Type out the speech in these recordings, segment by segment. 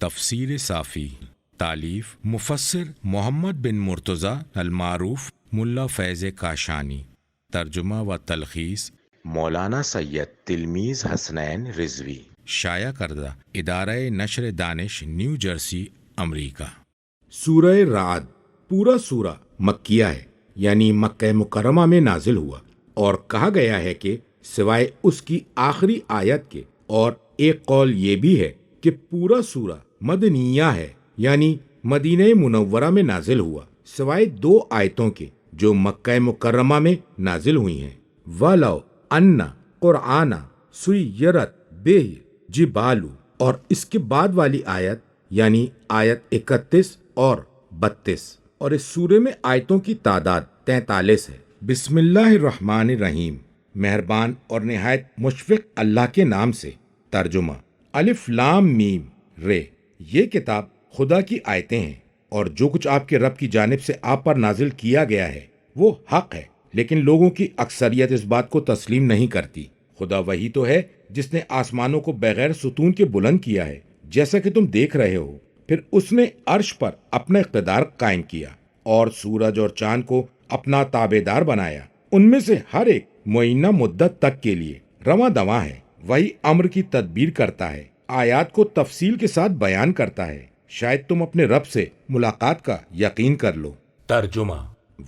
تفسیر صافی، تالیف مفسر محمد بن مرتضی المعروف ملا فیض کاشانی، ترجمہ و تلخیص مولانا سید تلمیذ حسنین رضوی، شائع کردہ ادارہ نشر دانش نیو جرسی امریکہ۔ سورہ رعد پورا سورہ مکیہ ہے، یعنی مکہ مکرمہ میں نازل ہوا، اور کہا گیا ہے کہ سوائے اس کی آخری آیت کے، اور ایک قول یہ بھی ہے کہ پورا سورہ مدنیہ ہے، یعنی مدینہ منورہ میں نازل ہوا، سوائے 2 آیتوں کے جو مکہ مکرمہ میں نازل ہوئی ہیں۔ وَلَوْ أَنَّ قُرْآنَ سُيِّرَتْ بِهِ جِبَالُ، اور اس کے بعد والی آیت یعنی آیت 31 اور 32، اور اس سورے میں آیتوں کی تعداد 43 ہے۔ بسم اللہ الرحمن الرحیم، مہربان اور نہایت مشفق اللہ کے نام سے۔ ترجمہ: الف لام میم رے، یہ کتاب خدا کی آیتیں ہیں، اور جو کچھ آپ کے رب کی جانب سے آپ پر نازل کیا گیا ہے وہ حق ہے، لیکن لوگوں کی اکثریت اس بات کو تسلیم نہیں کرتی۔ خدا وہی تو ہے جس نے آسمانوں کو بغیر ستون کے بلند کیا ہے، جیسا کہ تم دیکھ رہے ہو، پھر اس نے عرش پر اپنا اقتدار قائم کیا اور سورج اور چاند کو اپنا تابع دار بنایا، ان میں سے ہر ایک معینہ مدت تک کے لیے رواں دواں ہے۔ وہی امر کی تدبیر کرتا ہے، آیات کو تفصیل کے ساتھ بیان کرتا ہے، شاید تم اپنے رب سے ملاقات کا یقین کر لو۔ ترجمہ: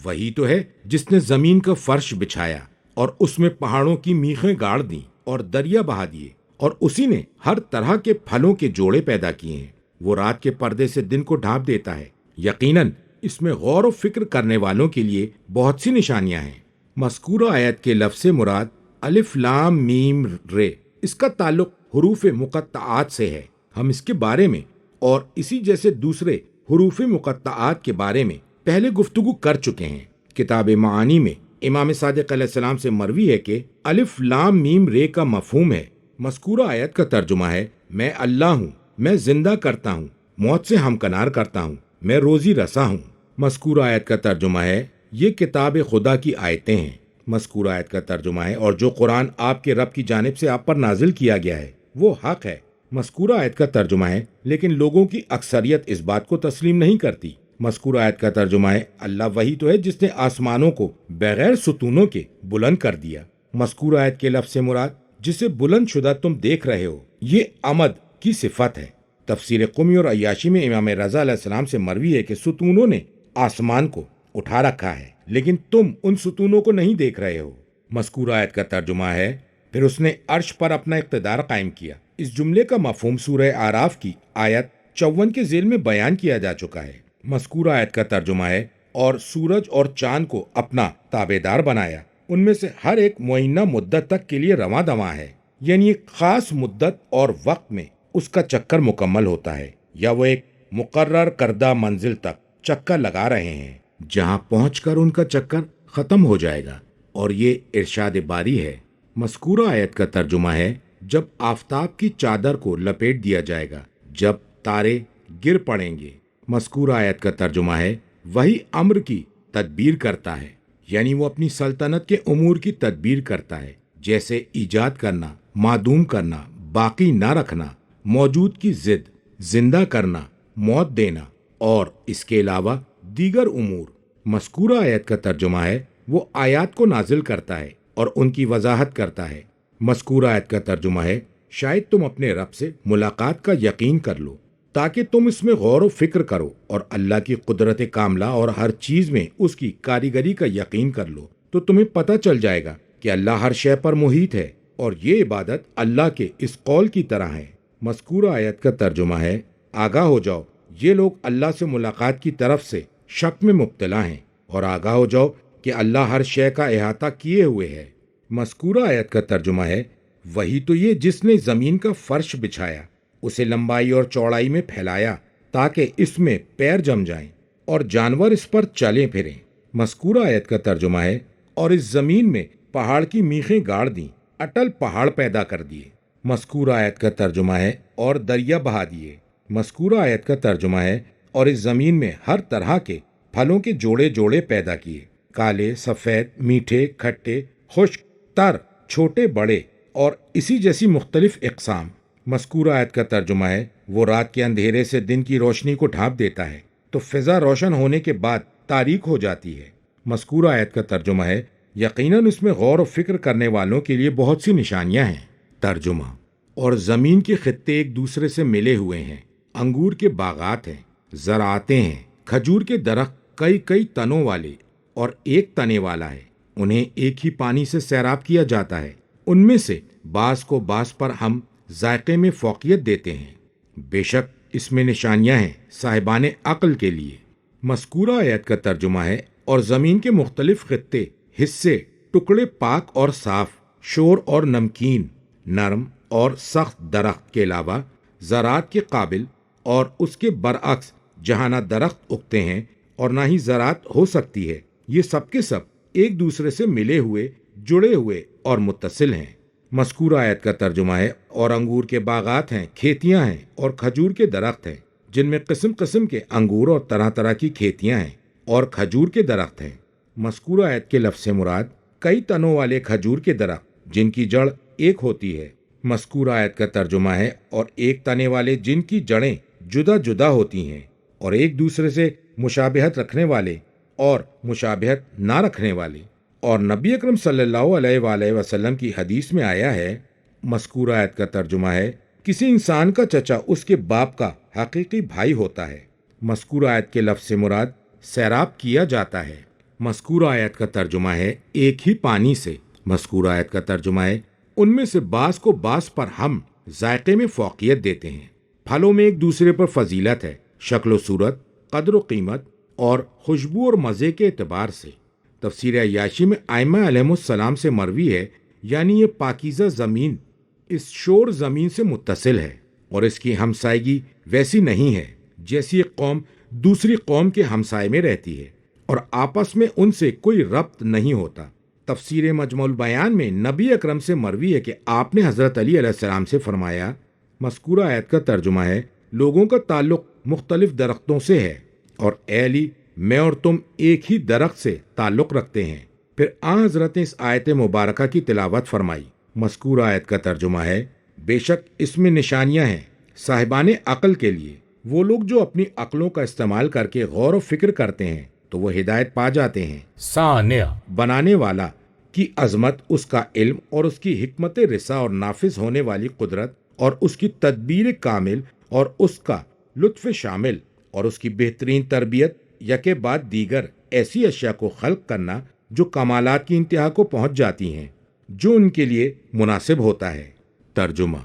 وہی تو ہے جس نے زمین کا فرش بچھایا اور اس میں پہاڑوں کی میخیں گاڑ دیں اور دریا بہا دیے، اور اسی نے ہر طرح کے پھلوں کے جوڑے پیدا کیے ہیں۔ وہ رات کے پردے سے دن کو ڈھانپ دیتا ہے، یقیناً اس میں غور و فکر کرنے والوں کے لیے بہت سی نشانیاں ہیں۔ مذکورہ آیت کے لفظ مراد الف لام میم رے، اس کا تعلق حروف مقطعات سے ہے۔ ہم اس کے بارے میں اور اسی جیسے دوسرے حروف مقطعات کے بارے میں پہلے گفتگو کر چکے ہیں۔ کتاب معانی میں امام صادق علیہ السلام سے مروی ہے کہ الف لام میم رے کا مفہوم ہے۔ مذکورہ آیت کا ترجمہ ہے: میں اللہ ہوں، میں زندہ کرتا ہوں، موت سے ہمکنار کرتا ہوں، میں روزی رساں ہوں۔ مذکورہ آیت کا ترجمہ ہے: یہ کتاب خدا کی آیتیں ہیں۔ مذکورہ آیت کا ترجمہ ہے: اور جو قرآن آپ کے رب کی جانب سے آپ پر نازل کیا گیا ہے وہ حق ہے۔ مذکورہ آیت کا ترجمہ ہے: لیکن لوگوں کی اکثریت اس بات کو تسلیم نہیں کرتی۔ مذکورہ آیت کا ترجمہ ہے: اللہ وہی تو ہے جس نے آسمانوں کو بغیر ستونوں کے بلند کر دیا۔ مذکورہ آیت کے لفظ مراد جسے بلند شدہ تم دیکھ رہے ہو، یہ عمد کی صفت ہے۔ تفسیر قمی اور عیاشی میں امام رضا علیہ السلام سے مروی ہے کہ ستونوں نے آسمان کو اٹھا رکھا ہے، لیکن تم ان ستونوں کو نہیں دیکھ رہے ہو۔ مذکورہ آیت کا ترجمہ ہے: پھر اس نے عرش پر اپنا اقتدار قائم کیا۔ اس جملے کا مفہوم سورہ اعراف کی آیت 54 کے ذیل میں بیان کیا جا چکا ہے۔ مذکورہ آیت کا ترجمہ ہے: اور سورج اور چاند کو اپنا تابع دار بنایا، ان میں سے ہر ایک معینہ مدت تک کے لیے رواں دواں ہے، یعنی ایک خاص مدت اور وقت میں اس کا چکر مکمل ہوتا ہے، یا وہ ایک مقرر کردہ منزل تک چکر لگا رہے ہیں جہاں پہنچ کر ان کا چکر ختم ہو جائے گا، اور یہ ارشاد باری ہے۔ مذکورہ آیت کا ترجمہ ہے: جب آفتاب کی چادر کو لپیٹ دیا جائے گا، جب تارے گر پڑیں گے۔ مذکورہ آیت کا ترجمہ ہے: وہی امر کی تدبیر کرتا ہے، یعنی وہ اپنی سلطنت کے امور کی تدبیر کرتا ہے، جیسے ایجاد کرنا، معدوم کرنا، باقی نہ رکھنا، موجود کی ضد، زندہ کرنا، موت دینا، اور اس کے علاوہ دیگر امور۔ مذکورہ آیت کا ترجمہ ہے: وہ آیات کو نازل کرتا ہے اور ان کی وضاحت کرتا ہے۔ مذکورہ آیت کا ترجمہ ہے: شاید تم اپنے رب سے ملاقات کا یقین کر لو تاکہ تم اس میں غور و فکر کرو اور اللہ کی قدرت کاملہ اور ہر چیز میں اس کی کاریگری کا یقین کر لو، تو تمہیں پتہ چل جائے گا کہ اللہ ہر شے پر محیط ہے، اور یہ عبادت اللہ کے اس قول کی طرح ہے۔ مذکورہ آیت کا ترجمہ ہے: آگاہ ہو جاؤ، یہ لوگ اللہ سے ملاقات کی طرف سے شک میں مبتلا ہیں، اور آگاہ ہو جاؤ کہ اللہ ہر شے کا احاطہ کیے ہوئے ہے۔ مذکورہ آیت کا ترجمہ ہے: وہی تو یہ جس نے زمین کا فرش بچھایا، اسے لمبائی اور چوڑائی میں پھیلایا تاکہ اس میں پیر جم جائیں اور جانور اس پر چلیں پھریں۔ مذکورہ آیت کا ترجمہ ہے: اور اس زمین میں پہاڑ کی میخیں گاڑ دیں، اٹل پہاڑ پیدا کر دیے۔ مذکورہ آیت کا ترجمہ ہے: اور دریا بہا دیے۔ مذکورہ آیت کا ترجمہ ہے: اور اس زمین میں ہر طرح کے پھلوں کے جوڑے جوڑے پیدا کیے، کالے، سفید، میٹھے، کھٹے، خشک، تر، چھوٹے بڑے، اور اسی جیسی مختلف اقسام۔ مذکورہ آیت کا ترجمہ ہے وہ رات کے اندھیرے سے دن کی روشنی کو ڈھانپ دیتا ہے تو فضا روشن ہونے کے بعد تاریک ہو جاتی ہے۔ مذکورہ آیت کا ترجمہ ہے یقیناً اس میں غور و فکر کرنے والوں کے لیے بہت سی نشانیاں ہیں۔ ترجمہ: اور زمین کے خطے ایک دوسرے سے ملے ہوئے ہیں، انگور کے باغات ہیں، زراعتیں ہیں، کھجور کے درخت کئی کئی تنوں والے اور ایک تنے والا ہے، انہیں ایک ہی پانی سے سیراب کیا جاتا ہے، ان میں سے بعض کو بعض پر ہم ذائقے میں فوقیت دیتے ہیں، بے شک اس میں نشانیاں ہیں صاحبان عقل کے لیے۔ مذکورہ آیت کا ترجمہ ہے اور زمین کے مختلف خطے، حصے، ٹکڑے پاک اور صاف، شور اور نمکین، نرم اور سخت درخت کے علاوہ زراعت کے قابل اور اس کے برعکس جہاں نہ درخت اگتے ہیں اور نہ ہی زراعت ہو سکتی ہے، یہ سب کے سب ایک دوسرے سے ملے ہوئے، جڑے ہوئے اور متصل ہیں۔ مذکورہ آیت کا ترجمہ ہے اور انگور کے باغات ہیں، کھیتیاں ہیں اور کھجور کے درخت ہیں جن میں قسم قسم کے انگور اور طرح طرح کی کھیتیاں ہیں اور کھجور کے درخت ہیں۔ مذکورہ آیت کے لفظ سے مراد کئی تنوں والے کھجور کے درخت جن کی جڑ ایک ہوتی ہے۔ مذکورہ آیت کا ترجمہ ہے اور ایک تنے والے جن کی جڑیں جدا جدا ہوتی ہیں اور ایک دوسرے سے مشابہت رکھنے والے اور مشابہت نہ رکھنے والے۔ اور نبی اکرم صلی اللہ علیہ وآلہ وسلم کی حدیث میں آیا ہے، مذکورہ آیت کا ترجمہ ہے کسی انسان کا چچا اس کے باپ کا حقیقی بھائی ہوتا ہے۔ مذکورہ آیت کے لفظ سے مراد سیراب کیا جاتا ہے۔ مذکورہ آیت کا ترجمہ ہے ایک ہی پانی سے۔ مذکورہ آیت کا ترجمہ ہے ان میں سے بعض کو بعض پر ہم ذائقے میں فوقیت دیتے ہیں۔ پھلوں میں ایک دوسرے پر فضیلت ہے، شکل و صورت، قدر و قیمت اور خوشبو اور مزے کے اعتبار سے۔ تفسیر عیاشی میں ائمہ علیہم السلام سے مروی ہے، یعنی یہ پاکیزہ زمین اس شور زمین سے متصل ہے اور اس کی ہمسائیگی ویسی نہیں ہے جیسی ایک قوم دوسری قوم کے ہمسائے میں رہتی ہے اور آپس میں ان سے کوئی ربط نہیں ہوتا۔ تفسیر مجمع البیان میں نبی اکرم سے مروی ہے کہ آپ نے حضرت علی علیہ السلام سے فرمایا، مذکورہ آیت کا ترجمہ ہے لوگوں کا تعلق مختلف درختوں سے ہے اور اے علی میں اور تم ایک ہی درخت سے تعلق رکھتے ہیں۔ پھر آن حضرت نے اس آیت مبارکہ کی تلاوت فرمائی۔ مذکورہ آیت کا ترجمہ ہے بے شک اس میں نشانیاں ہیں صاحبان عقل کے لیے، وہ لوگ جو اپنی عقلوں کا استعمال کر کے غور و فکر کرتے ہیں تو وہ ہدایت پا جاتے ہیں۔ ثانیہ، بنانے والا کی عظمت، اس کا علم اور اس کی حکمت رسا اور نافذ ہونے والی قدرت اور اس کی تدبیر کامل اور اس کا لطف شامل اور اس کی بہترین تربیت یکے بعد دیگر ایسی اشیاء کو خلق کرنا جو کمالات کی انتہا کو پہنچ جاتی ہیں، جو ان کے لیے مناسب ہوتا ہے۔ ترجمہ: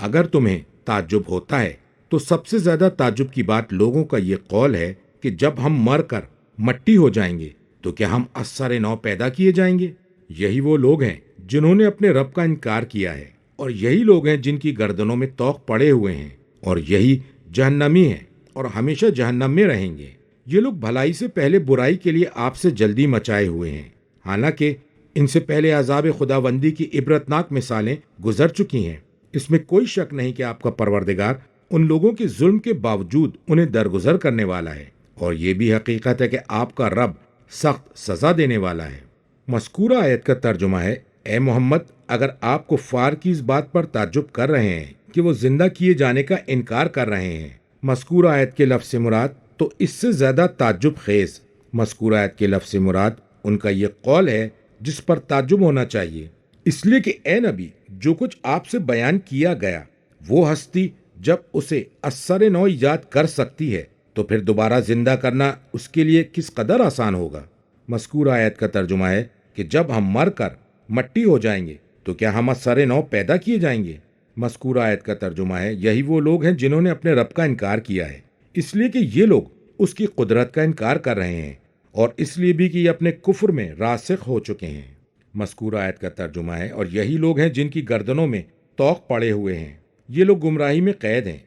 اگر تمہیں تعجب ہوتا ہے تو سب سے زیادہ تعجب کی بات لوگوں کا یہ قول ہے کہ جب ہم مر کر مٹی ہو جائیں گے تو کیا ہم از سر نو پیدا کیے جائیں گے؟ یہی وہ لوگ ہیں جنہوں نے اپنے رب کا انکار کیا ہے، اور یہی لوگ ہیں جن کی گردنوں میں طوق پڑے ہوئے ہیں، اور یہی جہنمی ہیں اور ہمیشہ جہنم میں رہیں گے۔ یہ لوگ بھلائی سے پہلے برائی کے لیے آپ سے جلدی مچائے ہوئے ہیں، حالانکہ ان سے پہلے عذاب خداوندی کی عبرتناک مثالیں گزر چکی ہیں۔ اس میں کوئی شک نہیں کہ آپ کا پروردگار ان لوگوں کے ظلم کے باوجود انہیں درگزر کرنے والا ہے، اور یہ بھی حقیقت ہے کہ آپ کا رب سخت سزا دینے والا ہے۔ مذکورہ آیت کا ترجمہ ہے اے محمد، اگر آپ کفار کی اس بات پر تعجب کر رہے ہیں کہ وہ زندہ کیے جانے کا انکار کر رہے ہیں، مذکورہ آیت کے لفظ سے مراد تو اس سے زیادہ تعجب خیز مذکورہ آیت کے لفظ سے مراد ان کا یہ قول ہے جس پر تعجب ہونا چاہیے، اس لیے کہ اے نبی، جو کچھ آپ سے بیان کیا گیا وہ ہستی جب اسے از سر نو ایجاد کر سکتی ہے تو پھر دوبارہ زندہ کرنا اس کے لیے کس قدر آسان ہوگا۔ مذکورہ آیت کا ترجمہ ہے کہ جب ہم مر کر مٹی ہو جائیں گے تو کیا ہم از سر نو پیدا کیے جائیں گے؟ مذکورہ آیت کا ترجمہ ہے یہی وہ لوگ ہیں جنہوں نے اپنے رب کا انکار کیا ہے، اس لیے کہ یہ لوگ اس کی قدرت کا انکار کر رہے ہیں، اور اس لیے بھی کہ یہ اپنے کفر میں راسخ ہو چکے ہیں۔ مذکورہ آیت کا ترجمہ ہے اور یہی لوگ ہیں جن کی گردنوں میں طوق پڑے ہوئے ہیں، یہ لوگ گمراہی میں قید ہیں،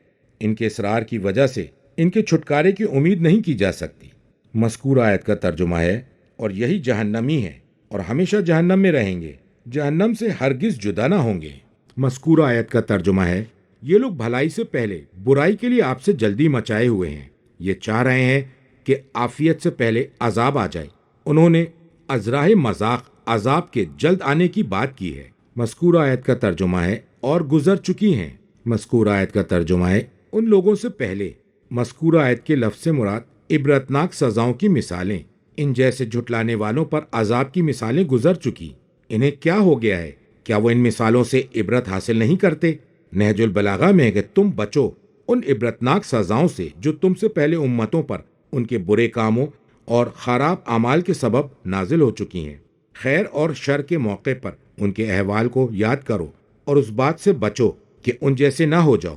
ان کے اصرار کی وجہ سے ان کے چھٹکارے کی امید نہیں کی جا سکتی۔ مذکورہ آیت کا ترجمہ ہے اور یہی جہنمی ہیں اور ہمیشہ جہنم میں رہیں گے، جہنم سے ہرگز جدا نہ ہوں گے۔ مذکورہ آیت کا ترجمہ ہے یہ لوگ بھلائی سے پہلے برائی کے لیے آپ سے جلدی مچائے ہوئے ہیں، یہ چاہ رہے ہیں کہ عافیت سے پہلے عذاب آ جائے، انہوں نے ازراہ مذاق عذاب کے جلد آنے کی بات کی ہے۔ مذکورہ آیت کا ترجمہ ہے اور گزر چکی ہیں مذکورہ آیت کا ترجمہ ہے ان لوگوں سے پہلے مذکورہ آیت کے لفظ سے مراد عبرتناک سزاؤں کی مثالیں، ان جیسے جھٹلانے والوں پر عذاب کی مثالیں گزر چکی، انہیں کیا ہو گیا ہے؟ کیا وہ ان مثالوں سے عبرت حاصل نہیں کرتے؟ نہج البلاغہ میں ہے کہ تم بچو ان عبرتناک سزاؤں سے جو تم سے پہلے امتوں پر ان کے برے کاموں اور خراب اعمال کے سبب نازل ہو چکی ہیں۔ خیر اور شر کے موقع پر ان کے احوال کو یاد کرو اور اس بات سے بچو کہ ان جیسے نہ ہو جاؤ۔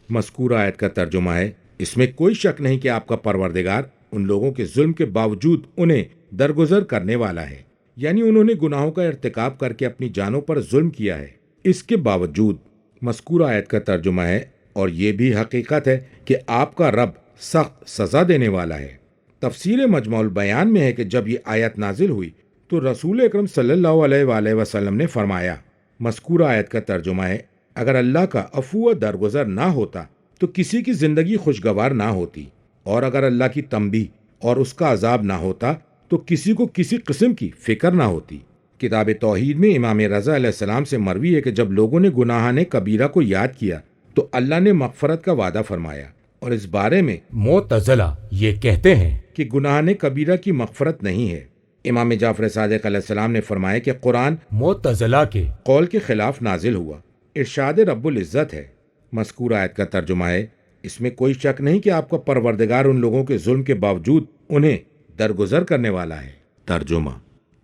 مذکورہ آیت کا ترجمہ ہے اس میں کوئی شک نہیں کہ آپ کا پروردگار ان لوگوں کے ظلم کے باوجود انہیں درگزر کرنے والا ہے، یعنی انہوں نے گناہوں کا ارتکاب کر کے اپنی جانوں پر ظلم کیا ہے، اس کے باوجود۔ مذکورہ آیت کا ترجمہ ہے اور یہ بھی حقیقت ہے کہ آپ کا رب سخت سزا دینے والا ہے۔ تفسیر مجمع البیان میں ہے کہ جب یہ آیت نازل ہوئی تو رسول اکرم صلی اللہ علیہ وآلہ وسلم نے فرمایا، مذکورہ آیت کا ترجمہ ہے اگر اللہ کا عفو و درگزر نہ ہوتا تو کسی کی زندگی خوشگوار نہ ہوتی، اور اگر اللہ کی تنبیہ اور اس کا عذاب نہ ہوتا تو کسی کو کسی قسم کی فکر نہ ہوتی۔ کتاب توحید میں امام رضا علیہ السلام سے مروی ہے کہ جب لوگوں نے گناہان کبیرہ کو یاد کیا تو اللہ نے مغفرت کا وعدہ فرمایا، اور اس بارے میں معتزلہ یہ کہتے ہیں کہ گناہان کبیرہ کی مغفرت نہیں ہے۔ امام جعفر صادق علیہ السلام نے فرمایا کہ قرآن معتزلہ کے قول کے خلاف نازل ہوا، ارشاد رب العزت ہے۔ مذکورہ آیت کا ترجمہ ہے اس میں کوئی شک نہیں کہ آپ کا پروردگار ان لوگوں کے ظلم کے باوجود انہیں درگزر کرنے والا ہے۔ ترجمہ: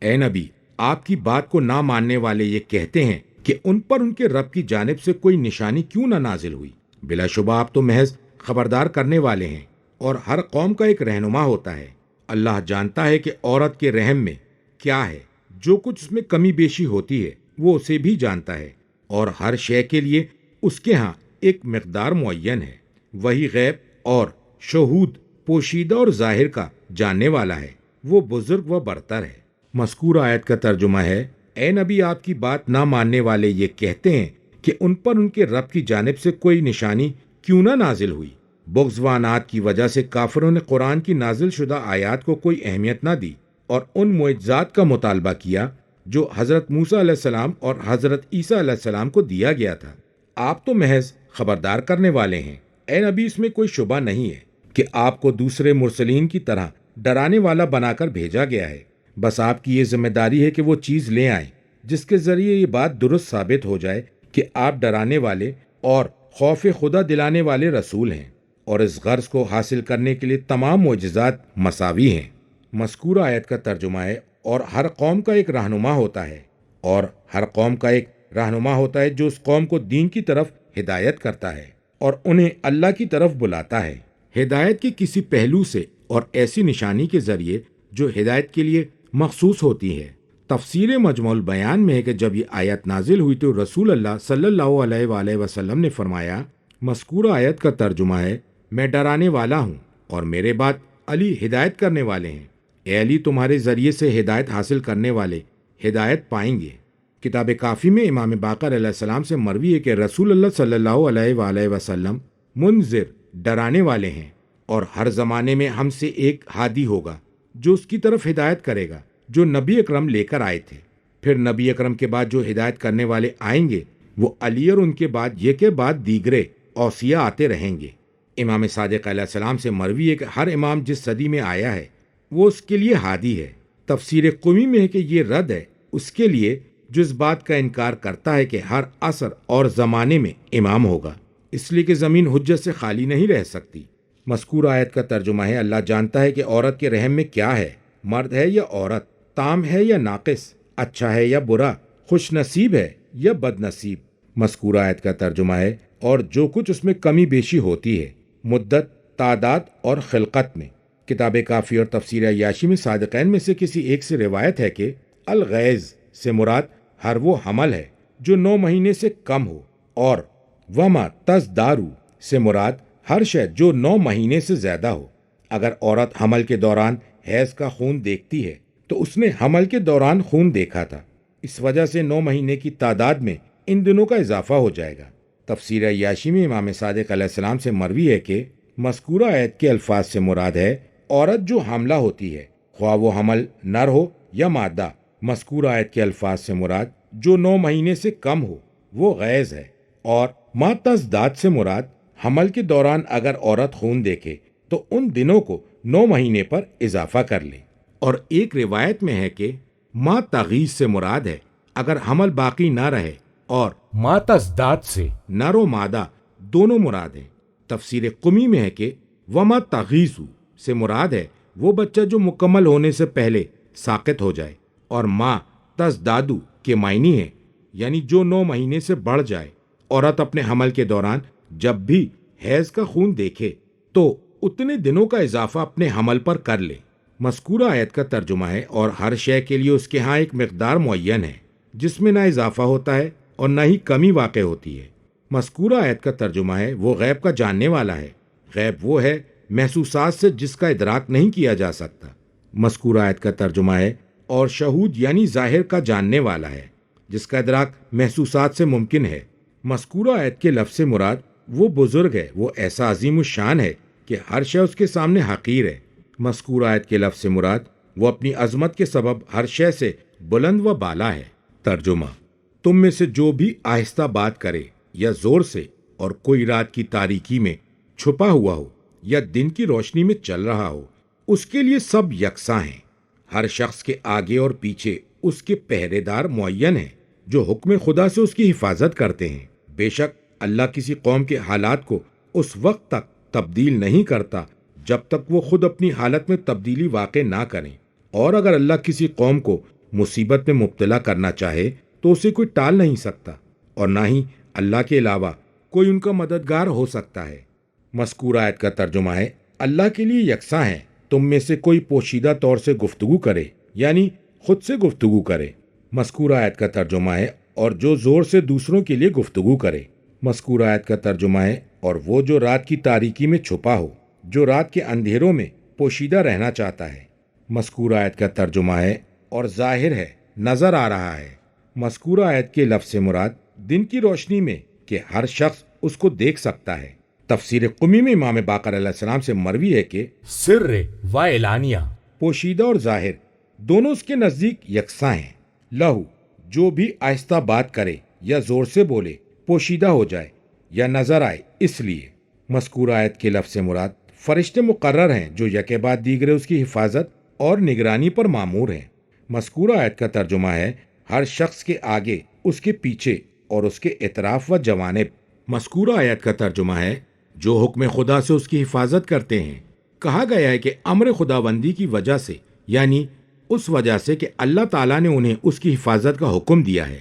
اے نبی، آپ کی بات کو نہ ماننے والے یہ کہتے ہیں کہ ان پر ان کے رب کی جانب سے کوئی نشانی کیوں نہ نازل ہوئی؟ بلا شبہ آپ تو محض خبردار کرنے والے ہیں، اور ہر قوم کا ایک رہنما ہوتا ہے۔ اللہ جانتا ہے کہ عورت کے رحم میں کیا ہے، جو کچھ اس میں کمی بیشی ہوتی ہے وہ اسے بھی جانتا ہے، اور ہر شے کے لیے اس کے ہاں ایک مقدار معین ہے۔ وہی غیب اور شہود، پوشیدہ اور ظاہر کا جاننے والا ہے، وہ بزرگ و برتر ہے۔ مذکورہ آیت کا ترجمہ ہے اے نبی، آپ کی بات نہ ماننے والے یہ کہتے ہیں کہ ان پر ان کے رب کی جانب سے کوئی نشانی کیوں نہ نازل ہوئی۔ بغض و عناد کی وجہ سے کافروں نے قرآن کی نازل شدہ آیات کو کوئی اہمیت نہ دی اور ان معجزات کا مطالبہ کیا جو حضرت موسیٰ علیہ السلام اور حضرت عیسیٰ علیہ السلام کو دیا گیا تھا۔ آپ تو محض خبردار کرنے والے ہیں۔ اے نبی، اس میں کوئی شبہ نہیں ہے کہ آپ کو دوسرے مرسلین کی طرح ڈرانے والا بنا کر بھیجا گیا ہے، بس آپ کی یہ ذمہ داری ہے کہ وہ چیز لے آئیں جس کے ذریعے یہ بات درست ثابت ہو جائے کہ آپ ڈرانے والے اور خوف خدا دلانے والے رسول ہیں، اور اس غرض کو حاصل کرنے کے لیے تمام معجزات مساوی ہیں۔ مذکورہ آیت کا ترجمہ ہے اور ہر قوم کا ایک رہنما ہوتا ہے، اور ہر قوم کا ایک رہنما ہوتا ہے جو اس قوم کو دین کی طرف ہدایت کرتا ہے اور انہیں اللہ کی طرف بلاتا ہے، ہدایت کے کسی پہلو سے اور ایسی نشانی کے ذریعے جو ہدایت کے لیے مخصوص ہوتی ہے۔ تفسیر مجمع البیان میں ہے کہ جب یہ آیت نازل ہوئی تو رسول اللہ صلی اللہ علیہ وآلہ وسلم نے فرمایا، مذکورہ آیت کا ترجمہ ہے میں ڈرانے والا ہوں اور میرے بعد علی ہدایت کرنے والے ہیں۔ اے علی، تمہارے ذریعے سے ہدایت حاصل کرنے والے ہدایت پائیں گے۔ کتاب کافی میں امام باقر علیہ السلام سے مروی ہے کہ رسول اللہ صلی اللہ علیہ وآلہ وسلم منذر، ڈرانے والے ہیں، اور ہر زمانے میں ہم سے ایک ہادی ہوگا جو اس کی طرف ہدایت کرے گا جو نبی اکرم لے کر آئے تھے۔ پھر نبی اکرم کے بعد جو ہدایت کرنے والے آئیں گے وہ علی، اور ان کے بعد یہ کے بعد دیگرے اوصیاء آتے رہیں گے۔ امام صادق علیہ السلام سے مروی ہے کہ ہر امام جس صدی میں آیا ہے وہ اس کے لیے ہادی ہے۔ تفسیر قمی میں ہے کہ یہ رد ہے اس کے لیے جو اس بات کا انکار کرتا ہے کہ ہر عصر اور زمانے میں امام ہوگا، اس لیے کہ زمین حجت سے خالی نہیں رہ سکتی۔ مذکورہ آیت کا ترجمہ ہے اللہ جانتا ہے کہ عورت کے رحم میں کیا ہے، مرد ہے یا عورت، تام ہے یا ناقص، اچھا ہے یا برا، خوش نصیب ہے یا بد نصیب۔ مذکورہ آیت کا ترجمہ ہے اور جو کچھ اس میں کمی بیشی ہوتی ہے، مدت، تعداد اور خلقت میں۔ کتاب کافی اور تفسیر عیاشی میں صادقین میں سے کسی ایک سے روایت ہے کہ الغیظ سے مراد ہر وہ حمل ہے جو 9 مہینے سے کم ہو، اور وما تزدارو سے مراد ہر شے جو 9 مہینے سے زیادہ ہو۔ اگر عورت حمل کے دوران حیض کا خون دیکھتی ہے تو اس نے حمل کے دوران خون دیکھا تھا، اس وجہ سے 9 مہینے کی تعداد میں ان دنوں کا اضافہ ہو جائے گا۔ تفسیر عیاشی میں امام صادق علیہ السلام سے مروی ہے کہ مذکورہ آیت کے الفاظ سے مراد ہے عورت جو حاملہ ہوتی ہے، خواہ وہ حمل نر ہو یا مادہ۔ مذکورہ آیت کے الفاظ سے مراد جو 9 مہینے سے کم ہو وہ غیظ ہے، اور ماں تزداد سے مراد حمل کے دوران اگر عورت خون دیکھے تو ان دنوں کو 9 مہینے پر اضافہ کر لے۔ اور ایک روایت میں ہے کہ ماں تغیث سے مراد ہے اگر حمل باقی نہ رہے، اور ماں تزداد سے نر و مادہ دونوں مراد ہیں۔ تفسیر قمی میں ہے کہ وما تغیثو سے مراد ہے وہ بچہ جو مکمل ہونے سے پہلے ساقط ہو جائے، اور ماں تزدادو کے معنی ہے یعنی جو 9 مہینے سے بڑھ جائے۔ عورت اپنے حمل کے دوران جب بھی حیض کا خون دیکھے تو اتنے دنوں کا اضافہ اپنے حمل پر کر لے۔ مذکورہ آیت کا ترجمہ ہے، اور ہر شے کے لیے اس کے ہاں ایک مقدار معین ہے جس میں نہ اضافہ ہوتا ہے اور نہ ہی کمی واقع ہوتی ہے۔ مذکورہ آیت کا ترجمہ ہے وہ غیب کا جاننے والا ہے۔ غیب وہ ہے محسوسات سے جس کا ادراک نہیں کیا جا سکتا۔ مذکورہ آیت کا ترجمہ ہے اور شہود یعنی ظاہر کا جاننے والا ہے جس کا ادراک محسوسات سے ممکن ہے۔ مذکورہ آیت کے لفظ سے مراد وہ بزرگ ہے، وہ ایسا عظیم الشان ہے کہ ہر شے اس کے سامنے حقیر ہے۔ مذکورہ آیت کے لفظ سے مراد وہ اپنی عظمت کے سبب ہر شے سے بلند و بالا ہے۔ ترجمہ: تم میں سے جو بھی آہستہ بات کرے یا زور سے، اور کوئی رات کی تاریکی میں چھپا ہوا ہو یا دن کی روشنی میں چل رہا ہو، اس کے لیے سب یکساں ہیں۔ ہر شخص کے آگے اور پیچھے اس کے پہرے دار معین ہیں جو حکم خدا سے اس کی حفاظت کرتے ہیں۔ بے شک اللہ کسی قوم کے حالات کو اس وقت تک تبدیل نہیں کرتا جب تک وہ خود اپنی حالت میں تبدیلی واقع نہ کریں، اور اگر اللہ کسی قوم کو مصیبت میں مبتلا کرنا چاہے تو اسے کوئی ٹال نہیں سکتا، اور نہ ہی اللہ کے علاوہ کوئی ان کا مددگار ہو سکتا ہے۔ مذکورہ آیت کا ترجمہ ہے اللہ کے لیے یکساں ہے، تم میں سے کوئی پوشیدہ طور سے گفتگو کرے یعنی خود سے گفتگو کرے۔ مذکورہ آیت کا ترجمہ ہے اور جو زور سے دوسروں کے لیے گفتگو کرے۔ مذکورہ آیت کا ترجمہ ہے اور وہ جو رات کی تاریکی میں چھپا ہو، جو رات کے اندھیروں میں پوشیدہ رہنا چاہتا ہے۔ مذکورہ آیت کا ترجمہ ہے اور ظاہر ہے، نظر آ رہا ہے۔ مذکورہ آیت کے لفظ سے مراد دن کی روشنی میں کہ ہر شخص اس کو دیکھ سکتا ہے۔ تفسیر قمی میں امام باقر علیہ السلام سے مروی ہے کہ سر و اعلانیہ پوشیدہ اور ظاہر دونوں اس کے نزدیک یکساں ہیں۔ لہو جو بھی آہستہ بات کرے یا زور سے بولے پوشیدہ ہو جائے یا نظر آئے، اس لیے۔ مذکورہ آیت کے لفظ سے مراد فرشتے مقرر ہیں جو یکے بعد دیگرے اس کی حفاظت اور نگرانی پر مامور ہیں۔ مذکورہ آیت کا ترجمہ ہے ہر شخص کے آگے، اس کے پیچھے اور اس کے اطراف و جوانب۔ مذکورہ آیت کا ترجمہ ہے جو حکم خدا سے اس کی حفاظت کرتے ہیں۔ کہا گیا ہے کہ امر خداوندی کی وجہ سے، یعنی اس وجہ سے کہ اللہ تعالیٰ نے انہیں اس کی حفاظت کا حکم دیا ہے۔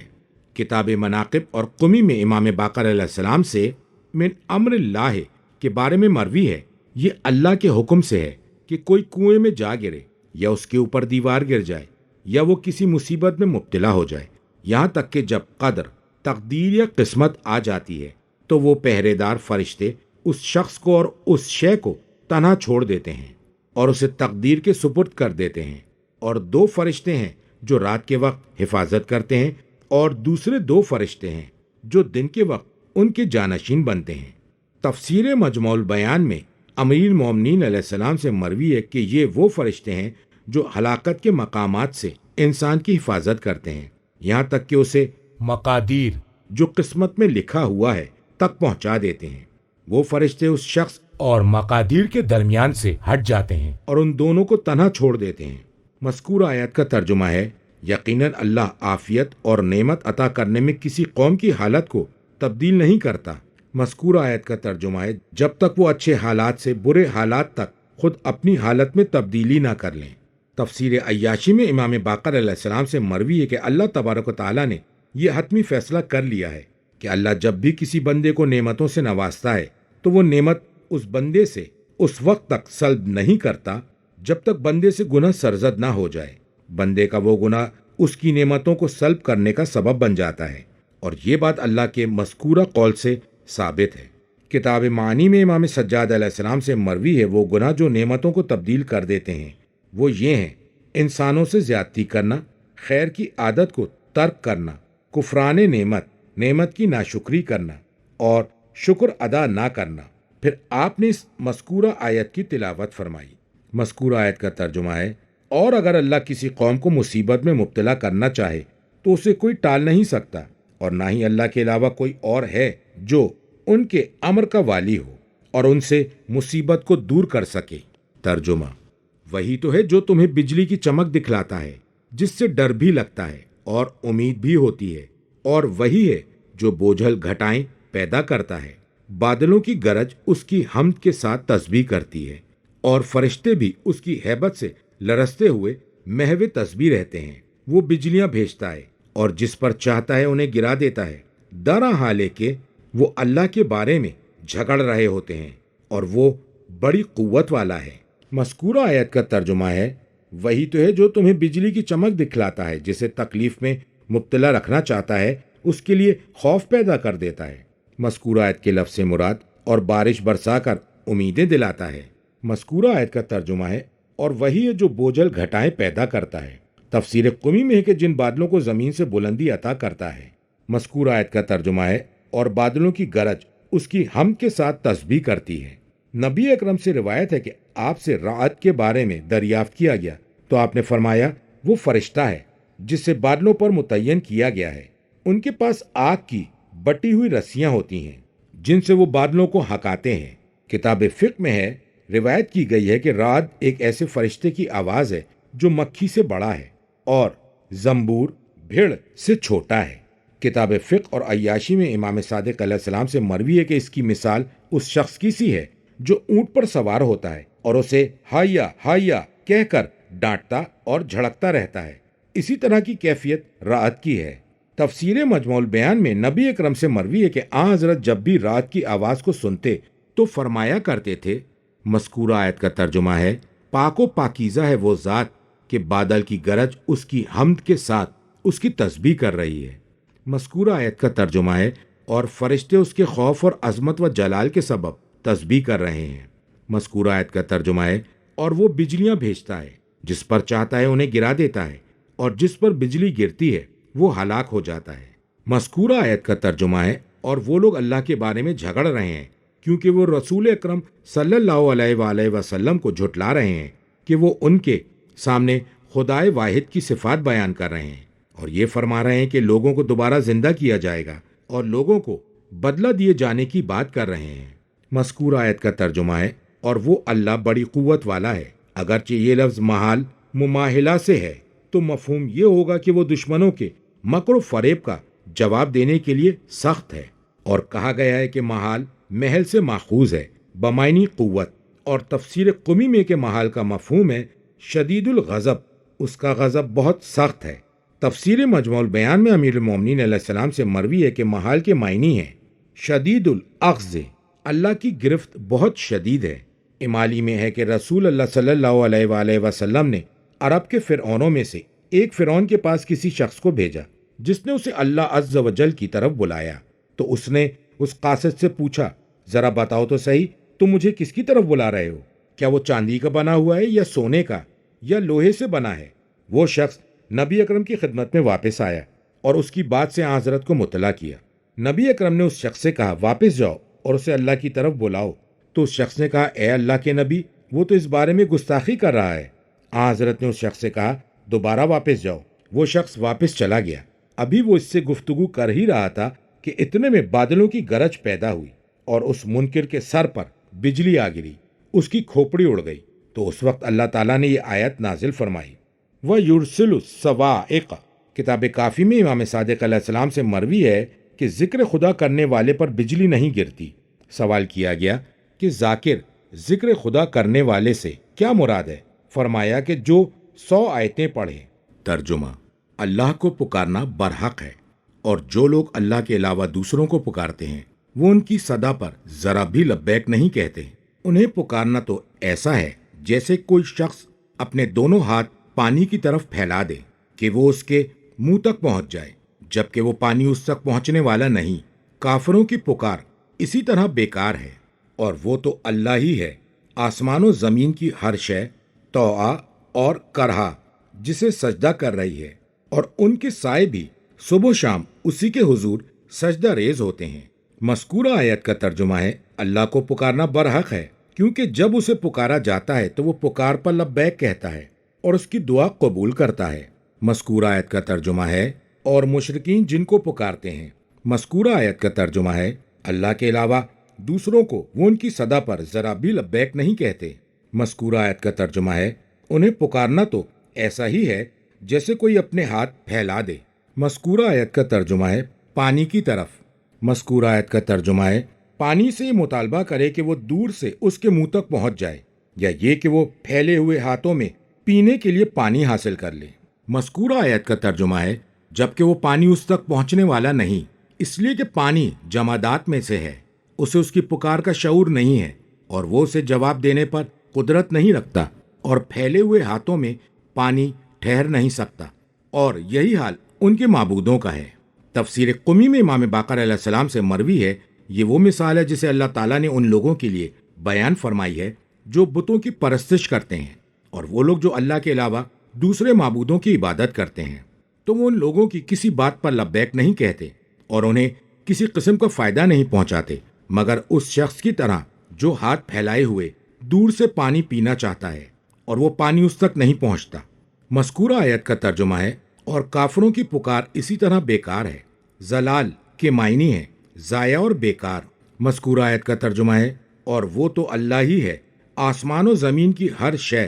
کتاب مناقب اور قمی میں امام باقر علیہ السلام سے من امر اللہ کے بارے میں مروی ہے، یہ اللہ کے حکم سے ہے کہ کوئی کنویں میں جا گرے یا اس کے اوپر دیوار گر جائے یا وہ کسی مصیبت میں مبتلا ہو جائے، یہاں تک کہ جب قدر، تقدیر یا قسمت آ جاتی ہے تو وہ پہرے دار فرشتے اس شخص کو اور اس شے کو تنہا چھوڑ دیتے ہیں اور اسے تقدیر کے سپرد کر دیتے ہیں۔ اور 2 فرشتے ہیں جو رات کے وقت حفاظت کرتے ہیں، اور دوسرے 2 فرشتے ہیں جو دن کے وقت ان کے جانشین بنتے ہیں۔ تفسیر مجموع البیان میں امیر المومنین علیہ السلام سے مروی ہے کہ یہ وہ فرشتے ہیں جو ہلاکت کے مقامات سے انسان کی حفاظت کرتے ہیں، یہاں تک کہ اسے مقادیر جو قسمت میں لکھا ہوا ہے تک پہنچا دیتے ہیں۔ وہ فرشتے اس شخص اور مقادیر کے درمیان سے ہٹ جاتے ہیں اور ان دونوں کو تنہا چھوڑ دیتے ہیں۔ مذکورہ آیت کا ترجمہ ہے یقیناً اللہ عافیت اور نعمت عطا کرنے میں کسی قوم کی حالت کو تبدیل نہیں کرتا۔ مذکورہ آیت کا ترجمہ ہے جب تک وہ اچھے حالات سے برے حالات تک خود اپنی حالت میں تبدیلی نہ کر لیں۔ تفسیر عیاشی میں امام باقر علیہ السلام سے مروی ہے کہ اللہ تبارک و تعالیٰ نے یہ حتمی فیصلہ کر لیا ہے کہ اللہ جب بھی کسی بندے کو نعمتوں سے نوازتا ہے تو وہ نعمت اس بندے سے اس وقت تک سلب نہیں کرتا جب تک بندے سے گناہ سرزد نہ ہو جائے۔ بندے کا وہ گناہ اس کی نعمتوں کو سلب کرنے کا سبب بن جاتا ہے، اور یہ بات اللہ کے مذکورہ قول سے ثابت ہے۔ کتاب معانی میں امام سجاد علیہ السلام سے مروی ہے وہ گناہ جو نعمتوں کو تبدیل کر دیتے ہیں وہ یہ ہیں: انسانوں سے زیادتی کرنا، خیر کی عادت کو ترک کرنا، کفران نعمت، نعمت کی ناشکری کرنا اور شکر ادا نہ کرنا۔ پھر آپ نے اس مذکورہ آیت کی تلاوت فرمائی۔ مذکورہ آیت کا ترجمہ ہے اور اگر اللہ کسی قوم کو مصیبت میں مبتلا کرنا چاہے تو اسے کوئی ٹال نہیں سکتا، اور نہ ہی اللہ کے علاوہ کوئی اور ہے جو ان کے امر کا والی ہو اور ان سے مصیبت کو دور کر سکے۔ ترجمہ: وہی تو ہے جو تمہیں بجلی کی چمک دکھلاتا ہے جس سے ڈر بھی لگتا ہے اور امید بھی ہوتی ہے، اور وہی ہے جو بوجھل گھٹائیں پیدا کرتا ہے۔ بادلوں کی گرج اس کی حمد کے ساتھ تسبیح کرتی ہے، اور فرشتے بھی اس کی ہیبت سے لرزتے ہوئے محو تسبیح رہتے ہیں۔ وہ بجلیاں بھیجتا ہے اور جس پر چاہتا ہے انہیں گرا دیتا ہے، درا حال ہے کہ وہ اللہ کے بارے میں جھگڑ رہے ہوتے ہیں اور وہ بڑی قوت والا ہے۔ مذکورہ آیت کا ترجمہ ہے: وہی تو ہے جو تمہیں بجلی کی چمک دکھلاتا ہے، جسے تکلیف میں مبتلا رکھنا چاہتا ہے اس کے لیے خوف پیدا کر دیتا ہے۔ مذکورہ آیت کے لفظ مراد اور بارش برسا کر امیدیں دلاتا ہے۔ مذکورہ آیت کا ترجمہ ہے: اور وہی ہے جو بوجھل گھٹائیں پیدا کرتا ہے۔ تفسیر قمی میں ہے کہ جن بادلوں کو زمین سے بلندی عطا کرتا ہے۔ مذکورہ آیت کا ترجمہ ہے: اور بادلوں کی گرج اس کی حمد کے ساتھ تسبیح کرتی ہے۔ نبی اکرم سے روایت ہے کہ آپ سے رعد کے بارے میں دریافت کیا گیا تو آپ نے فرمایا وہ فرشتہ ہے جس سے بادلوں پر متعین کیا گیا ہے۔ ان کے پاس آگ کی بٹی ہوئی رسیاں ہوتی ہیں جن سے وہ بادلوں کو ہکاتے ہیں۔ کتاب فقہ میں ہے، روایت کی گئی ہے کہ رعد ایک ایسے فرشتے کی آواز ہے جو مکھی سے بڑا ہے اور زنبور بھیڑ سے چھوٹا ہے۔ کتاب فقہ اور عیاشی میں امام صادق علیہ السلام سے مروی ہے کہ اس کی مثال اس شخص کی سی ہے جو اونٹ پر سوار ہوتا ہے اور اسے ہایا ہایا کہہ کر ڈانٹتا اور جھڑکتا رہتا ہے۔ اسی طرح کی کیفیت رعد کی ہے۔ تفسیر مجموع البیان میں نبی اکرم سے مروی ہے کہ آن حضرت جب بھی رعد کی آواز کو سنتے تو فرمایا کرتے تھے۔ مذکورہ آیت کا ترجمہ ہے: پاک و پاکیزہ ہے وہ ذات کہ بادل کی گرج اس کی حمد کے ساتھ اس کی تسبیح کر رہی ہے۔ مذکورہ آیت کا ترجمہ ہے: اور فرشتے اس کے خوف اور عظمت و جلال کے سبب تسبیح کر رہے ہیں۔ مذکورہ آیت کا ترجمہ ہے: اور وہ بجلیاں بھیجتا ہے، جس پر چاہتا ہے انہیں گرا دیتا ہے، اور جس پر بجلی گرتی ہے وہ ہلاک ہو جاتا ہے۔ مذکورہ آیت کا ترجمہ ہے: اور وہ لوگ اللہ کے بارے میں جھگڑ رہے ہیں کیونکہ وہ رسول اکرم صلی اللہ علیہ وآلہ وسلم کو جھٹلا رہے ہیں کہ وہ ان کے سامنے خدائے واحد کی صفات بیان کر رہے ہیں، اور یہ فرما رہے ہیں کہ لوگوں کو دوبارہ زندہ کیا جائے گا اور لوگوں کو بدلہ دیے جانے کی بات کر رہے ہیں۔ مذکورہ آیت کا ترجمہ ہے: اور وہ اللہ بڑی قوت والا ہے۔ اگرچہ یہ لفظ محال مماہلہ سے ہے تو مفہوم یہ ہوگا کہ وہ دشمنوں کے مکر و فریب کا جواب دینے کے لیے سخت ہے، اور کہا گیا ہے کہ محال محل سے ماخوذ ہے بمعنی قوت، اور تفسیر قمی میں کہ محال کا مفہوم ہے شدید الغضب، اس کا غضب بہت سخت ہے۔ تفسیر مجموع البیان میں امیر المومنین علیہ السلام سے مروی ہے کہ محال کے معنی ہیں شدید الاخذ، اللہ کی گرفت بہت شدید ہے۔ امالی میں ہے کہ رسول اللہ صلی اللہ علیہ وآلہ وسلم نے عرب کے فرعونوں میں سے ایک فرعون کے پاس کسی شخص کو بھیجا جس نے اسے اللہ عز و جل کی طرف بلایا، تو اس نے اس قاصد سے پوچھا، ذرا بتاؤ تو صحیح تم مجھے کس کی طرف بلا رہے ہو؟ کیا وہ چاندی کا بنا ہوا ہے یا سونے کا یا لوہے سے بنا ہے؟ وہ شخص نبی اکرم کی خدمت میں واپس آیا اور اس کی بات سے حضرت کو مطلع کیا۔ نبی اکرم نے اس شخص سے کہا واپس جاؤ اور اسے اللہ کی طرف بلاؤ۔ تو اس شخص نے کہا اے اللہ کے نبی، وہ تو اس بارے میں گستاخی کر رہا ہے۔ حضرت نے اس شخص سے کہا دوبارہ واپس جاؤ۔ وہ شخص واپس چلا گیا۔ ابھی وہ اس سے گفتگو کر ہی رہا تھا کہ اتنے میں بادلوں کی گرج پیدا ہوئی اور اس منکر کے سر پر بجلی آ گری، اس کی کھوپڑی اڑ گئی۔ تو اس وقت اللہ تعالیٰ نے یہ آیت نازل فرمائی، وَيُرْسِلُ الصَّوَاعِقَ۔ کتاب کافی میں امام صادق علیہ السلام سے مروی ہے کہ ذکر خدا کرنے والے پر بجلی نہیں گرتی۔ سوال کیا گیا کہ ذاکر ذکر خدا کرنے والے سے کیا مراد ہے؟ فرمایا کہ جو 100 آیتیں پڑھے۔ ترجمہ: اللہ کو پکارنا برحق ہے، اور جو لوگ اللہ کے علاوہ دوسروں کو پکارتے ہیں وہ ان کی صدا پر ذرا بھی لبیک نہیں کہتے۔ انہیں پکارنا تو ایسا ہے جیسے کوئی شخص اپنے دونوں ہاتھ پانی کی طرف پھیلا دے کہ وہ اس کے منہ تک پہنچ جائے، جبکہ وہ پانی اس تک پہنچنے والا نہیں۔ کافروں کی پکار اسی طرح بیکار ہے، اور وہ تو اللہ ہی ہے، آسمان و زمین کی ہر شے طوعا اور کرہا جسے سجدہ کر رہی ہے، اور ان کے سائے بھی صبح و شام اسی کے حضور سجدہ ریز ہوتے ہیں۔ مذکورہ آیت کا ترجمہ ہے اللہ کو پکارنا برحق ہے، کیونکہ جب اسے پکارا جاتا ہے تو وہ پکار پر لبیک کہتا ہے اور اس کی دعا قبول کرتا ہے۔ مذکورہ آیت کا ترجمہ ہے اور مشرکین جن کو پکارتے ہیں۔ مذکورہ آیت کا ترجمہ ہے اللہ کے علاوہ دوسروں کو وہ ان کی صدا پر ذرا بھی لبیک نہیں کہتے۔ مذکورہ آیت کا ترجمہ ہے، انہیں پکارنا تو ایسا ہی ہے جیسے کوئی اپنے ہاتھ پھیلا دے۔ مذکورہ آیت کا ترجمہ ہے پانی کی طرف۔ مذکورہ آیت کا ترجمہ ہے پانی سے یہ مطالبہ کرے کہ وہ دور سے اس کے منہ تک پہنچ جائے، یا یہ کہ وہ پھیلے ہوئے ہاتھوں میں پینے کے لیے پانی حاصل کر لے۔ مذکورہ آیت کا ترجمہ ہے جبکہ وہ پانی اس تک پہنچنے والا نہیں، اس لیے کہ پانی جمادات میں سے ہے، اسے اس کی پکار کا شعور نہیں ہے اور وہ اسے جواب دینے پر قدرت نہیں رکھتا، اور پھیلے ہوئے ہاتھوں میں پانی ٹھہر نہیں سکتا، اور یہی حال ان کے معبودوں کا ہے۔ تفسیر قمی میں امام باقر علیہ السلام سے مروی ہے، یہ وہ مثال ہے جسے اللہ تعالیٰ نے ان لوگوں کے لیے بیان فرمائی ہے جو بتوں کی پرستش کرتے ہیں، اور وہ لوگ جو اللہ کے علاوہ دوسرے معبودوں کی عبادت کرتے ہیں، تو وہ ان لوگوں کی کسی بات پر لبیک نہیں کہتے اور انہیں کسی قسم کا فائدہ نہیں پہنچاتے، مگر اس شخص کی طرح جو ہاتھ پھیلائے ہوئے دور سے پانی پینا چاہتا ہے اور وہ پانی اس تک نہیں پہنچتا۔ مذکورہ آیت کا ترجمہ ہے اور کافروں کی پکار اسی طرح بیکار ہے۔ زلال کے معنی ہے ضائع اور بیکار۔ مذکورہ آیت کا ترجمہ ہے اور وہ تو اللہ ہی ہے، آسمان و زمین کی ہر شے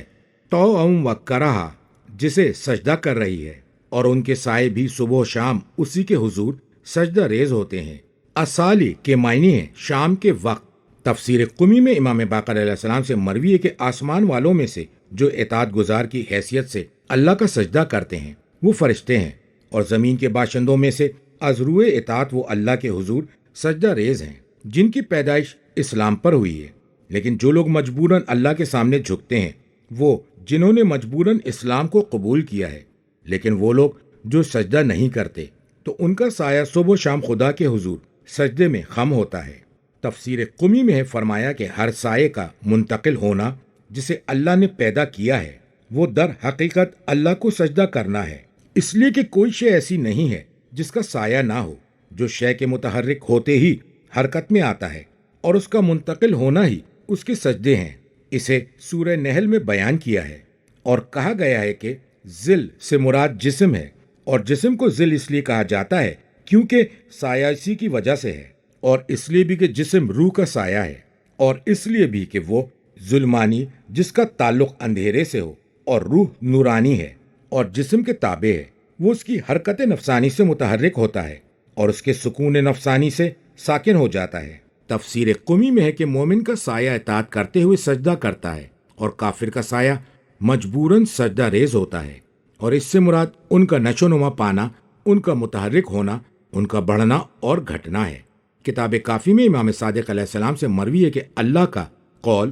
طوعا و کرہا جسے سجدہ کر رہی ہے، اور ان کے سائے بھی صبح و شام اسی کے حضور سجدہ ریز ہوتے ہیں۔ اصالی کے معنی ہے شام کے وقت۔ تفسیر قمی میں امام باقر علیہ السلام سے مروی ہے کہ آسمان والوں میں سے جو اطاعت گزار کی حیثیت سے اللہ کا سجدہ کرتے ہیں وہ فرشتے ہیں، اور زمین کے باشندوں میں سے از روئے اطاعت وہ اللہ کے حضور سجدہ ریز ہیں جن کی پیدائش اسلام پر ہوئی ہے۔ لیکن جو لوگ مجبوراً اللہ کے سامنے جھکتے ہیں وہ جنہوں نے مجبوراً اسلام کو قبول کیا ہے، لیکن وہ لوگ جو سجدہ نہیں کرتے تو ان کا سایہ صبح و شام خدا کے حضور سجدے میں خم ہوتا ہے۔ تفسیر قمی میں ہے فرمایا کہ ہر سائے کا منتقل ہونا جسے اللہ نے پیدا کیا ہے وہ در حقیقت اللہ کو سجدہ کرنا ہے، اس لیے کہ کوئی شے ایسی نہیں ہے جس کا سایہ نہ ہو، جو شے کے متحرک ہوتے ہی حرکت میں آتا ہے، اور اس کا منتقل ہونا ہی اس کے سجدے ہیں۔ اسے سورہ نحل میں بیان کیا ہے اور کہا گیا ہے کہ ذل سے مراد جسم ہے، اور جسم کو ذل اس لیے کہا جاتا ہے کیونکہ سایہ اسی کی وجہ سے ہے، اور اس لیے بھی کہ جسم روح کا سایہ ہے، اور اس لیے بھی کہ وہ ظلمانی جس کا تعلق اندھیرے سے ہو، اور روح نورانی ہے اور جسم کے تابع ہے، وہ اس کی حرکت نفسانی سے متحرک ہوتا ہے اور اس کے سکون نفسانی سے ساکن ہو جاتا ہے۔ تفسیر قمی میں ہے کہ مومن کا سایہ اطاعت کرتے ہوئے سجدہ کرتا ہے اور کافر کا سایہ مجبوراً سجدہ ریز ہوتا ہے، اور اس سے مراد ان کا نشو نما پانا، ان کا متحرک ہونا، ان کا بڑھنا اور گھٹنا ہے۔ کتاب کافی میں امام صادق علیہ السلام سے مروی ہے کہ اللہ کا قول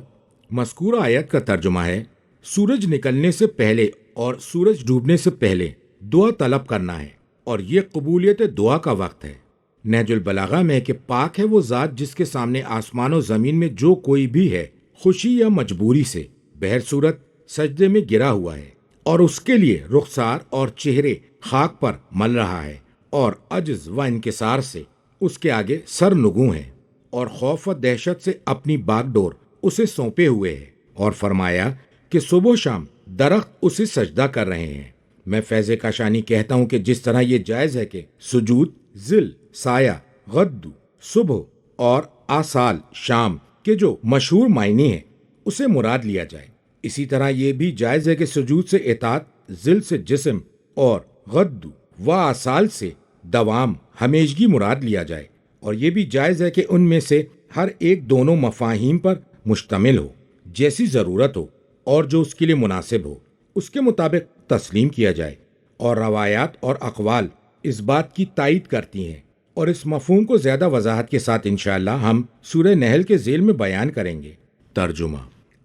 مذکورہ آیت کا ترجمہ ہے سورج نکلنے سے پہلے اور سورج ڈوبنے سے پہلے دعا طلب کرنا ہے، اور یہ قبولیت دعا کا وقت ہے۔ نہج البلاغہ میں ہے کہ پاک ہے وہ ذات جس کے سامنے آسمان و زمین میں جو کوئی بھی ہے خوشی یا مجبوری سے بہر صورت سجدے میں گرا ہوا ہے، اور اس کے لیے رخسار اور چہرے خاک پر مل رہا ہے، اور عجز و انکسار سے اس کے آگے سر نگوں ہیں، اور خوف و دہشت سے اپنی باغ ڈور اسے سونپے ہوئے ہے، اور فرمایا کہ صبح و شام درخت اسے سجدہ کر رہے ہیں۔ میں فیض کاشانی کہتا ہوں کہ جس طرح یہ جائز ہے کہ سجود، ذل، سایہ، غد، صبح اور آصال شام کے جو مشہور معنی ہیں اسے مراد لیا جائے، اسی طرح یہ بھی جائز ہے کہ سجود سے اطاعت، ذل سے جسم اور غد و آصال سے دوام، ہمیشگی مراد لیا جائے، اور یہ بھی جائز ہے کہ ان میں سے ہر ایک دونوں مفاہیم پر مشتمل ہو، جیسی ضرورت ہو اور جو اس کے لیے مناسب ہو اس کے مطابق تسلیم کیا جائے، اور روایات اور اقوال اس بات کی تائید کرتی ہیں، اور اس مفہوم کو زیادہ وضاحت کے ساتھ انشاءاللہ ہم سورہ نحل کے ذیل میں بیان کریں گے۔ ترجمہ: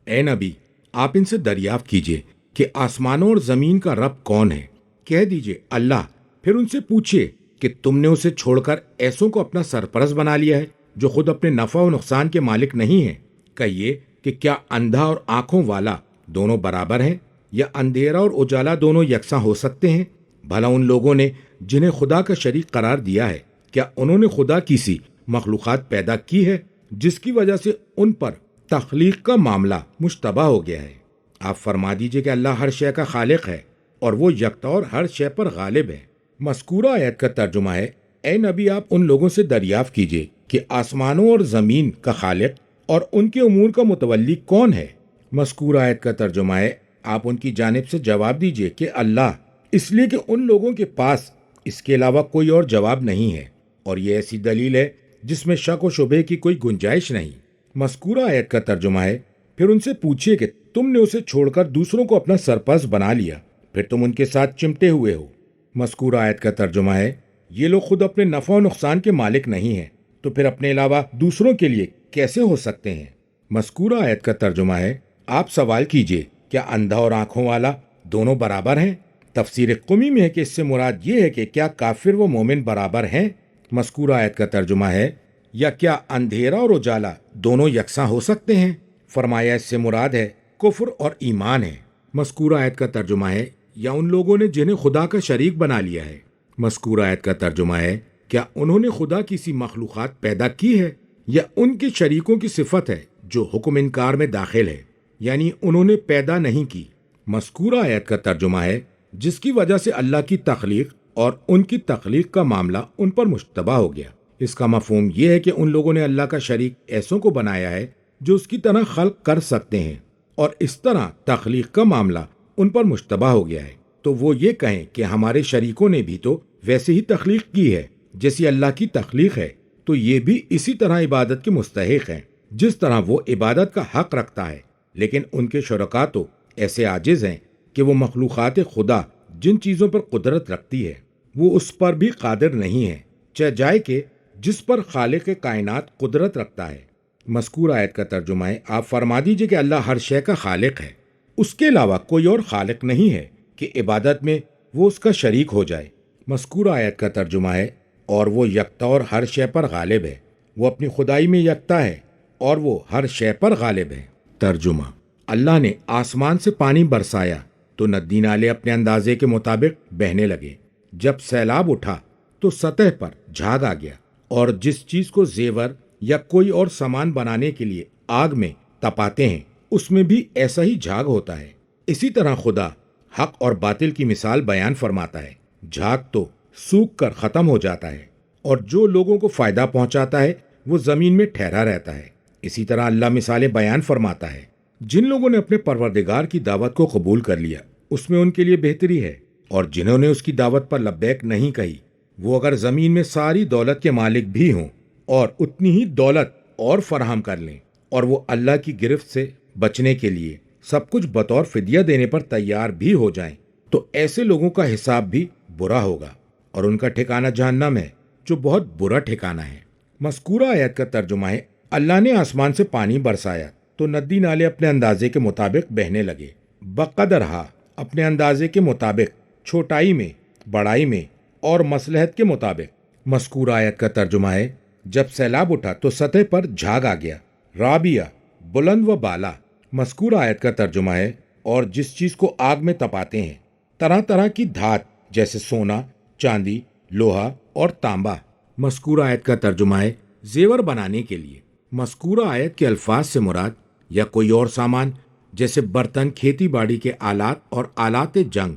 اے نبی، آپ ان سے دریافت کیجئے کہ آسمانوں اور زمین کا رب کون ہے؟ کہہ دیجئے اللہ۔ پھر ان سے پوچھئے کہ تم نے اسے چھوڑ کر ایسوں کو اپنا سرپرست بنا لیا ہے جو خود اپنے نفع و نقصان کے مالک نہیں ہیں؟ کہیے کہ کیا اندھا اور آنکھوں والا دونوں برابر ہیں، یا اندھیرا اور اجالا دونوں یکساں ہو سکتے ہیں؟ بھلا ان لوگوں نے جنہیں خدا کا شریک قرار دیا ہے، کیا انہوں نے خدا کی سی مخلوقات پیدا کی ہے جس کی وجہ سے ان پر تخلیق کا معاملہ مشتبہ ہو گیا ہے؟ آپ فرما دیجئے کہ اللہ ہر شے کا خالق ہے اور وہ یکتا اور ہر شے پر غالب ہے۔ مذکورہ آیت کا ترجمہ ہے اے نبی، آپ ان لوگوں سے دریافت کیجئے کہ آسمانوں اور زمین کا خالق اور ان کے امور کا متولی کون ہے؟ مذکور آیت کا ترجمہ ہے، آپ ان کی جانب سے جواب دیجئے کہ اللہ، اس لیے کہ ان لوگوں کے پاس اس کے علاوہ کوئی اور جواب نہیں ہے، اور یہ ایسی دلیل ہے جس میں شک و شبہ کی کوئی گنجائش نہیں۔ مذکورہ آیت کا ترجمہ ہے، پھر ان سے پوچھئے کہ تم نے اسے چھوڑ کر دوسروں کو اپنا سرپرست بنا لیا، پھر تم ان کے ساتھ چمٹے ہوئے ہو۔ مذکورہ آیت کا ترجمہ ہے، یہ لوگ خود اپنے نفع و نقصان کے مالک نہیں ہیں، تو پھر اپنے علاوہ دوسروں کے لیے کیسے ہو سکتے ہیں؟ مذکورہ آیت کا ترجمہ ہے، آپ سوال کیجئے کیا اندھا اور آنکھوں والا دونوں برابر ہیں؟ تفسیر قمی میں ہے کہ اس سے مراد یہ ہے کہ کیا کافر و مومن برابر ہیں؟ مذکورہ آیت کا ترجمہ ہے، یا کیا اندھیرا اور اجالا دونوں یکساں ہو سکتے ہیں؟ فرمایا اس سے مراد ہے کفر اور ایمان ہے۔ مذکورہ آیت کا ترجمہ ہے، یا ان لوگوں نے جنہیں خدا کا شریک بنا لیا ہے۔ مذکورہ آیت کا ترجمہ ہے، کیا انہوں نے خدا کی سی مخلوقات پیدا کی ہے، یا ان کے شریکوں کی صفت ہے جو حکم انکار میں داخل ہے، یعنی انہوں نے پیدا نہیں کی۔ مذکورہ آیت کا ترجمہ ہے، جس کی وجہ سے اللہ کی تخلیق اور ان کی تخلیق کا معاملہ ان پر مشتبہ ہو گیا۔ اس کا مفہوم یہ ہے کہ ان لوگوں نے اللہ کا شریک ایسوں کو بنایا ہے جو اس کی طرح خلق کر سکتے ہیں، اور اس طرح تخلیق کا معاملہ ان پر مشتبہ ہو گیا ہے، تو وہ یہ کہیں کہ ہمارے شریکوں نے بھی تو ویسے ہی تخلیق کی ہے جیسی اللہ کی تخلیق ہے، تو یہ بھی اسی طرح عبادت کے مستحق ہیں جس طرح وہ عبادت کا حق رکھتا ہے۔ لیکن ان کے شرکاء تو ایسے عاجز ہیں کہ وہ مخلوقات خدا جن چیزوں پر قدرت رکھتی ہے وہ اس پر بھی قادر نہیں ہے، چاہے جائے کہ جس پر خالق کائنات قدرت رکھتا ہے۔ مذکور آیت کا ترجمہ ہے، آپ فرما دیجئے کہ اللہ ہر شے کا خالق ہے، اس کے علاوہ کوئی اور خالق نہیں ہے کہ عبادت میں وہ اس کا شریک ہو جائے۔ مذکور آیت کا ترجمہ ہے، اور وہ یکتا اور ہر شے پر غالب ہے، وہ اپنی خدائی میں یکتا ہے اور وہ ہر شے پر غالب ہے۔ ترجمہ، اللہ نے آسمان سے پانی برسایا تو ندی نالے اپنے اندازے کے مطابق بہنے لگے، جب سیلاب اٹھا تو سطح پر جھاگ آ گیا، اور جس چیز کو زیور یا کوئی اور سامان بنانے کے لیے آگ میں تپاتے ہیں اس میں بھی ایسا ہی جھاگ ہوتا ہے۔ اسی طرح خدا حق اور باطل کی مثال بیان فرماتا ہے، جھاگ تو سوکھ کر ختم ہو جاتا ہے، اور جو لوگوں کو فائدہ پہنچاتا ہے وہ زمین میں ٹھہرا رہتا ہے۔ اسی طرح اللہ مثالیں بیان فرماتا ہے، جن لوگوں نے اپنے پروردگار کی دعوت کو قبول کر لیا اس میں ان کے لیے بہتری ہے، اور جنہوں نے اس کی دعوت پر لبیک نہیں کہی، وہ اگر زمین میں ساری دولت کے مالک بھی ہوں اور اتنی ہی دولت اور فراہم کر لیں، اور وہ اللہ کی گرفت سے بچنے کے لیے سب کچھ بطور فدیہ دینے پر تیار بھی ہو جائیں، تو ایسے لوگوں کا حساب بھی برا ہوگا، اور ان کا ٹھکانہ جہنم ہے جو بہت برا ٹھکانہ ہے۔ مذکورہ آیت کا ترجمہ ہے، اللہ نے آسمان سے پانی برسایا تو ندی نالے اپنے اندازے کے مطابق بہنے لگے، بقدرہا اپنے اندازے کے مطابق، چھوٹائی میں، بڑائی میں اور مصلحت کے مطابق۔ مذکورہ آیت کا ترجمہ ہے، جب سیلاب اٹھا تو سطح پر جھاگ آ گیا، رابیہ بلند و بالا۔ مذکورہ آیت کا ترجمہ ہے، اور جس چیز کو آگ میں تپاتے ہیں، طرح طرح کی دھات جیسے سونا، چاندی، لوہا اور تانبا۔ مذکورہ آیت کا ترجمہ ہے، زیور بنانے کے لیے۔ مذکورہ آیت کے الفاظ سے مراد یا کوئی اور سامان جیسے برتن، کھیتی باڑی کے آلات اور آلات جنگ۔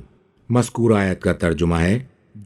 مذکورہ آیت کا ترجمہ ہے،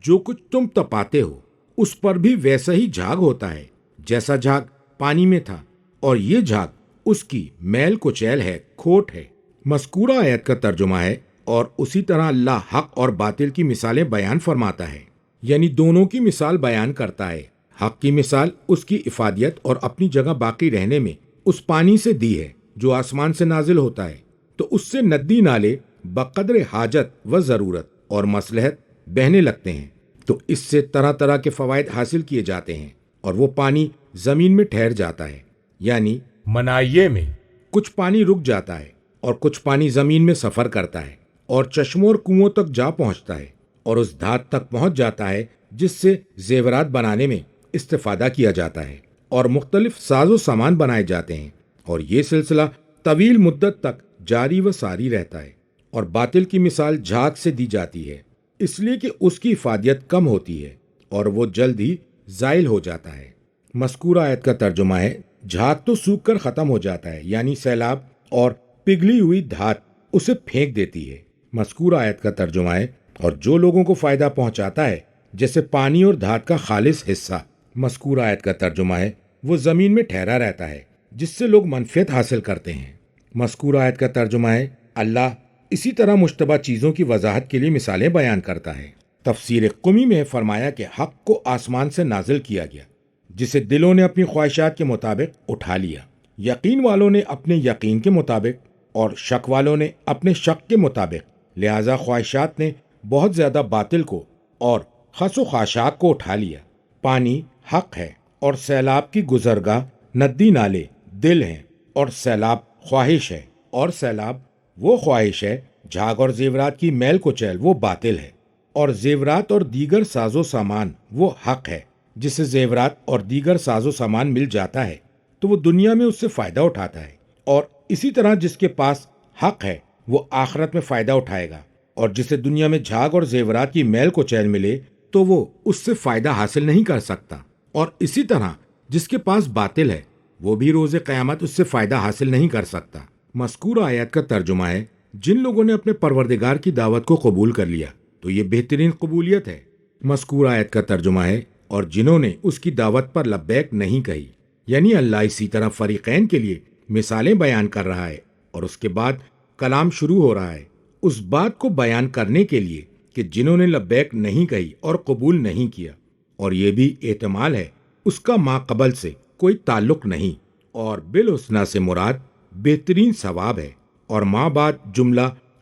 جو کچھ تم تپاتے ہو اس پر بھی ویسا ہی جھاگ ہوتا ہے جیسا جھاگ پانی میں تھا، اور یہ جھاگ اس کی میل کچیل ہے، کھوٹ ہے۔ مذکورہ آیت کا ترجمہ ہے، اور اسی طرح اللہ حق اور باطل کی مثالیں بیان فرماتا ہے، یعنی دونوں کی مثال بیان کرتا ہے۔ حق کی مثال اس کی افادیت اور اپنی جگہ باقی رہنے میں اس پانی سے دی ہے جو آسمان سے نازل ہوتا ہے، تو اس سے ندی نالے بقدر حاجت و ضرورت اور مصلحت بہنے لگتے ہیں، تو اس سے طرح طرح کے فوائد حاصل کیے جاتے ہیں، اور وہ پانی زمین میں ٹھہر جاتا ہے، یعنی منائیے میں کچھ پانی رک جاتا ہے اور کچھ پانی زمین میں سفر کرتا ہے اور چشموں اور کنووں تک جا پہنچتا ہے، اور اس دھات تک پہنچ جاتا ہے جس سے زیورات بنانے میں استفادہ کیا جاتا ہے اور مختلف ساز و سامان بنائے جاتے ہیں، اور یہ سلسلہ طویل مدت تک جاری و ساری رہتا ہے۔ اور باطل کی مثال جھاگ سے دی جاتی ہے، اس لیے کہ اس کی افادیت کم ہوتی ہے اور وہ جلد ہی زائل ہو جاتا ہے۔ مذکورہ آیت کا ترجمہ ہے، جھاگ تو سوکھ کر ختم ہو جاتا ہے، یعنی سیلاب اور پگھلی ہوئی دھات اسے پھینک دیتی ہے۔ مذکورہ آیت کا ترجمہ ہے، اور جو لوگوں کو فائدہ پہنچاتا ہے جیسے پانی اور دھات کا خالص حصہ۔ مذکورہ آیت کا ترجمہ ہے، وہ زمین میں ٹھہرا رہتا ہے جس سے لوگ منفعت حاصل کرتے ہیں۔ مذکور آیت کا ترجمہ ہے، اللہ اسی طرح مشتبہ چیزوں کی وضاحت کے لیے مثالیں بیان کرتا ہے۔ تفسیر قمی میں فرمایا کہ حق کو آسمان سے نازل کیا گیا، جسے دلوں نے اپنی خواہشات کے مطابق اٹھا لیا۔ یقین والوں نے اپنے یقین کے مطابق اور شک والوں نے اپنے شک کے مطابق، لہذا خواہشات نے بہت زیادہ باطل کو اور خس و خاشاک کو اٹھا لیا۔ پانی حق ہے اور سیلاب کی گزرگاہ ندی نالے دل ہیں، اور سیلاب خواہش ہے، اور سیلاب وہ خواہش ہے۔ جھاگ اور زیورات کی میل کچیل وہ باطل ہے، اور زیورات اور دیگر ساز و سامان وہ حق ہے۔ جسے زیورات اور دیگر ساز و سامان مل جاتا ہے تو وہ دنیا میں اس سے فائدہ اٹھاتا ہے، اور اسی طرح جس کے پاس حق ہے وہ آخرت میں فائدہ اٹھائے گا، اور جسے دنیا میں جھاگ اور زیورات کی میل کچیل ملے تو وہ اس سے فائدہ حاصل نہیں کر سکتا، اور اسی طرح جس کے پاس باطل ہے وہ بھی روز قیامت اس سے فائدہ حاصل نہیں کر سکتا۔ مذکور آیت کا ترجمہ ہے، جن لوگوں نے اپنے پروردگار کی دعوت کو قبول کر لیا تو یہ بہترین قبولیت ہے۔ مذکور آیت کا ترجمہ ہے، اور جنہوں نے اس کی دعوت پر لبیک نہیں کہی، یعنی اللہ اسی طرح فریقین کے لیے مثالیں بیان کر رہا ہے، اور اس کے بعد کلام شروع ہو رہا ہے اس بات کو بیان کرنے کے لیے کہ جنہوں نے لبیک نہیں کہی اور قبول نہیں کیا، اور یہ بھی احتمال ہے اس کا ما قبل سے کوئی تعلق نہیں، اور بالحسنہ سے مراد بہترین ثواب ہے، اور ما بعد جملہ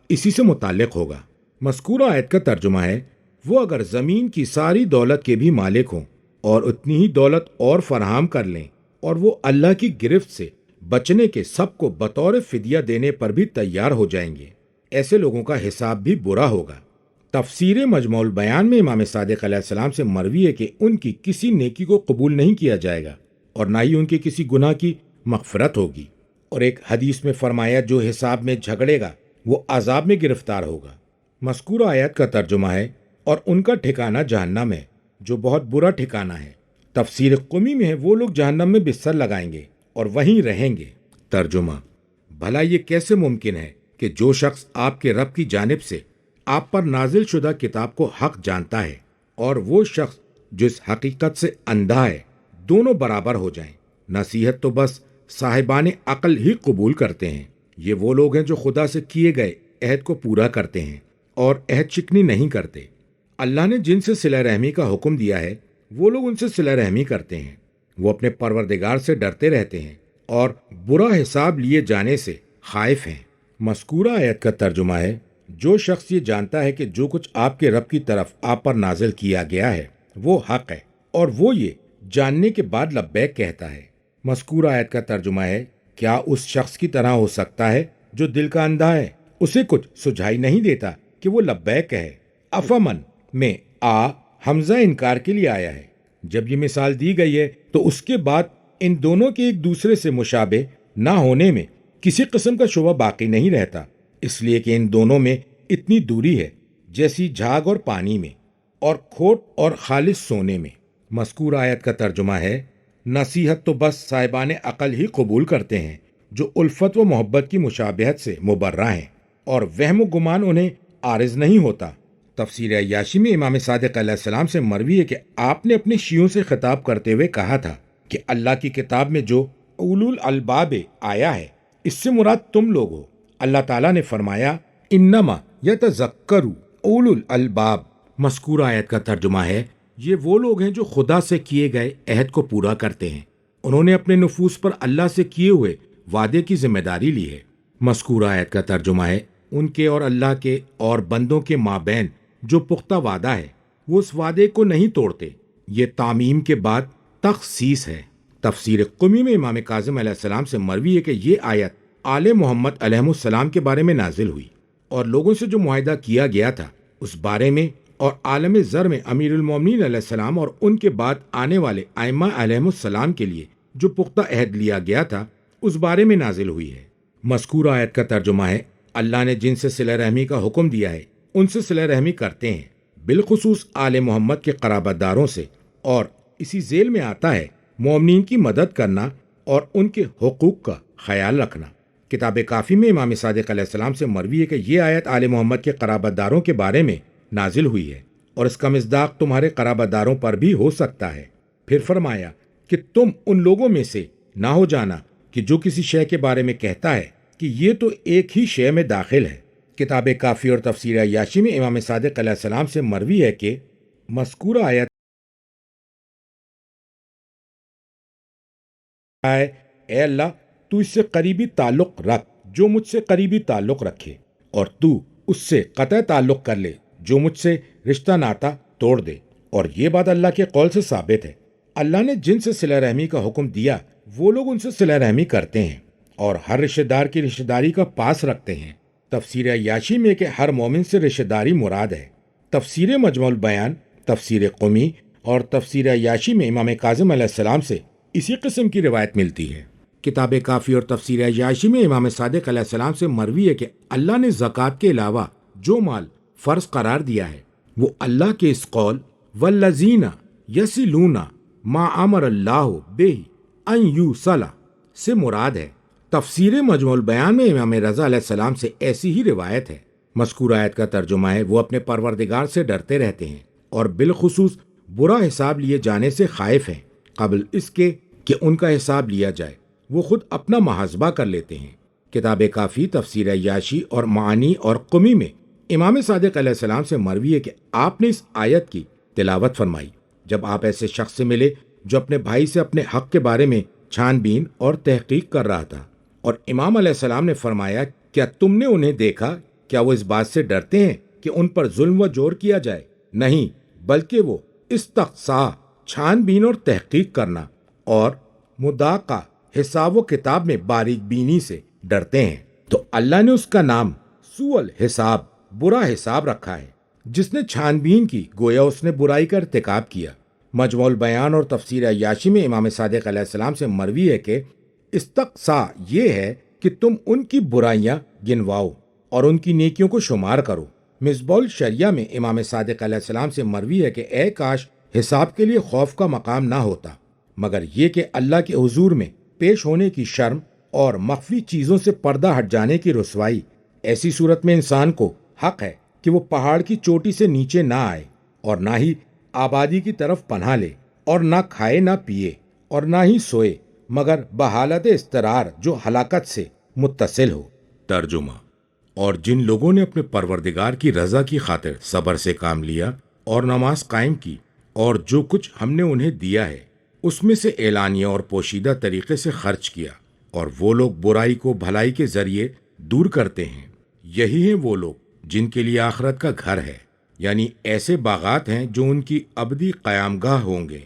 اسی سے متعلق ہوگا۔ مذکورہ آیت کا ترجمہ ہے، وہ اگر زمین کی ساری دولت کے بھی مالک ہوں اور اتنی ہی دولت اور فراہم کر لیں، اور وہ اللہ کی گرفت سے بچنے کے سب کو بطور فدیہ دینے پر بھی تیار ہو جائیں گے، ایسے لوگوں کا حساب بھی برا ہوگا۔ تفسیر مجموع البیان میں امام صادق علیہ السلام سے مروی ہے کہ ان کی کسی نیکی کو قبول نہیں کیا جائے گا، اور نہ ہی ان کے کسی گناہ کی مغفرت ہوگی، اور ایک حدیث میں فرمایا جو حساب میں جھگڑے گا وہ عذاب میں گرفتار ہوگا۔ مذکورہ آیت کا ترجمہ ہے، اور ان کا ٹھکانہ جہنم ہے جو بہت برا ٹھکانہ ہے۔ تفسیر قمی میں ہے، وہ لوگ جہنم میں بستر لگائیں گے اور وہیں رہیں گے۔ ترجمہ، بھلا یہ کیسے ممکن ہے کہ جو شخص آپ کے رب کی جانب سے آپ پر نازل شدہ کتاب کو حق جانتا ہے اور وہ شخص جو اس حقیقت سے اندھا ہے، دونوں برابر ہو جائیں؟ نصیحت تو بس صاحبان عقل ہی قبول کرتے ہیں۔ یہ وہ لوگ ہیں جو خدا سے کیے گئے عہد کو پورا کرتے ہیں اور عہد شکنی نہیں کرتے۔ اللہ نے جن سے صلہ رحمی کا حکم دیا ہے وہ لوگ ان سے صلہ رحمی کرتے ہیں، وہ اپنے پروردگار سے ڈرتے رہتے ہیں اور برا حساب لیے جانے سے خائف ہیں۔ مذکورہ آیت کا ترجمہ ہے، جو شخص یہ جانتا ہے کہ جو کچھ آپ کے رب کی طرف آپ پر نازل کیا گیا ہے وہ حق ہے، اور وہ یہ جاننے کے بعد لبیک کہتا ہے۔ مذکورہ آیت کا ترجمہ ہے، کیا اس شخص کی طرح ہو سکتا ہے جو دل کا اندھا ہے؟ اسے کچھ سجھائی نہیں دیتا کہ وہ لبیک کہے۔ افمن میں آ حمزہ انکار کے لیے آیا ہے۔ جب یہ مثال دی گئی ہے تو اس کے بعد ان دونوں کے ایک دوسرے سے مشابہ نہ ہونے میں کسی قسم کا شبہ باقی نہیں رہتا، اس لیے کہ ان دونوں میں اتنی دوری ہے جیسی جھاگ اور پانی میں، اور کھوٹ اور خالص سونے میں۔ مذکور آیت کا ترجمہ ہے، نصیحت تو بس صاحبان عقل ہی قبول کرتے ہیں جو الفت و محبت کی مشابہت سے مبرہ ہیں، اور وہم و گمان انہیں عارض نہیں ہوتا۔ تفسیر عیاشی میں امام صادق علیہ السلام سے مروی ہے کہ آپ نے اپنے شیعوں سے خطاب کرتے ہوئے کہا تھا کہ اللہ کی کتاب میں جو اولو الالباب آیا ہے اس سے مراد تم لوگ ہو۔ اللہ تعالیٰ نے فرمایا، انما یتذکر اولو الالباب۔ مذکور آیت کا ترجمہ ہے، یہ وہ لوگ ہیں جو خدا سے کیے گئے عہد کو پورا کرتے ہیں، انہوں نے اپنے نفوس پر اللہ سے کیے ہوئے وعدے کی ذمہ داری لی ہے۔ مذکور آیت کا ترجمہ ہے، ان کے اور اللہ کے اور بندوں کے مابین جو پختہ وعدہ ہے وہ اس وعدے کو نہیں توڑتے۔ یہ تعمیم کے بعد تخصیص ہے۔ تفسیر قمی میں امام کاظم علیہ السلام سے مروی ہے کہ یہ آیت آل محمد علیہ السلام کے بارے میں نازل ہوئی اور لوگوں سے جو معاہدہ کیا گیا تھا اس بارے میں، اور عالم زر میں امیر المومنین علیہ السلام اور ان کے بعد آنے والے ائمہ علیہ السلام کے لیے جو پختہ عہد لیا گیا تھا اس بارے میں نازل ہوئی ہے۔ مذکور آیت کا ترجمہ ہے، اللہ نے جن سے صلہ رحمی کا حکم دیا ہے ان سے صلہ رحمی کرتے ہیں، بالخصوص آل محمد کے قرابت داروں سے، اور اسی ذیل میں آتا ہے مومنین کی مدد کرنا اور ان کے حقوق کا خیال رکھنا۔ کتاب کافی میں امام صادق علیہ السلام سے مروی ہے کہ یہ آیت آل محمد کے قرابت داروں کے بارے میں نازل ہوئی ہے، اور اس کا مصداق تمہارے قرابت داروں پر بھی ہو سکتا ہے۔ پھر فرمایا، کہ تم ان لوگوں میں سے نہ ہو جانا کہ جو کسی شے کے بارے میں کہتا ہے کہ یہ تو ایک ہی شے میں داخل ہے۔ کتاب کافی اور تفسیر عیاشی میں امام صادق علیہ السلام سے مروی ہے کہ مذکورہ آیت اے اللہ تو اس سے قریبی تعلق رکھ جو مجھ سے قریبی تعلق رکھے، اور تو اس سے قطع تعلق کر لے جو مجھ سے رشتہ ناتا توڑ دے۔ اور یہ بات اللہ کے قول سے ثابت ہے، اللہ نے جن سے صلہ رحمی کا حکم دیا وہ لوگ ان سے صلہ رحمی کرتے ہیں اور ہر رشتہ دار کی رشتہ داری کا پاس رکھتے ہیں۔ تفسیر عیاشی میں کہ ہر مومن سے رشتہ داری مراد ہے۔ تفسیر مجمع البیان، تفسیر قمی اور تفسیر عیاشی میں امام کاظم علیہ السلام سے اسی قسم کی روایت ملتی ہے۔ کتاب کافی اور تفسیر عیاشی میں امام صادق علیہ السلام سے مروی ہے کہ اللہ نے زکوٰۃ کے علاوہ جو مال فرض قرار دیا ہے وہ اللہ کے اس قول والذین یصلون ما امر اللہ بہ ان یوصل سے مراد ہے۔ تفسیر مجمع البیان میں امام رضا علیہ السلام سے ایسی ہی روایت ہے۔ مذکور آیت کا ترجمہ ہے وہ اپنے پروردگار سے ڈرتے رہتے ہیں اور بالخصوص برا حساب لیے جانے سے خائف ہیں قبل اس کے کہ ان کا حساب لیا جائے، وہ خود اپنا محاسبہ کر لیتے ہیں۔ کتاب کافی، تفسیر عیاشی اور معانی اور قمی میں امام صادق علیہ السلام سے مروی ہے کہ آپ نے اس آیت کی تلاوت فرمائی جب آپ ایسے شخص سے ملے جو اپنے بھائی سے اپنے حق کے بارے میں چھان بین اور تحقیق کر رہا تھا، اور امام علیہ السلام نے فرمایا کیا تم نے انہیں دیکھا؟ کیا وہ اس بات سے ڈرتے ہیں کہ ان پر ظلم و جور کیا جائے؟ نہیں، بلکہ وہ استقصاء، چھان بین اور تحقیق کرنا اور مداقع، حساب و کتاب میں باریک بینی سے ڈرتے ہیں۔ تو اللہ نے اس کا نام سوء الحساب، برا حساب رکھا ہے۔ جس نے چھان بین کی گویا اس نے برائی کا ارتکاب کیا۔ مجموع البیان اور تفسیر عیاشی میں امام صادق علیہ السلام سے مروی ہے کہ استقصاء یہ ہے کہ تم ان کی برائیاں گنواؤ اور ان کی نیکیوں کو شمار کرو۔ مصباح الشریعہ میں امام صادق علیہ السلام سے مروی ہے کہ اے کاش حساب کے لیے خوف کا مقام نہ ہوتا، مگر یہ کہ اللہ کے حضور میں پیش ہونے کی شرم اور مخفی چیزوں سے پردہ ہٹ جانے کی رسوائی۔ ایسی صورت میں انسان کو حق ہے کہ وہ پہاڑ کی چوٹی سے نیچے نہ آئے اور نہ ہی آبادی کی طرف پناہ لے، اور نہ کھائے نہ پیے اور نہ ہی سوئے مگر بحالت اضطرار جو ہلاکت سے متصل ہو۔ ترجمہ: اور جن لوگوں نے اپنے پروردگار کی رضا کی خاطر صبر سے کام لیا اور نماز قائم کی اور جو کچھ ہم نے انہیں دیا ہے اس میں سے اعلانیہ اور پوشیدہ طریقے سے خرچ کیا، اور وہ لوگ برائی کو بھلائی کے ذریعے دور کرتے ہیں، یہی ہیں وہ لوگ جن کے لیے آخرت کا گھر ہے، یعنی ایسے باغات ہیں جو ان کی ابدی قیام گاہ ہوں گے،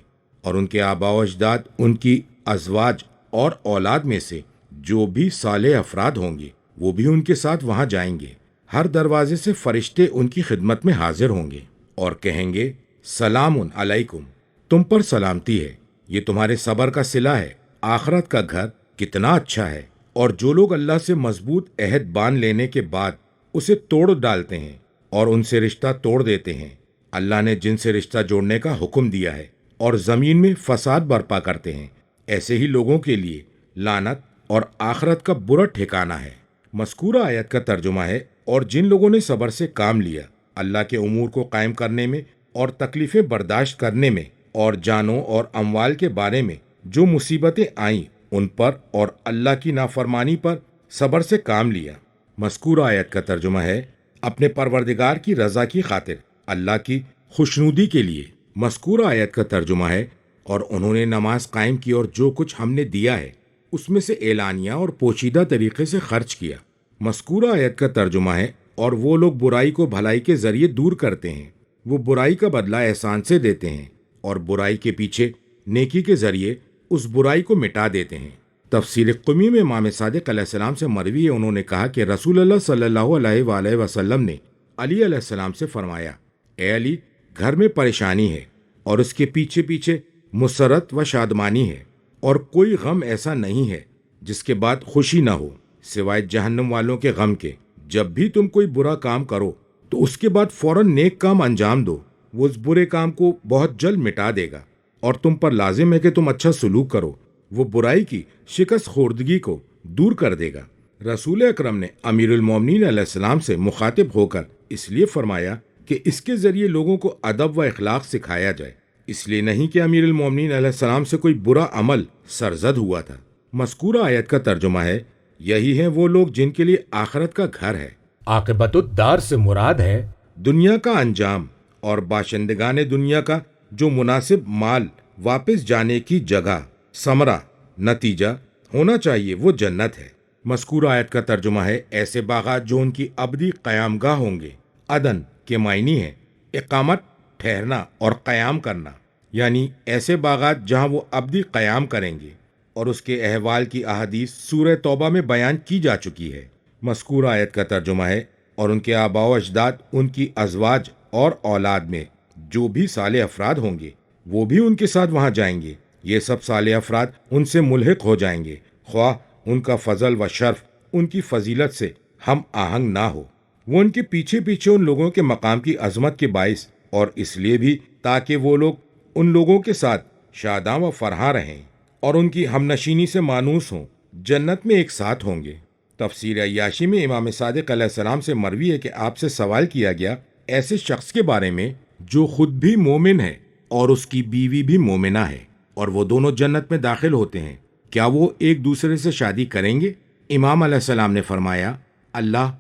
اور ان کے آباء و اجداد، ان کی ازواج اور اولاد میں سے جو بھی صالح افراد ہوں گے وہ بھی ان کے ساتھ وہاں جائیں گے۔ ہر دروازے سے فرشتے ان کی خدمت میں حاضر ہوں گے اور کہیں گے سلام علیکم، تم پر سلامتی ہے، یہ تمہارے صبر کا صلہ ہے، آخرت کا گھر کتنا اچھا ہے۔ اور جو لوگ اللہ سے مضبوط عہد باندھ لینے کے بعد اسے توڑ ڈالتے ہیں اور ان سے رشتہ توڑ دیتے ہیں، اللہ نے جن سے رشتہ جوڑنے کا حکم دیا ہے اور زمین میں فساد برپا کرتے ہیں، ایسے ہی لوگوں کے لیے لعنت اور آخرت کا برا ٹھکانہ ہے۔ مذکورہ آیت کا ترجمہ ہے اور جن لوگوں نے صبر سے کام لیا اللہ کے امور کو قائم کرنے میں اور تکلیفیں برداشت کرنے میں اور جانوں اور اموال کے بارے میں جو مصیبتیں آئیں ان پر اور اللہ کی نافرمانی پر صبر سے کام لیا۔ مذکورہ آیت کا ترجمہ ہے اپنے پروردگار کی رضا کی خاطر اللہ کی خوشنودی کے لیے۔ مذکورہ آیت کا ترجمہ ہے اور انہوں نے نماز قائم کی اور جو کچھ ہم نے دیا ہے اس میں سے اعلانیہ اور پوشیدہ طریقے سے خرچ کیا۔ مذکورہ آیت کا ترجمہ ہے اور وہ لوگ برائی کو بھلائی کے ذریعے دور کرتے ہیں، وہ برائی کا بدلہ احسان سے دیتے ہیں اور برائی کے پیچھے نیکی کے ذریعے اس برائی کو مٹا دیتے ہیں۔ تفسیر قمی میں امام صادق علیہ السلام سے مروی ہے، انہوں نے کہا کہ رسول اللہ صلی اللہ علیہ وآلہ وسلم نے علی علیہ السلام سے فرمایا، اے علی، گھر میں پریشانی ہے اور اس کے پیچھے پیچھے مسرت و شادمانی ہے، اور کوئی غم ایسا نہیں ہے جس کے بعد خوشی نہ ہو سوائے جہنم والوں کے غم کے۔ جب بھی تم کوئی برا کام کرو تو اس کے بعد فوراً نیک کام انجام دو، وہ اس برے کام کو بہت جلد مٹا دے گا، اور تم پر لازم ہے کہ تم اچھا سلوک کرو، وہ برائی کی شکست خوردگی کو دور کر دے گا۔ رسول اکرم نے امیر المومنین علیہ السلام سے مخاطب ہو کر اس لیے فرمایا کہ اس کے ذریعے لوگوں کو ادب و اخلاق سکھایا جائے، اس لیے نہیں کہ امیر المومنین علیہ السلام سے کوئی برا عمل سرزد ہوا تھا۔ مذکورہ آیت کا ترجمہ ہے، یہی ہیں وہ لوگ جن کے لیے آخرت کا گھر ہے۔ عاقبت الدار سے مراد ہے دنیا کا انجام اور باشندگان دنیا کا جو مناسب مال واپس جانے کی جگہ، ثمرہ، نتیجہ ہونا چاہیے، وہ جنت ہے۔ مذکورہ آیت کا ترجمہ ہے، ایسے باغات جو ان کی ابدی قیام گاہ ہوں گے۔ عدن کے معنی ہے اقامت، ٹھہرنا اور قیام کرنا، یعنی ایسے باغات جہاں وہ ابدی قیام کریں گے، اور اس کے احوال کی احادیث سورہ توبہ میں بیان کی جا چکی ہے۔ مذکورہ آیت کا ترجمہ ہے، اور ان کے آباء و اجداد، ان کی ازواج اور اولاد میں جو بھی صالح افراد ہوں گے وہ بھی ان کے ساتھ وہاں جائیں گے۔ یہ سب صالح افراد ان سے ملحق ہو جائیں گے، خواہ ان کا فضل و شرف ان کی فضیلت سے ہم آہنگ نہ ہو۔ وہ ان کے پیچھے پیچھے ان لوگوں کے مقام کی عظمت کے باعث، اور اس لیے بھی تاکہ وہ لوگ ان لوگوں کے ساتھ شاداں و فرحاں رہیں اور ان کی ہمنشینی سے مانوس ہوں، جنت میں ایک ساتھ ہوں گے۔ تفسیر عیاشی میں امام صادق علیہ السلام سے مروی ہے کہ آپ سے سوال کیا گیا ایسے شخص کے بارے میں جو خود بھی مومن ہے اور اس کی بیوی بھی مومنہ ہے، اور وہ دونوں جنت میں داخل ہوتے ہیں، کیا وہ ایک دوسرے سے شادی کریں گے؟ امام علیہ السلام نے فرمایا، اللہ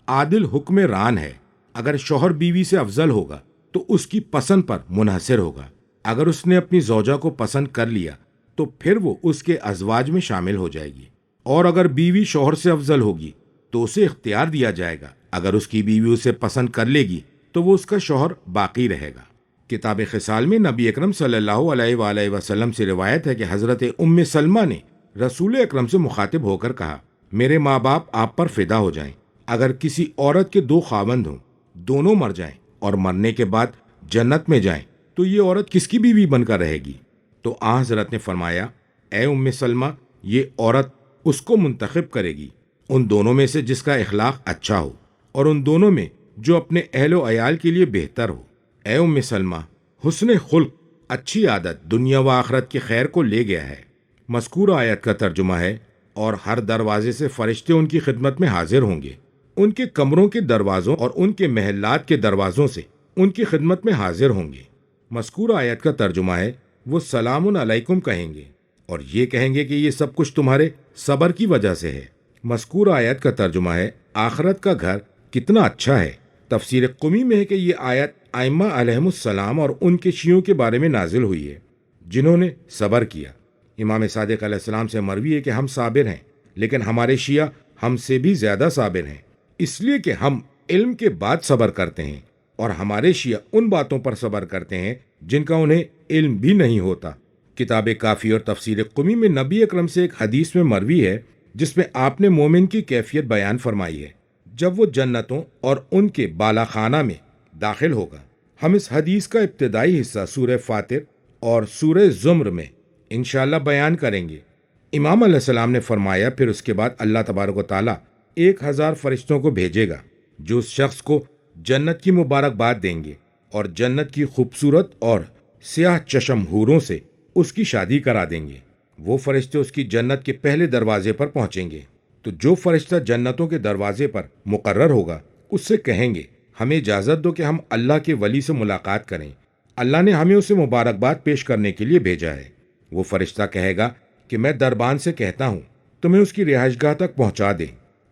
عادل حکم ران ہے، اگر شوہر بیوی سے افضل ہوگا تو اس کی پسند پر منحصر ہوگا، اگر اس نے اپنی زوجہ کو پسند کر لیا تو پھر وہ اس کے ازواج میں شامل ہو جائے گی، اور اگر بیوی شوہر سے افضل ہوگی تو اسے اختیار دیا جائے گا، اگر اس کی بیوی اسے پسند کر لے گی تو وہ اس کا شوہر باقی رہے گا۔ کتاب خصال میں نبی اکرم صلی اللہ علیہ وآلہ وسلم سے روایت ہے کہ حضرت ام سلمہ نے رسول اکرم سے مخاطب ہو کر کہا، میرے ماں باپ آپ پر فدا ہو جائیں، اگر کسی عورت کے دو خاوند ہوں، دونوں مر جائیں اور مرنے کے بعد جنت میں جائیں تو یہ عورت کس کی بیوی بن کر رہے گی؟ تو آن حضرت نے فرمایا، اے ام سلمہ، یہ عورت اس کو منتخب کرے گی، ان دونوں میں سے جس کا اخلاق اچھا ہو، اور ان دونوں میں جو اپنے اہل و عیال کے لیے بہتر ہو۔ اے ام سلمہ، حسن خلق، اچھی عادت دنیا و آخرت کے خیر کو لے گیا ہے۔ مذکورہ آیت کا ترجمہ ہے، اور ہر دروازے سے فرشتے ان کی خدمت میں حاضر ہوں گے، ان کے کمروں کے دروازوں اور ان کے محلات کے دروازوں سے ان کی خدمت میں حاضر ہوں گے۔ مذکورہ آیت کا ترجمہ ہے، وہ سلام علیکم کہیں گے، اور یہ کہیں گے کہ یہ سب کچھ تمہارے صبر کی وجہ سے ہے۔ مذکورہ آیت کا ترجمہ ہے، آخرت کا گھر کتنا اچھا ہے۔ تفسیر قمی میں ہے کہ یہ آیت ائمہ علیہم السلام اور ان کے شیعوں کے بارے میں نازل ہوئی ہے جنہوں نے صبر کیا۔ امام صادق علیہ السلام سے مروی ہے کہ ہم صابر ہیں، لیکن ہمارے شیعہ ہم سے بھی زیادہ صابر ہیں، اس لیے کہ ہم علم کے بعد صبر کرتے ہیں، اور ہمارے شیعہ ان باتوں پر صبر کرتے ہیں جن کا انہیں علم بھی نہیں ہوتا۔ کتاب کافی اور تفسیر قمی میں نبی اکرم سے ایک حدیث میں مروی ہے جس میں آپ نے مومن کی کیفیت بیان فرمائی ہے جب وہ جنتوں اور ان کے بالا خانہ میں داخل ہوگا۔ ہم اس حدیث کا ابتدائی حصہ سورہ فاطر اور سورہ زمر میں انشاءاللہ بیان کریں گے۔ امام علیہ السلام نے فرمایا، پھر اس کے بعد اللہ تبارک و تعالیٰ 1000 فرشتوں کو بھیجے گا جو اس شخص کو جنت کی مبارکباد دیں گے اور جنت کی خوبصورت اور سیاہ چشم حوروں سے اس کی شادی کرا دیں گے۔ وہ فرشتے اس کی جنت کے پہلے دروازے پر پہنچیں گے تو جو فرشتہ جنتوں کے دروازے پر مقرر ہوگا اس سے کہیں گے، ہمیں اجازت دو کہ ہم اللہ کے ولی سے ملاقات کریں، اللہ نے ہمیں اسے مبارکباد پیش کرنے کے لیے بھیجا ہے۔ وہ فرشتہ کہے گا کہ میں دربان سے کہتا ہوں تمہیں اس کی رہائش گاہ تک پہنچا دے،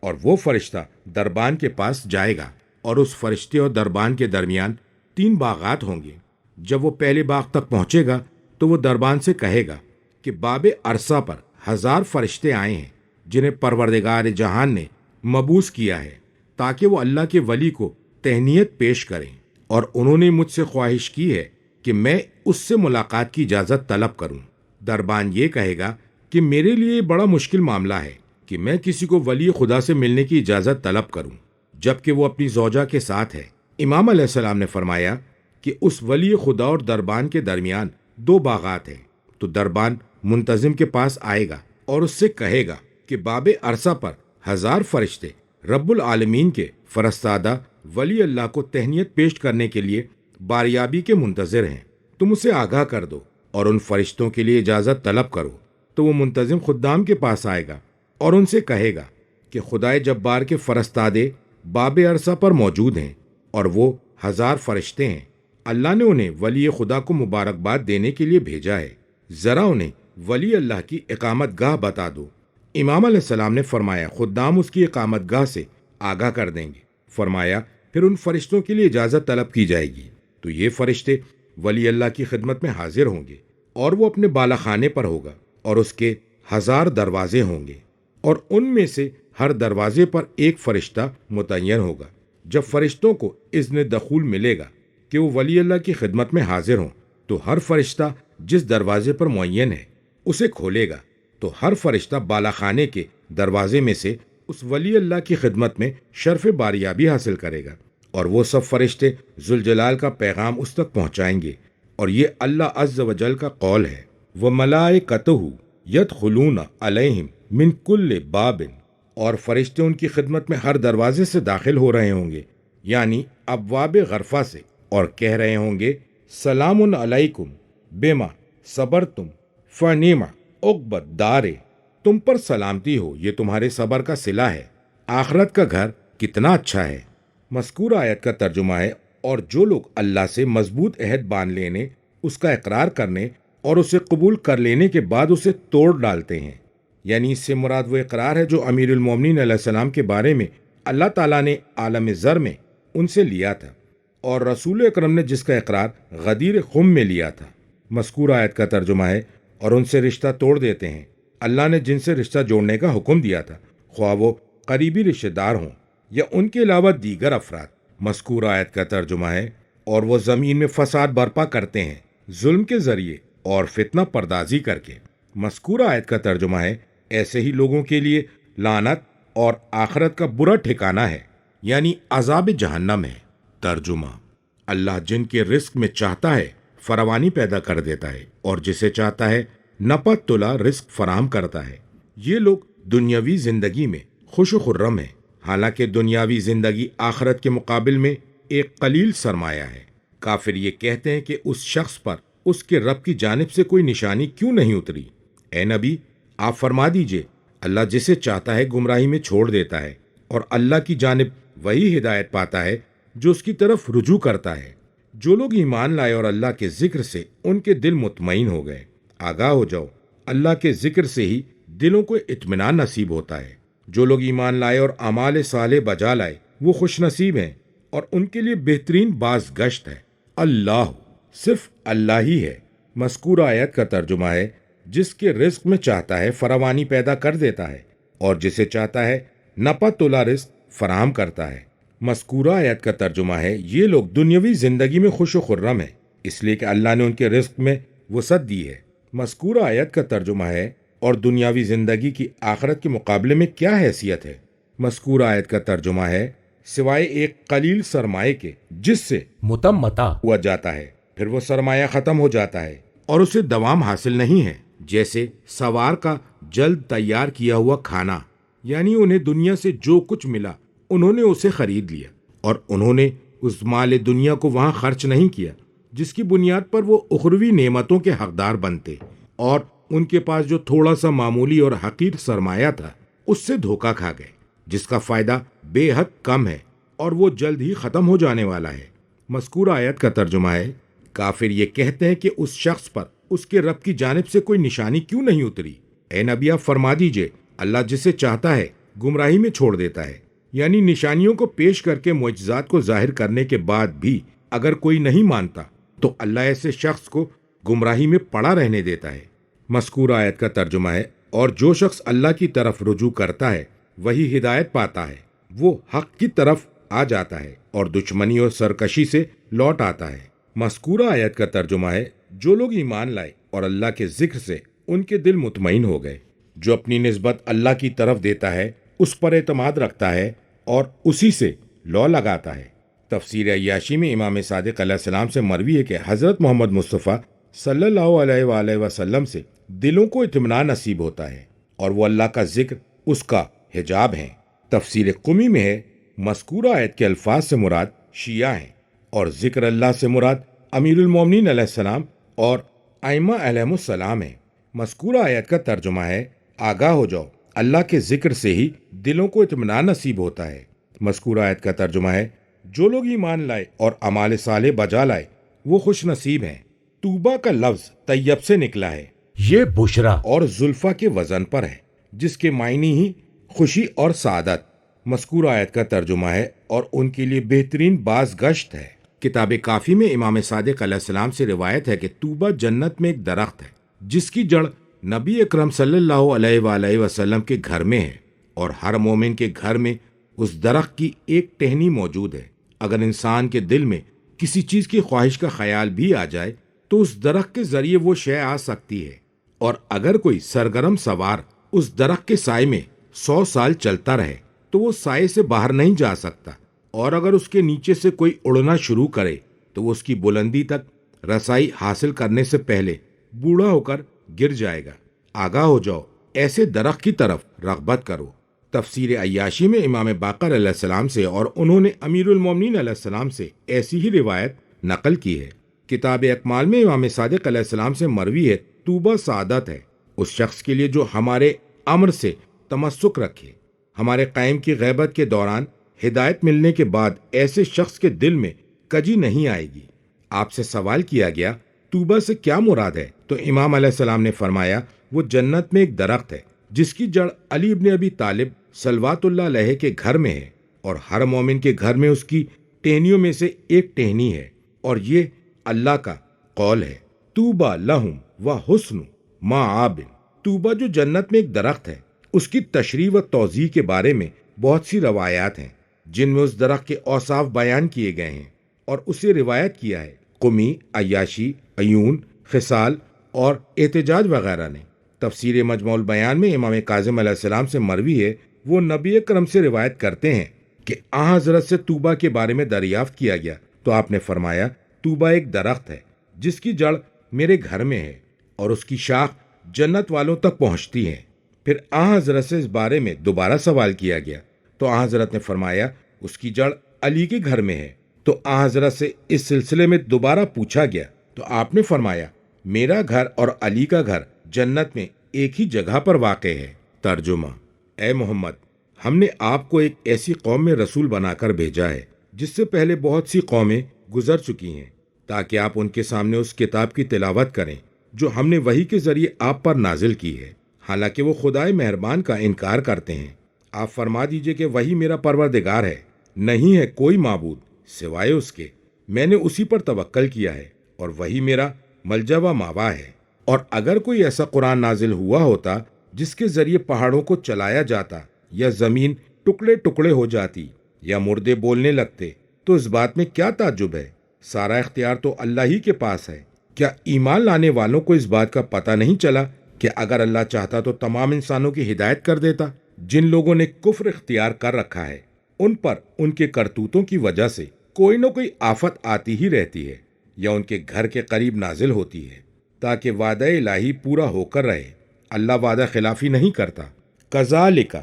اور وہ فرشتہ دربان کے پاس جائے گا، اور اس فرشتے اور دربان کے درمیان 3 باغات ہوں گے۔ جب وہ پہلے باغ تک پہنچے گا تو وہ دربان سے کہے گا کہ باب عرصہ پر 1000 فرشتے آئے ہیں جنہیں پروردگار جہان نے مبعوث کیا ہے تاکہ وہ اللہ کے ولی کو تہنیت پیش کریں، اور انہوں نے مجھ سے خواہش کی ہے کہ میں اس سے ملاقات کی اجازت طلب کروں۔ دربان یہ کہے گا کہ میرے لیے بڑا مشکل معاملہ ہے کہ میں کسی کو ولی خدا سے ملنے کی اجازت طلب کروں جبکہ وہ اپنی زوجہ کے ساتھ ہے۔ امام علیہ السلام نے فرمایا کہ اس ولی خدا اور دربان کے درمیان 2 باغات ہیں، تو دربان منتظم کے پاس آئے گا اور اس سے کہے گا کہ باب عرصہ پر 1000 فرشتے رب العالمین کے فرستادہ ولی اللہ کو تہنیت پیش کرنے کے لیے باریابی کے منتظر ہیں، تم اسے آگاہ کر دو اور ان فرشتوں کے لیے اجازت طلب کرو۔ تو وہ منتظم خدام کے پاس آئے گا اور ان سے کہے گا کہ خدائے جبار کے فرستادے باب عرصہ پر موجود ہیں اور وہ 1000 فرشتے ہیں، اللہ نے انہیں ولی خدا کو مبارکباد دینے کے لیے بھیجا ہے، ذرا انہیں ولی اللہ کی اقامت گاہ بتا دو۔ امام علیہ السلام نے فرمایا خدام اس کی اقامت گاہ سے آگاہ کر دیں گے۔ فرمایا پھر ان فرشتوں کے لیے اجازت طلب کی جائے گی تو یہ فرشتے ولی اللہ کی خدمت میں حاضر ہوں گے، اور وہ اپنے بالا خانے پر ہوگا، اور اس کے 1000 دروازے ہوں گے، اور ان میں سے ہر دروازے پر ایک فرشتہ متعین ہوگا۔ جب فرشتوں کو اذن دخول ملے گا کہ وہ ولی اللہ کی خدمت میں حاضر ہوں تو ہر فرشتہ جس دروازے پر معین ہے اسے کھولے گا، تو ہر فرشتہ بالا خانے کے دروازے میں سے اس ولی اللہ کی خدمت میں شرف باریابی حاصل کرے گا، اور وہ سب فرشتے ذوالجلال کا پیغام اس تک پہنچائیں گے۔ اور یہ اللہ عز و جل کا قول ہے، وَمَلَائِکَتُهُ يَدْخُلُونَ عَلَيْهِمْ مِنْ كُلِّ بَابٍ، اور فرشتے ان کی خدمت میں ہر دروازے سے داخل ہو رہے ہوں گے، یعنی ابواب غرفہ سے، اور کہہ رہے ہوں گے سلام علیکم بما صبرتم فنعم عقبی الدار، تم پر سلامتی ہو، یہ تمہارے صبر کا صلہ ہے، آخرت کا گھر کتنا اچھا ہے۔ مذکور آیت کا ترجمہ ہے، اور جو لوگ اللہ سے مضبوط عہد باندھ لینے، اس کا اقرار کرنے اور اسے قبول کر لینے کے بعد اسے توڑ ڈالتے ہیں، یعنی اس سے مراد وہ اقرار ہے جو امیر المومنین علیہ السلام کے بارے میں اللہ تعالیٰ نے عالم ذر میں ان سے لیا تھا، اور رسول اکرم نے جس کا اقرار غدیر خم میں لیا تھا۔ مذکور آیت کا ترجمہ ہے، اور ان سے رشتہ توڑ دیتے ہیں اللہ نے جن سے رشتہ جوڑنے کا حکم دیا تھا، خواہ وہ قریبی رشتہ دار ہوں یا ان کے علاوہ دیگر افراد۔ مذکور آیت کا ترجمہ ہے، اور وہ زمین میں فساد برپا کرتے ہیں ظلم کے ذریعے اور فتنہ پردازی کر کے۔ مذکور آیت کا ترجمہ ہے، ایسے ہی لوگوں کے لیے لعنت اور آخرت کا برا ٹھکانہ ہے، یعنی عذاب جہنم ہے۔ ترجمہ: اللہ جن کے رزق میں چاہتا ہے فراوانی پیدا کر دیتا ہے، اور جسے چاہتا ہے نپا تلا رزق فراہم کرتا ہے۔ یہ لوگ دنیاوی زندگی میں خوش و خرم ہیں، حالانکہ دنیاوی زندگی آخرت کے مقابل میں ایک قلیل سرمایہ ہے۔ کافر یہ کہتے ہیں کہ اس شخص پر اس کے رب کی جانب سے کوئی نشانی کیوں نہیں اتری؟ اے نبی، آپ فرما دیجئے اللہ جسے چاہتا ہے گمراہی میں چھوڑ دیتا ہے، اور اللہ کی جانب وہی ہدایت پاتا ہے جو اس کی طرف رجوع کرتا ہے۔ جو لوگ ایمان لائے اور اللہ کے ذکر سے ان کے دل مطمئن ہو گئے، آگاہ ہو جاؤ، اللہ کے ذکر سے ہی دلوں کو اطمینان نصیب ہوتا ہے۔ جو لوگ ایمان لائے اور اعمال صالح بجا لائے وہ خوش نصیب ہیں، اور ان کے لیے بہترین باز گشت ہے۔ اللہ، صرف اللہ ہی ہے۔ مذکور آیت کا ترجمہ ہے، جس کے رزق میں چاہتا ہے فراوانی پیدا کر دیتا ہے، اور جسے چاہتا ہے نپا تولا رزق فراہم کرتا ہے۔ مذکورہ آیت کا ترجمہ ہے، یہ لوگ دنیاوی زندگی میں خوش و خرم ہیں، اس لیے کہ اللہ نے ان کے رزق میں وسعت دی ہے۔ مذکورہ آیت کا ترجمہ ہے، اور دنیاوی زندگی کی آخرت کے مقابلے میں کیا حیثیت ہے؟ مذکورہ آیت کا ترجمہ ہے، سوائے ایک قلیل سرمایہ کے جس سے متمتا ہوا جاتا ہے، پھر وہ سرمایہ ختم ہو جاتا ہے اور اسے دوام حاصل نہیں ہے، جیسے سوار کا جلد تیار کیا ہوا کھانا، یعنی انہیں دنیا سے جو کچھ ملا انہوں نے اسے خرید لیا، اور انہوں نے اس مال دنیا کو وہاں خرچ نہیں کیا جس کی بنیاد پر وہ اخروی نعمتوں کے حقدار بنتے، اور ان کے پاس جو تھوڑا سا معمولی اور حقیر سرمایہ تھا اس سے دھوکہ کھا گئے، جس کا فائدہ بے حد کم ہے اور وہ جلد ہی ختم ہو جانے والا ہے۔ مذکور آیت کا ترجمہ ہے، کافر یہ کہتے ہیں کہ اس شخص پر اس کے رب کی جانب سے کوئی نشانی کیوں نہیں اتری؟ اے نبی، آپ فرما دیجئے اللہ جسے چاہتا ہے گمراہی میں چھوڑ دیتا ہے، یعنی نشانیوں کو پیش کر کے معجزات کو ظاہر کرنے کے بعد بھی اگر کوئی نہیں مانتا تو اللہ ایسے شخص کو گمراہی میں پڑا رہنے دیتا ہے۔ مذکور آیت کا ترجمہ ہے، اور جو شخص اللہ کی طرف رجوع کرتا ہے وہی ہدایت پاتا ہے، وہ حق کی طرف آ جاتا ہے اور دشمنی اور سرکشی سے لوٹ آتا ہے۔ مذکورہ آیت کا ترجمہ ہے، جو لوگ ایمان لائے اور اللہ کے ذکر سے ان کے دل مطمئن ہو گئے، جو اپنی نسبت اللہ کی طرف دیتا ہے اس پر اعتماد رکھتا ہے اور اسی سے لو لگاتا ہے۔ تفسیر عیاشی میں امام صادق علیہ السلام سے مروی ہے کہ حضرت محمد مصطفیٰ صلی اللہ علیہ وآلہ وسلم سے دلوں کو اطمینان نصیب ہوتا ہے، اور وہ اللہ کا ذکر اس کا حجاب ہے۔ تفسیر قمی میں ہے، مذکورہ آیت کے الفاظ سے مراد شیعہ ہیں، اور ذکر اللہ سے مراد امیر المومنین علیہ السلام اور ائمہ علیہم السلام ہیں۔ مذکورہ آیت کا ترجمہ ہے، آگاہ ہو جاؤ، اللہ کے ذکر سے ہی دلوں کو اطمینان نصیب ہوتا ہے۔ مذکورہ آیت کا ترجمہ ہے، جو لوگ ایمان لائے اور اعمال صالح بجا لائے وہ خوش نصیب ہیں۔ طوبہ کا لفظ طیب سے نکلا ہے یہ بشرا اور زلفا کے وزن پر ہے، جس کے معنی ہی خوشی اور سعادت۔ مذکور آیت کا ترجمہ ہے اور ان کے لیے بہترین باز گشت ہے۔ کتاب کافی میں امام صادق علیہ السلام سے روایت ہے کہ طوبہ جنت میں ایک درخت ہے جس کی جڑ نبی اکرم صلی اللہ علیہ وآلہ وسلم کے گھر میں ہے، اور ہر مومن کے گھر میں اس درخت کی ایک ٹہنی موجود ہے۔ اگر انسان کے دل میں کسی چیز کی خواہش کا خیال بھی آ جائے تو اس درخت کے ذریعے وہ شے آ سکتی ہے، اور اگر کوئی سرگرم سوار اس درخت کے سائے میں 100 سال چلتا رہے تو وہ سائے سے باہر نہیں جا سکتا، اور اگر اس کے نیچے سے کوئی اڑنا شروع کرے تو وہ اس کی بلندی تک رسائی حاصل کرنے سے پہلے بوڑھا ہو کر گر جائے گا۔ آگاہ ہو جاؤ، ایسے درخت کی طرف رغبت کرو۔ تفسیر عیاشی میں امام باقر علیہ السلام سے اور انہوں نے امیر المومنین علیہ السلام سے ایسی ہی روایت نقل کی ہے۔ کتاب اکمال میں امام صادق علیہ السلام سے مروی ہے، طوبہ سعادت ہے اس شخص کے لیے جو ہمارے امر سے تمسک رکھے۔ ہمارے قائم کی غیبت کے دوران ہدایت ملنے کے بعد ایسے شخص کے دل میں کجی نہیں آئے گی۔ آپ سے سوال کیا گیا طوبہ سے کیا مراد ہے، تو امام علیہ السلام نے فرمایا وہ جنت میں ایک درخت ہے جس کی جڑ علی ابن ابی طالب صلوات اللہ علیہ کے گھر میں ہے، اور ہر مومن کے گھر میں اس کی ٹہنیوں میں سے ایک ٹہنی ہے، اور یہ اللہ کا قول ہے۔ طوبہ لہم و حسن مآب۔ طوبہ جو جنت میں ایک درخت ہے، اس کی تشریح و توضیح کے بارے میں بہت سی روایات ہیں جن میں اس درخت کے اوصاف بیان کیے گئے ہیں، اور اسے روایت کیا ہے قمی، عیاشی، عیون، خصال اور احتجاج وغیرہ نے۔ تفسیر مجموع البیان میں امام کاظم علیہ السلام سے مروی ہے، وہ نبی اکرم سے روایت کرتے ہیں کہ آن حضرت سے طوبہ کے بارے میں دریافت کیا گیا تو آپ نے فرمایا طوبہ ایک درخت ہے جس کی جڑ میرے گھر میں ہے اور اس کی شاخ جنت والوں تک پہنچتی ہے۔ پھر آن حضرت سے اس بارے میں دوبارہ سوال کیا گیا تو آن حضرت نے فرمایا اس کی جڑ علی کے گھر میں ہے۔ تو آن حضرت سے اس سلسلے میں دوبارہ پوچھا گیا تو آپ نے فرمایا میرا گھر اور علی کا گھر جنت میں ایک ہی جگہ پر واقع ہے۔ ترجمہ: اے محمد، ہم نے آپ کو ایک ایسی قوم میں رسول بنا کر بھیجا ہے جس سے پہلے بہت سی قومیں گزر چکی ہیں، تاکہ آپ ان کے سامنے اس کتاب کی تلاوت کریں جو ہم نے وحی کے ذریعے آپ پر نازل کی ہے، حالانکہ وہ خدائے مہربان کا انکار کرتے ہیں۔ آپ فرما دیجئے کہ وہی میرا پروردگار ہے، نہیں ہے کوئی معبود سوائے اس کے، میں نے اسی پر توکل کیا ہے، اور وہی میرا ملجا و ماوا ہے۔ اور اگر کوئی ایسا قرآن نازل ہوا ہوتا جس کے ذریعے پہاڑوں کو چلایا جاتا، یا زمین ٹکڑے ٹکڑے ہو جاتی، یا مردے بولنے لگتے، تو اس بات میں کیا تعجب ہے؟ سارا اختیار تو اللہ ہی کے پاس ہے۔ کیا ایمان لانے والوں کو اس بات کا پتہ نہیں چلا کہ اگر اللہ چاہتا تو تمام انسانوں کی ہدایت کر دیتا؟ جن لوگوں نے کفر اختیار کر رکھا ہے ان پر ان کے کرتوتوں کی وجہ سے کوئی نہ کوئی آفت آتی ہی رہتی ہے، یا ان کے گھر کے قریب نازل ہوتی ہے، تاکہ وعدہ الہی پورا ہو کر رہے۔ اللہ وعدہ خلافی نہیں کرتا۔ کذالک،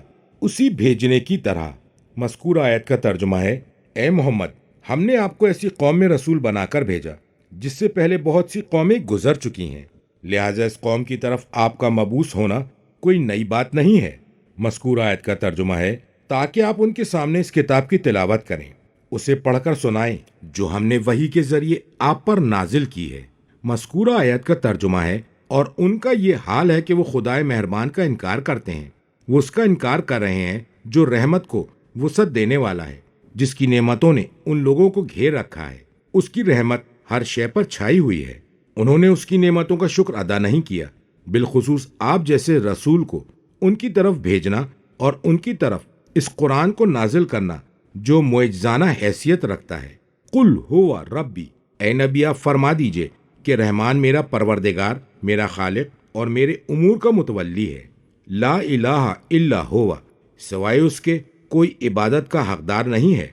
اسی بھیجنے کی طرح۔ مذکور آیت کا ترجمہ ہے، اے محمد، ہم نے آپ کو ایسی قوم میں رسول بنا کر بھیجا جس سے پہلے بہت سی قومیں گزر چکی ہیں، لہٰذا اس قوم کی طرف آپ کا مبعوث ہونا کوئی نئی بات نہیں ہے۔ مذکور آیت کا ترجمہ ہے، تاکہ آپ ان کے سامنے اس کتاب کی تلاوت کریں، اسے پڑھ کر سنائیں جو ہم نے وحی کے ذریعے آپ پر نازل کی ہے۔ مذکورہ آیت کا ترجمہ ہے، اور ان کا یہ حال ہے کہ وہ خدائے مہربان کا انکار کرتے ہیں، وہ اس کا انکار کر رہے ہیں جو رحمت کو وسعت دینے والا ہے، جس کی نعمتوں نے ان لوگوں کو گھیر رکھا ہے۔ اس کی رحمت ہر شے پر چھائی ہوئی ہے، انہوں نے اس کی نعمتوں کا شکر ادا نہیں کیا۔ بالخصوص آپ جیسے رسول کو ان کی طرف بھیجنا اور ان کی طرف اس قرآن کو نازل کرنا جو معجزانہ حیثیت رکھتا ہے۔ قل ہوا ربی، اے نبی آپ فرما دیجئے کہ رحمان میرا پروردگار، میرا خالق اور میرے امور کا متولی ہے۔ لا الہ الا ہوا، سوائے اس کے کوئی عبادت کا حقدار نہیں ہے،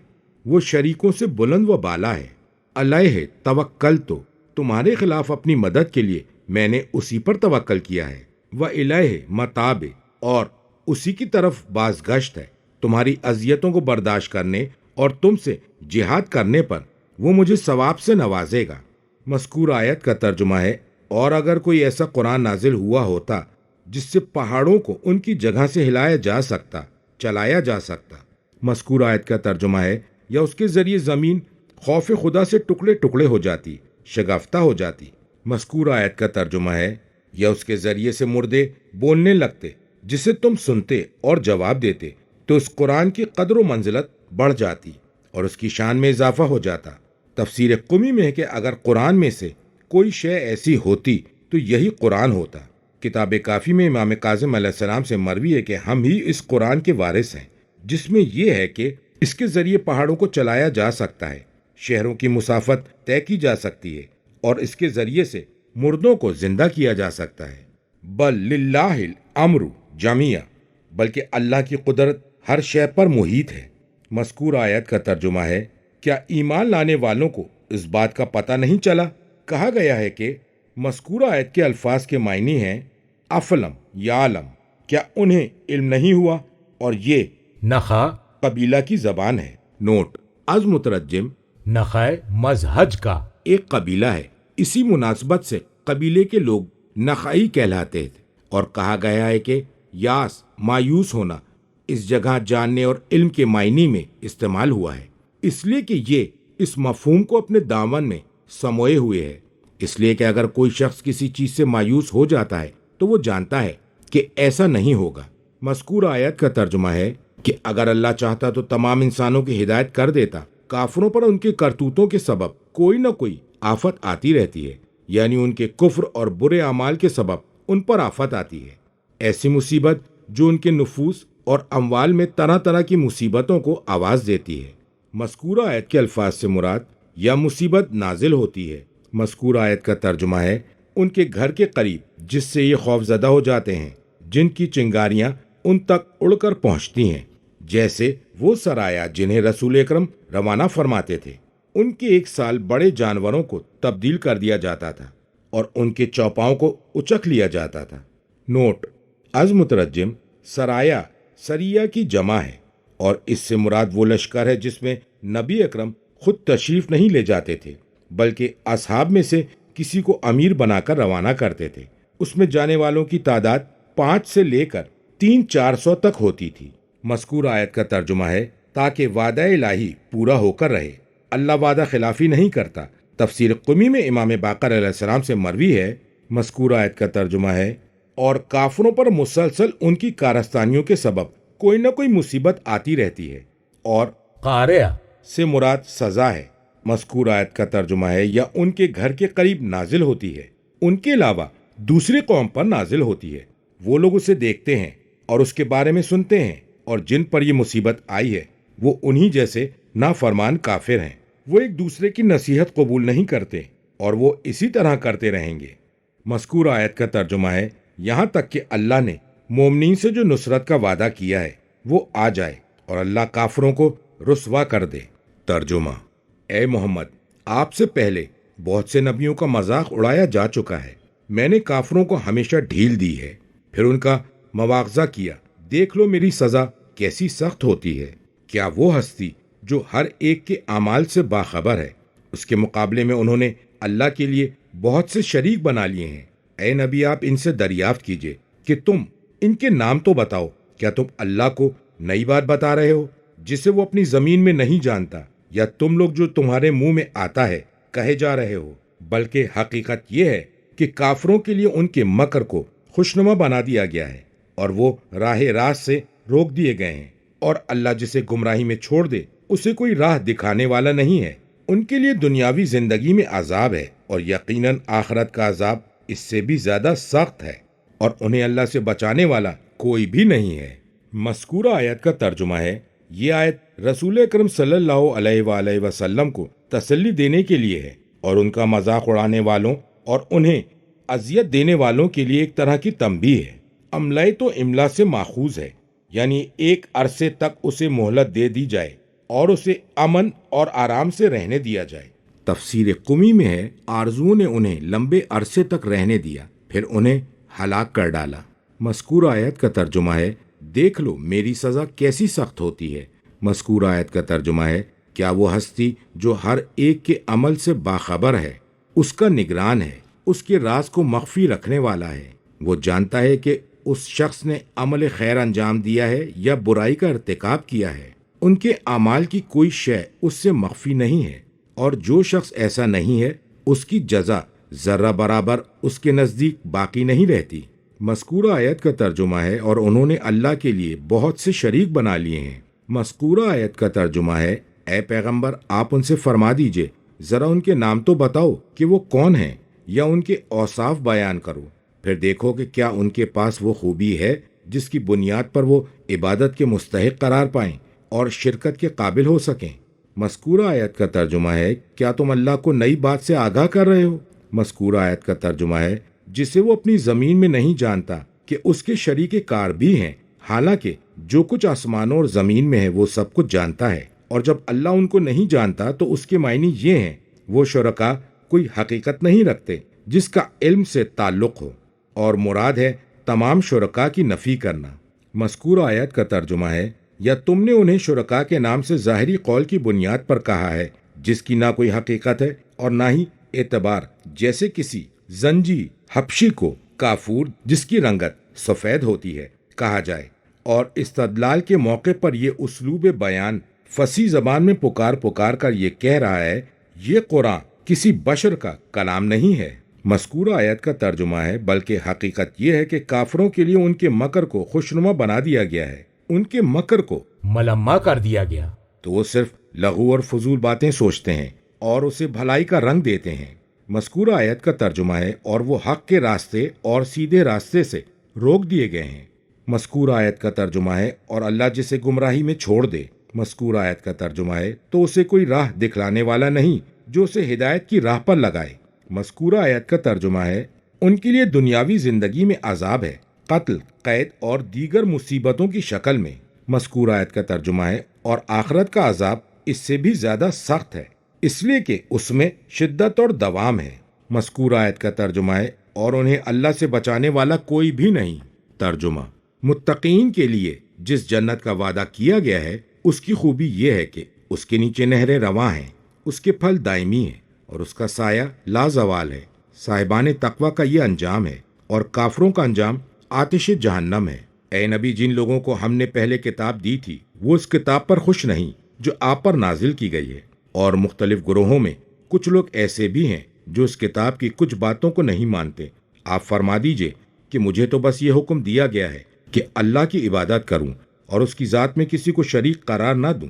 وہ شریکوں سے بلند و بالا ہے۔ علیہ توکلت، تمہارے خلاف اپنی مدد کے لیے میں نے اسی پر توکل کیا ہے۔ وإلیہ متاب، اور اسی کی طرف باز گشت ہے۔ تمہاری اذیتوں کو برداشت کرنے اور تم سے جہاد کرنے پر وہ مجھے ثواب سے نوازے گا۔ مذکور آیت کا ترجمہ ہے، اور اگر کوئی ایسا قرآن نازل ہوا ہوتا جس سے پہاڑوں کو ان کی جگہ سے ہلایا جا سکتا، چلایا جا سکتا۔ مذکور آیت کا ترجمہ ہے، یا اس کے ذریعے زمین خوف خدا سے ٹکڑے ٹکڑے ہو جاتی، شگافتہ ہو جاتی۔ مذکور آیت کا ترجمہ ہے، یا اس کے ذریعے سے مردے بولنے لگتے جسے تم سنتے اور جواب دیتے تو اس قرآن کی قدر و منزلت بڑھ جاتی اور اس کی شان میں اضافہ ہو جاتا۔ تفسیر قمی میں ہے کہ اگر قرآن میں سے کوئی شے ایسی ہوتی تو یہی قرآن ہوتا۔ کتاب کافی میں امام کاظم علیہ السلام سے مروی ہے کہ ہم ہی اس قرآن کے وارث ہیں، جس میں یہ ہے کہ اس کے ذریعے پہاڑوں کو چلایا جا سکتا ہے، شہروں کی مسافت طے کی جا سکتی ہے اور اس کے ذریعے سے مردوں کو زندہ کیا جا سکتا ہے۔ بل للہ الامر جمیعا، بلکہ اللہ کی قدرت ہر شے پر محیط ہے۔ مذکور آیت کا ترجمہ ہے، کیا ایمان لانے والوں کو اس بات کا پتہ نہیں چلا؟ کہا گیا ہے کہ مذکور آیت کے الفاظ کے معنی ہیں افلم یا علم، کیا انہیں علم نہیں ہوا؟ اور یہ نخا قبیلہ کی زبان ہے۔ نوٹ: از مترجم نخائے مزہج کا ایک قبیلہ ہے، اسی مناسبت سے قبیلے کے لوگ نخائی کہلاتے تھے، اور کہا گیا ہے کہ یاس مایوس ہونا اس جگہ جاننے اور علم کے معنی میں استعمال ہوا ہے، اس لیے کہ یہ اس مفہوم کو اپنے دامن میں سموئے ہوئے ہے، اس لیے کہ اگر کوئی شخص کسی چیز سے مایوس ہو جاتا ہے تو وہ جانتا ہے کہ ایسا نہیں ہوگا۔ مذکور آیت کا ترجمہ ہے کہ اگر اللہ چاہتا تو تمام انسانوں کی ہدایت کر دیتا، کافروں پر ان کے کرتوتوں کے سبب کوئی نہ کوئی آفت آتی رہتی ہے، یعنی ان کے کفر اور برے اعمال کے سبب ان پر آفت آتی ہے، ایسی مصیبت جو ان کے نفوس اور اموال میں طرح طرح کی مصیبتوں کو آواز دیتی ہے۔ مذکور آیت کے الفاظ سے مراد یا مصیبت نازل ہوتی ہے۔ مذکور آیت کا ترجمہ ہے ان کے گھر کے قریب جس سے یہ خوف زدہ ہو جاتے ہیں، جن کی چنگاریاں ان تک اڑ کر پہنچتی ہیں، جیسے وہ سرایا جنہیں رسول اکرم روانہ فرماتے تھے۔ ان کے ایک سال بڑے جانوروں کو تبدیل کر دیا جاتا تھا اور ان کے چوپاؤں کو اچک لیا جاتا تھا۔ نوٹ: از مترجم سرایا سریہ کی جمع ہے اور اس سے مراد وہ لشکر ہے جس میں نبی اکرم خود تشریف نہیں لے جاتے تھے، بلکہ اصحاب میں سے کسی کو امیر بنا کر روانہ کرتے تھے۔ اس میں جانے والوں کی تعداد 5 سے لے کر 300-400 تک ہوتی تھی۔ مذکور آیت کا ترجمہ ہے تاکہ وعدہ الہی پورا ہو کر رہے، اللہ وعدہ خلافی نہیں کرتا۔ تفسیر قمی میں امام باقر علیہ السلام سے مروی ہے، مذکور آیت کا ترجمہ ہے، اور کافروں پر مسلسل ان کی کارستانیوں کے سبب کوئی نہ کوئی مصیبت آتی رہتی ہے، اور قارعہ سے مراد سزا ہے۔ مذکور آیت کا ترجمہ ہے یا ان کے گھر کے قریب نازل ہوتی ہے، ان کے علاوہ دوسری قوم پر نازل ہوتی ہے۔ وہ لوگ اسے دیکھتے ہیں اور اس کے بارے میں سنتے ہیں، اور جن پر یہ مصیبت آئی ہے وہ انہی جیسے نافرمان کافر ہیں۔ وہ ایک دوسرے کی نصیحت قبول نہیں کرتے اور وہ اسی طرح کرتے رہیں گے۔ مذکور آیت کا ترجمہ ہے یہاں تک کہ اللہ نے مومنین سے جو نصرت کا وعدہ کیا ہے وہ آ جائے اور اللہ کافروں کو رسوا کر دے۔ ترجمہ: اے محمد، آپ سے پہلے بہت سے نبیوں کا مذاق اڑایا جا چکا ہے، میں نے کافروں کو ہمیشہ ڈھیل دی ہے، پھر ان کا مواخذہ کیا، دیکھ لو میری سزا کیسی سخت ہوتی ہے۔ کیا وہ ہستی جو ہر ایک کے اعمال سے باخبر ہے، اس کے مقابلے میں انہوں نے اللہ کے لیے بہت سے شریک بنا لیے ہیں۔ اے نبی، آپ ان سے دریافت کیجئے کہ تم ان کے نام تو بتاؤ، کیا تم اللہ کو نئی بات بتا رہے ہو جسے وہ اپنی زمین میں نہیں جانتا، یا تم لوگ جو تمہارے منہ میں آتا ہے کہے جا رہے ہو؟ بلکہ حقیقت یہ ہے کہ کافروں کے لیے ان کے مکر کو خوشنما بنا دیا گیا ہے اور وہ راہ راست سے روک دیے گئے ہیں، اور اللہ جسے گمراہی میں چھوڑ دے اسے کوئی راہ دکھانے والا نہیں ہے۔ ان کے لیے دنیاوی زندگی میں عذاب ہے اور یقیناً آخرت کا عذاب اس سے بھی زیادہ سخت ہے، اور انہیں اللہ سے بچانے والا کوئی بھی نہیں ہے۔ مذکورہ آیت کا ترجمہ ہے، یہ آیت رسول اکرم صلی اللہ علیہ وآلہ وسلم کو تسلی دینے کے لیے ہے اور ان کا مذاق اڑانے والوں اور انہیں اذیت دینے والوں کے لیے ایک طرح کی تنبیہ ہے۔ املائے تو املا سے ماخوذ ہے، یعنی ایک عرصے تک اسے مہلت دے دی جائے اور اسے امن اور آرام سے رہنے دیا جائے۔ تفسیر قمی میں ہے، آرزوؤں نے انہیں لمبے عرصے تک رہنے دیا، پھر انہیں ہلاک کر ڈالا۔ مذکور آیت کا ترجمہ ہے، دیکھ لو میری سزا کیسی سخت ہوتی ہے۔ مذکور آیت کا ترجمہ ہے، کیا وہ ہستی جو ہر ایک کے عمل سے باخبر ہے، اس کا نگران ہے، اس کے راز کو مخفی رکھنے والا ہے، وہ جانتا ہے کہ اس شخص نے عمل خیر انجام دیا ہے یا برائی کا ارتکاب کیا ہے، ان کے اعمال کی کوئی شے اس سے مخفی نہیں ہے، اور جو شخص ایسا نہیں ہے اس کی جزا ذرہ برابر اس کے نزدیک باقی نہیں رہتی۔ مذکورہ آیت کا ترجمہ ہے اور انہوں نے اللہ کے لیے بہت سے شریک بنا لیے ہیں۔ مذکورہ آیت کا ترجمہ ہے، اے پیغمبر آپ ان سے فرما دیجئے ذرا ان کے نام تو بتاؤ کہ وہ کون ہیں، یا ان کے اوصاف بیان کرو، پھر دیکھو کہ کیا ان کے پاس وہ خوبی ہے جس کی بنیاد پر وہ عبادت کے مستحق قرار پائیں اور شرکت کے قابل ہو سکیں۔ مذکورہ آیت کا ترجمہ ہے، کیا تم اللہ کو نئی بات سے آگاہ کر رہے ہو؟ مذکورہ آیت کا ترجمہ ہے، جسے وہ اپنی زمین میں نہیں جانتا کہ اس کے شریک کار بھی ہیں، حالانکہ جو کچھ آسمانوں اور زمین میں ہے وہ سب کچھ جانتا ہے، اور جب اللہ ان کو نہیں جانتا تو اس کے معنی یہ ہیں وہ شرکا کوئی حقیقت نہیں رکھتے جس کا علم سے تعلق ہو، اور مراد ہے تمام شرکا کی نفی کرنا۔ مذکورہ آیت کا ترجمہ ہے، یا تم نے انہیں شرکا کے نام سے ظاہری قول کی بنیاد پر کہا ہے جس کی نہ کوئی حقیقت ہے اور نہ ہی اعتبار، جیسے کسی زنجی حبشی کو کافور جس کی رنگت سفید ہوتی ہے کہا جائے، اور استدلال کے موقع پر یہ اسلوب بیان فصیح زبان میں پکار پکار کر یہ کہہ رہا ہے یہ قرآن کسی بشر کا کلام نہیں ہے۔ مذکورہ آیت کا ترجمہ ہے، بلکہ حقیقت یہ ہے کہ کافروں کے لیے ان کے مکر کو خوشنما بنا دیا گیا ہے، ان کے مکر کو ملما کر دیا گیا، تو وہ صرف لغو اور فضول باتیں سوچتے ہیں اور اسے بھلائی کا رنگ دیتے ہیں۔ مذکورہ آیت کا ترجمہ ہے، اور وہ حق کے راستے اور سیدھے راستے سے روک دیے گئے ہیں۔ مذکورہ آیت کا ترجمہ ہے، اور اللہ جسے گمراہی میں چھوڑ دے۔ مذکورہ آیت کا ترجمہ ہے، تو اسے کوئی راہ دکھلانے والا نہیں جو اسے ہدایت کی راہ پر لگائے۔ مذکورہ آیت کا ترجمہ ہے، ان کے لیے دنیاوی زندگی میں عذاب ہے، قتل، قید اور دیگر مصیبتوں کی شکل میں۔ مذکورہ آیت کا ترجمہ ہے، اور آخرت کا عذاب اس سے بھی زیادہ سخت ہے، اس لیے کہ اس میں شدت اور دوام ہے۔ مذکورہ آیت کا ترجمہ ہے، اور انہیں اللہ سے بچانے والا کوئی بھی نہیں۔ ترجمہ: متقین کے لیے جس جنت کا وعدہ کیا گیا ہے اس کی خوبی یہ ہے کہ اس کے نیچے نہریں رواں ہیں، اس کے پھل دائمی ہیں اور اس کا سایہ لازوال ہے۔ صاحبان تقوی کا یہ انجام ہے، اور کافروں کا انجام آتش جہنم ہے۔ اے نبی، جن لوگوں کو ہم نے پہلے کتاب دی تھی وہ اس کتاب پر خوش نہیں جو آپ پر نازل کی گئی ہے، اور مختلف گروہوں میں کچھ لوگ ایسے بھی ہیں جو اس کتاب کی کچھ باتوں کو نہیں مانتے۔ آپ فرما دیجئے کہ مجھے تو بس یہ حکم دیا گیا ہے کہ اللہ کی عبادت کروں اور اس کی ذات میں کسی کو شریک قرار نہ دوں،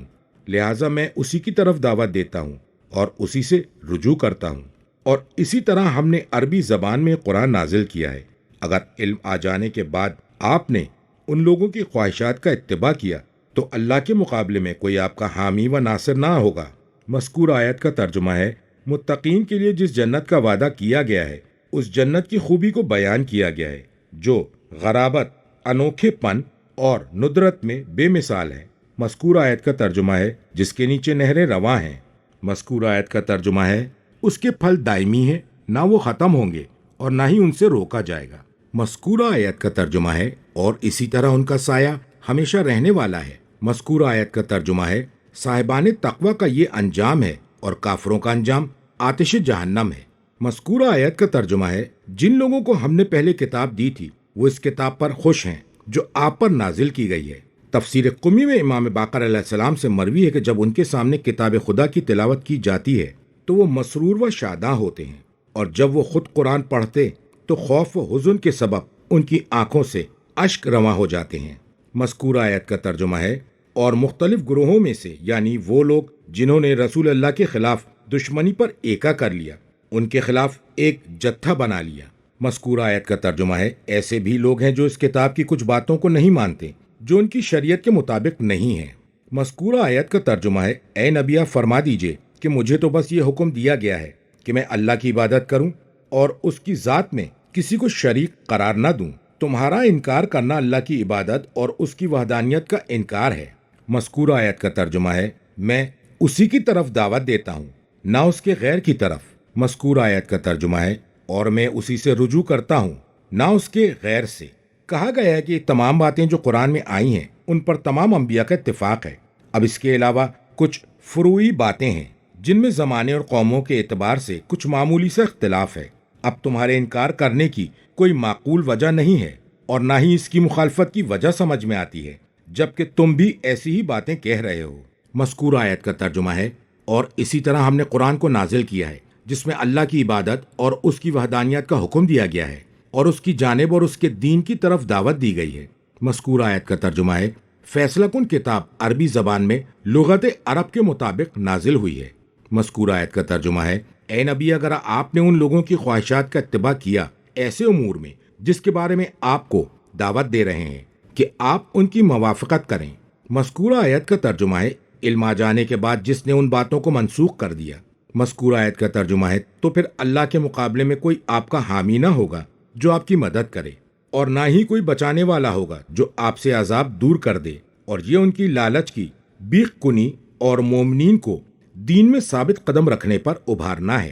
لہٰذا میں اسی کی طرف دعوت دیتا ہوں اور اسی سے رجوع کرتا ہوں۔ اور اسی طرح ہم نے عربی زبان میں قرآن نازل کیا ہے۔ اگر علم آ جانے کے بعد آپ نے ان لوگوں کی خواہشات کا اتباع کیا تو اللہ کے مقابلے میں کوئی آپ کا حامی و ناصر نہ ہوگا۔ مذکورہ آیت کا ترجمہ ہے، متقین کے لیے جس جنت کا وعدہ کیا گیا ہے اس جنت کی خوبی کو بیان کیا گیا ہے جو غرابت، انوکھے پن اور ندرت میں بے مثال ہے۔ مذکورہ آیت کا ترجمہ ہے، جس کے نیچے نہریں رواں ہیں۔ مذکورہ آیت کا ترجمہ ہے، اس کے پھل دائمی ہیں، نہ وہ ختم ہوں گے اور نہ ہی ان سے روکا جائے گا۔ مذکورہ آیت کا ترجمہ ہے، اور اسی طرح ان کا سایہ ہمیشہ رہنے والا ہے۔ مذکورہ آیت کا ترجمہ ہے، صاحبان تقوی کا یہ انجام ہے اور کافروں کا انجام آتش جہنم ہے۔ مذکورہ آیت کا ترجمہ ہے، جن لوگوں کو ہم نے پہلے کتاب دی تھی وہ اس کتاب پر خوش ہیں جو آپ پر نازل کی گئی ہے۔ تفسیر قمی میں امام باقر علیہ السلام سے مروی ہے کہ جب ان کے سامنے کتاب خدا کی تلاوت کی جاتی ہے تو وہ مسرور و شاداں ہوتے ہیں، اور جب وہ خود قرآن پڑھتے تو خوف و حزن کے سبب ان کی آنکھوں سے اشک رواں ہو جاتے ہیں۔ مذکورہ آیت کا ترجمہ ہے، اور مختلف گروہوں میں سے یعنی وہ لوگ جنہوں نے رسول اللہ کے خلاف دشمنی پر ایکا کر لیا، ان کے خلاف ایک جتھا بنا لیا۔ مذکورہ آیت کا ترجمہ ہے، ایسے بھی لوگ ہیں جو اس کتاب کی کچھ باتوں کو نہیں مانتے جو ان کی شریعت کے مطابق نہیں ہے۔ مذکورہ آیت کا ترجمہ ہے، اے نبی آپ فرما دیجئے کہ مجھے تو بس یہ حکم دیا گیا ہے کہ میں اللہ کی عبادت کروں اور اس کی ذات میں کسی کو شریک قرار نہ دوں۔ تمہارا انکار کرنا اللہ کی عبادت اور اس کی وحدانیت کا انکار ہے۔ مذکورہ آیت کا ترجمہ ہے، میں اسی کی طرف دعوت دیتا ہوں، نہ اس کے غیر کی طرف۔ مذکورہ آیت کا ترجمہ ہے، اور میں اسی سے رجوع کرتا ہوں، نہ اس کے غیر سے۔ کہا گیا ہے کہ یہ تمام باتیں جو قرآن میں آئی ہیں ان پر تمام انبیاء کا اتفاق ہے۔ اب اس کے علاوہ کچھ فروعی باتیں ہیں جن میں زمانے اور قوموں کے اعتبار سے کچھ معمولی سے اختلاف ہے۔ اب تمہارے انکار کرنے کی کوئی معقول وجہ نہیں ہے، اور نہ ہی اس کی مخالفت کی وجہ سمجھ میں آتی ہے، جبکہ تم بھی ایسی ہی باتیں کہہ رہے ہو۔ مذکورہ آیت کا ترجمہ ہے، اور اسی طرح ہم نے قرآن کو نازل کیا ہے جس میں اللہ کی عبادت اور اس کی وحدانیت کا حکم دیا گیا ہے اور اس کی جانب اور اس کے دین کی طرف دعوت دی گئی ہے۔ مذکورہ آیت کا ترجمہ ہے، فیصلہ کن کتاب عربی زبان میں لغت عرب کے مطابق نازل ہوئی ہے۔ مذکورہ آیت کا ترجمہ ہے، اے نبی اگر آپ نے ان لوگوں کی خواہشات کا اتباع کیا ایسے امور میں جس کے بارے میں آپ کو دعوت دے رہے ہیں کہ آپ ان کی موافقت کریں۔ مذکورہ آیت کا ترجمہ ہے، علم آ جانے کے بعد جس نے ان باتوں کو منسوخ کر دیا۔ مذکورہ آیت کا ترجمہ ہے، تو پھر اللہ کے مقابلے میں کوئی آپ کا حامی نہ ہوگا جو آپ کی مدد کرے، اور نہ ہی کوئی بچانے والا ہوگا جو آپ سے عذاب دور کر دے، اور یہ ان کی لالچ کی بیخ کنی اور مومنین کو دین میں ثابت قدم رکھنے پر ابھارنا ہے۔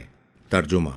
ترجمہ،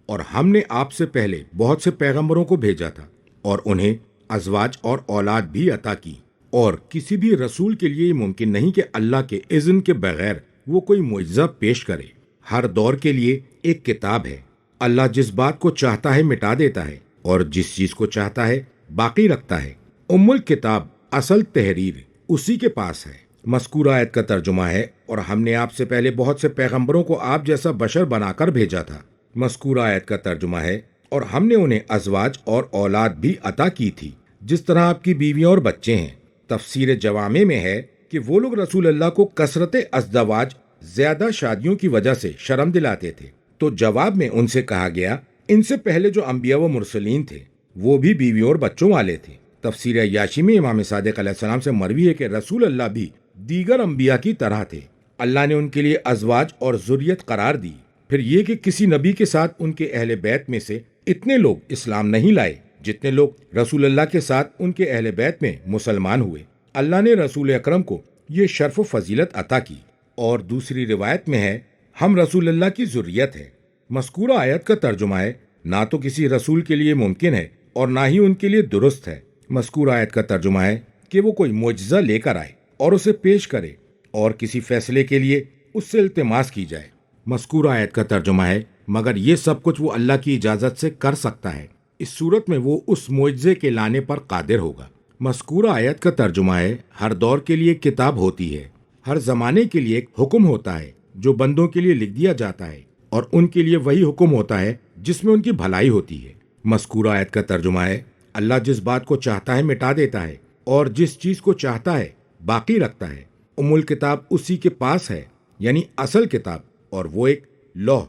اور ہم نے آپ سے پہلے بہت سے پیغمبروں کو بھیجا تھا اور انہیں ازواج اور اولاد بھی عطا کی، اور کسی بھی رسول کے لیے یہ ممکن نہیں کہ اللہ کے اذن کے بغیر وہ کوئی معجزہ پیش کرے۔ ہر دور کے لیے ایک کتاب ہے۔ اللہ جس بات کو چاہتا ہے مٹا دیتا ہے اور جس چیز کو چاہتا ہے باقی رکھتا ہے۔ الکتاب اصل تحریر اسی کے پاس ہے۔ مذکورہ آیت کا ترجمہ ہے، اور ہم نے آپ سے پہلے بہت سے پیغمبروں کو آپ جیسا بشر بنا کر بھیجا تھا۔ مذکورہ آیت کا ترجمہ ہے، اور ہم نے انہیں ازواج اور اولاد بھی عطا کی تھی جس طرح آپ کی بیویاں اور بچے ہیں۔ تفسیر جوامع میں ہے کہ وہ لوگ رسول اللہ کو کثرت ازدواج زیادہ شادیوں کی وجہ سے شرم دلاتے تھے، تو جواب میں ان سے کہا گیا ان سے پہلے جو انبیاء و مرسلین تھے وہ بھی بیویوں اور بچوں والے تھے۔ تفسیر عیاشی میں امام صادق علیہ السلام سے مروی ہے کہ رسول اللہ بھی دیگر انبیاء کی طرح تھے، اللہ نے ان کے لیے ازواج اور ذریت قرار دی۔ پھر یہ کہ کسی نبی کے ساتھ ان کے اہل بیت میں سے اتنے لوگ اسلام نہیں لائے جتنے لوگ رسول اللہ کے ساتھ ان کے اہل بیت میں مسلمان ہوئے۔ اللہ نے رسول اکرم کو یہ شرف و فضیلت عطا کی، اور دوسری روایت میں ہے ہم رسول اللہ کی ذریت ہے۔ مذکورہ آیت کا ترجمہ ہے، نہ تو کسی رسول کے لیے ممکن ہے اور نہ ہی ان کے لیے درست ہے۔ مذکورہ آیت کا ترجمہ ہے کہ وہ کوئی معجزہ لے کر آئے اور اسے پیش کرے اور کسی فیصلے کے لیے اس سے التماس کی جائے۔ مذکورہ آیت کا ترجمہ ہے، مگر یہ سب کچھ وہ اللہ کی اجازت سے کر سکتا ہے، اس صورت میں وہ اس معجزے کے لانے پر قادر ہوگا۔ مذکورہ آیت کا ترجمہ ہے، ہر دور کے لیے ایک کتاب ہوتی ہے، ہر زمانے کے لیے ایک حکم ہوتا ہے جو بندوں کے لیے لکھ دیا جاتا ہے، اور ان کے لیے وہی حکم ہوتا ہے جس میں ان کی بھلائی ہوتی ہے۔ مذکورہ آیت کا ترجمہ ہے، اللہ جس بات کو چاہتا ہے مٹا دیتا ہے اور جس چیز کو چاہتا ہے باقی رکھتا ہے۔ الکتاب اسی کے پاس ہے، یعنی اصل کتاب، اور وہ ایک لوح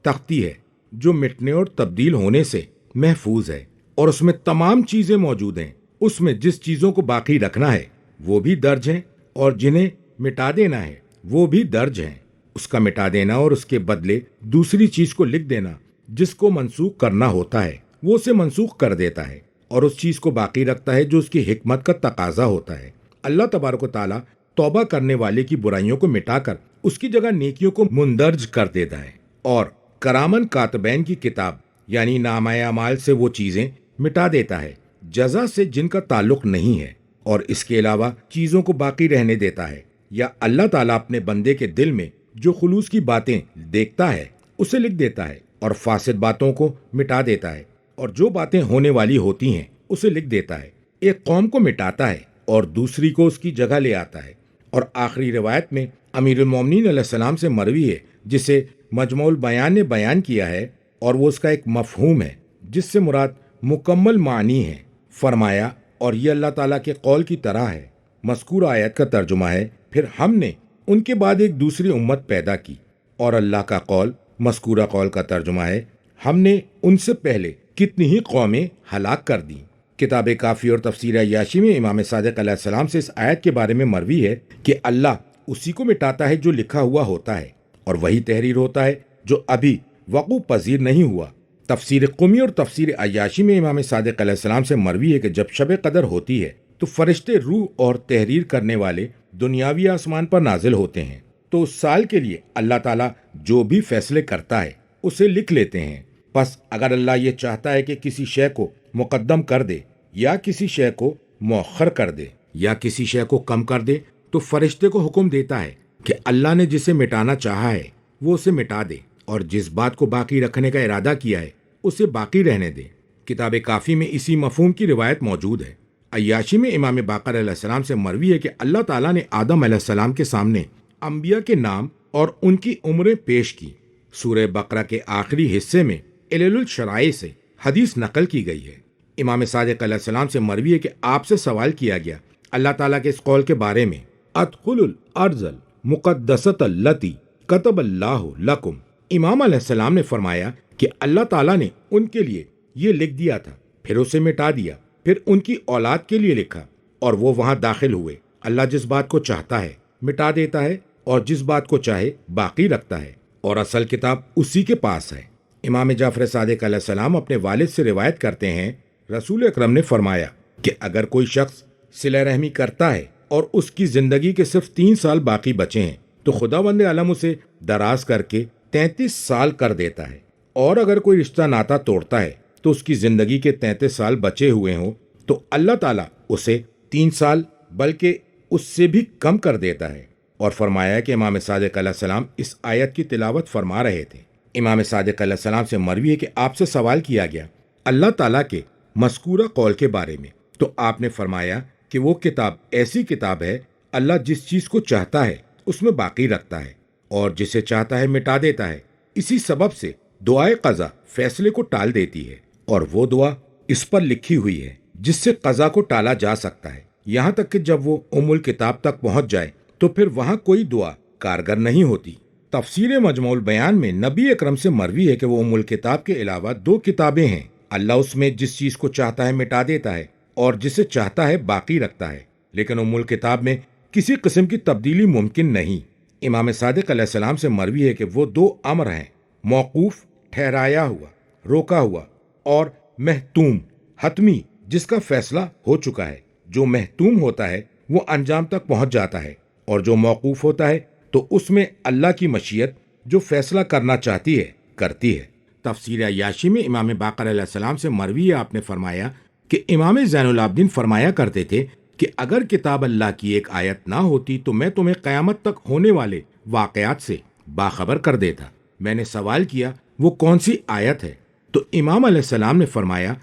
تختی ہے جو مٹنے اور تبدیل ہونے سے محفوظ ہے، اور اس میں تمام چیزیں موجود ہیں۔ اس میں جس چیزوں کو باقی رکھنا ہے وہ بھی درج ہیں، اور جنہیں مٹا دینا ہے وہ بھی درج ہیں۔ اس کا مٹا دینا اور اس کے بدلے دوسری چیز کو لکھ دینا جس کو منسوخ کرنا ہوتا ہے وہ اسے منسوخ کر دیتا ہے، اور اس چیز کو باقی رکھتا ہے جو اس کی حکمت کا تقاضا ہوتا ہے۔ اللہ تبارک و تعالیٰ توبہ کرنے والے کی برائیوں کو مٹا کر اس کی جگہ نیکیوں کو مندرج کر دیتا ہے، اور کرامن کاتبین کی کتاب یعنی نامہ اعمال سے وہ چیزیں مٹا دیتا ہے جزا سے جن کا تعلق نہیں ہے، اور اس کے علاوہ چیزوں کو باقی رہنے دیتا ہے، یا اللہ تعالیٰ اپنے بندے کے دل میں جو خلوص کی باتیں دیکھتا ہے اسے لکھ دیتا ہے اور فاسد باتوں کو مٹا دیتا ہے، اور جو باتیں ہونے والی ہوتی ہیں اسے لکھ دیتا ہے۔ ایک قوم کو مٹاتا ہے اور دوسری کو اس کی جگہ لے آتا ہے۔ اور آخری روایت میں امیر المومنین علیہ السلام سے مروی ہے، جسے مجموع البیان نے بیان کیا ہے، اور وہ اس کا ایک مفہوم ہے جس سے مراد مکمل معنی ہے۔ فرمایا، اور یہ اللہ تعالیٰ کے قول کی طرح ہے۔ مذکورہ آیت کا ترجمہ ہے، پھر ہم نے ان کے بعد ایک دوسری امت پیدا کی، اور اللہ کا قول مذکورہ قول کا ترجمہ ہے، ہم نے ان سے پہلے کتنی ہی قومیں ہلاک کر دیں۔ کتاب کافی اور تفسیر عیاشی میں امام صادق علیہ السلام سے اس آیت کے بارے میں مروی ہے کہ اللہ اسی کو مٹاتا ہے جو لکھا ہوا ہوتا ہے، اور وہی تحریر ہوتا ہے جو ابھی وقوع پذیر نہیں ہوا۔ تفسیر قمی اور تفسیر عیاشی میں امام صادق علیہ السلام سے مروی ہے کہ جب شب قدر ہوتی ہے تو فرشتے روح اور تحریر کرنے والے دنیاوی آسمان پر نازل ہوتے ہیں، تو اس سال کے لیے اللہ تعالیٰ جو بھی فیصلے کرتا ہے اسے لکھ لیتے ہیں۔ پس اگر اللہ یہ چاہتا ہے کہ کسی شے کو مقدم کر دے یا کسی شے کو مؤخر کر دے یا کسی شے کو کم کر دے تو فرشتے کو حکم دیتا ہے کہ اللہ نے جسے مٹانا چاہا ہے وہ اسے مٹا دے، اور جس بات کو باقی رکھنے کا ارادہ کیا ہے اسے باقی رہنے دے۔ کتاب کافی میں اسی مفہوم کی روایت موجود ہے۔ عیاشی میں امام باقر علیہ السلام سے مروی ہے کہ اللہ تعالیٰ نے آدم علیہ السلام کے سامنے انبیاء کے نام اور ان کی عمریں پیش کی۔ سورہ بقرہ کے آخری حصے میں علل الشرائع سے حدیث نقل کی گئی ہے۔ امام صادق علیہ السلام سے مروی ہے کہ آپ سے سوال کیا گیا اللہ تعالیٰ کے اس قول کے بارے میں، ادخل الارض المقدسۃ التی کتب اللہ لکم۔ امام علیہ السلام نے فرمایا کہ اللہ تعالیٰ نے ان کے لیے یہ لکھ دیا تھا، پھر اسے مٹا دیا، پھر ان کی اولاد کے لیے لکھا، اور وہ وہاں داخل ہوئے۔ اللہ جس بات کو چاہتا ہے مٹا دیتا ہے، اور جس بات کو چاہے باقی رکھتا ہے، اور اصل کتاب اسی کے پاس ہے۔ امام جعفر صادق علیہ السلام اپنے والد سے روایت کرتے ہیں، رسول اکرم نے فرمایا کہ اگر کوئی شخص صلہ رحمی کرتا ہے اور اس کی زندگی کے صرف 3 سال باقی بچے ہیں تو خداوند عالم اسے دراز کر کے 33 سال کر دیتا ہے، اور اگر کوئی رشتہ ناتا توڑتا ہے تو اس کی زندگی کے 33 سال بچے ہوئے ہوں تو اللہ تعالیٰ اسے 3 سال بلکہ اس سے بھی کم کر دیتا ہے۔ اور فرمایا کہ امام صادق علیہ السلام اس آیت کی تلاوت فرما رہے تھے۔ امام صادق علیہ السلام سے مروی ہے کہ آپ سے سوال کیا گیا اللہ تعالیٰ کے مذکورہ قول کے بارے میں، تو آپ نے فرمایا کہ وہ کتاب ایسی کتاب ہے اللہ جس چیز کو چاہتا ہے اس میں باقی رکھتا ہے، اور جسے چاہتا ہے مٹا دیتا ہے۔ اسی سبب سے دعائے قضا فیصلے کو ٹال دیتی ہے، اور وہ دعا اس پر لکھی ہوئی ہے جس سے قضا کو ٹالا جا سکتا ہے، یہاں تک کہ جب وہ الکتاب تک پہنچ جائے تو پھر وہاں کوئی دعا کارگر نہیں ہوتی۔ تفسیر مجموع البیان میں نبی اکرم سے مروی ہے کہ وہ الکتاب کے علاوہ 2 کتابیں ہیں، اللہ اس میں جس چیز کو چاہتا ہے مٹا دیتا ہے اور جسے چاہتا ہے باقی رکھتا ہے، لیکن الکتاب میں کسی قسم کی تبدیلی ممکن نہیں۔ امام صادق علیہ السلام سے مروی ہے کہ وہ 2 امر ہیں، موقوف ٹھہرایا ہوا، روکا ہوا، اور محتوم حتمی جس کا فیصلہ ہو چکا ہے۔ جو محتوم ہوتا ہے وہ انجام تک پہنچ جاتا ہے، اور جو موقوف ہوتا ہے تو اس میں اللہ کی مشیت جو فیصلہ کرنا چاہتی ہے کرتی ہے۔ تفسیر عیاشی میں امام باقر علیہ السلام سے مروی ہے، آپ نے فرمایا کہ امام زین العابدین فرمایا کرتے تھے کہ اگر کتاب اللہ کی ایک آیت نہ ہوتی تو میں تمہیں قیامت تک ہونے والے واقعات سے باخبر کر دیتا۔ میں نے سوال کیا وہ کون سی آیت ہے؟ تو امام علیہ السلام نے فرمایا